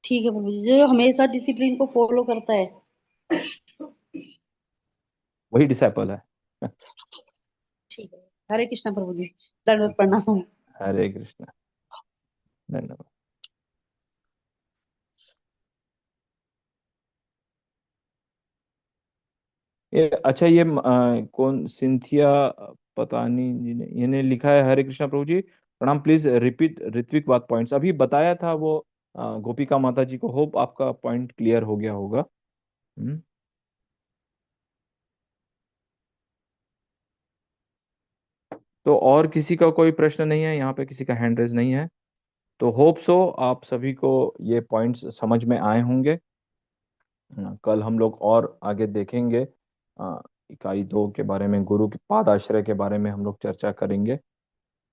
ठीक है प्रभु जी, जो हमेशा डिसिप्लिन को फॉलो करता है।
है, वही डिसाइपल है।
ठीक है। हरे कृष्णा प्रभु जी, दंडवत प्रणाम।
हरे कृष्ण, धन्यवाद। ये अच्छा, ये कौन सिंथिया पतानी जी ने इन्हें लिखा है, हरे कृष्णा प्रभु जी प्रणाम, प्लीज रिपीट ऋत्विक बात पॉइंट्स, अभी बताया था वो गोपिका माता जी को। होप आपका पॉइंट क्लियर हो गया होगा। हम्म। तो और किसी का कोई प्रश्न नहीं है यहाँ पे, किसी का हैंड रेज नहीं है, तो होप सो आप सभी को ये पॉइंट्स समझ में आए होंगे। कल हम लोग और आगे देखेंगे, इकाई 2 के बारे में, गुरु के पाद आश्रय के बारे में हम लोग चर्चा करेंगे।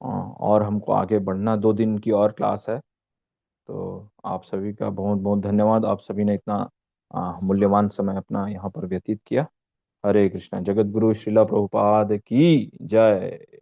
और हमको आगे बढ़ना, 2 दिन की और क्लास है। तो आप सभी का बहुत बहुत धन्यवाद, आप सभी ने इतना मूल्यवान समय अपना यहाँ पर व्यतीत किया। हरे कृष्णा। जगत गुरु श्रीला प्रभुपाद की जय।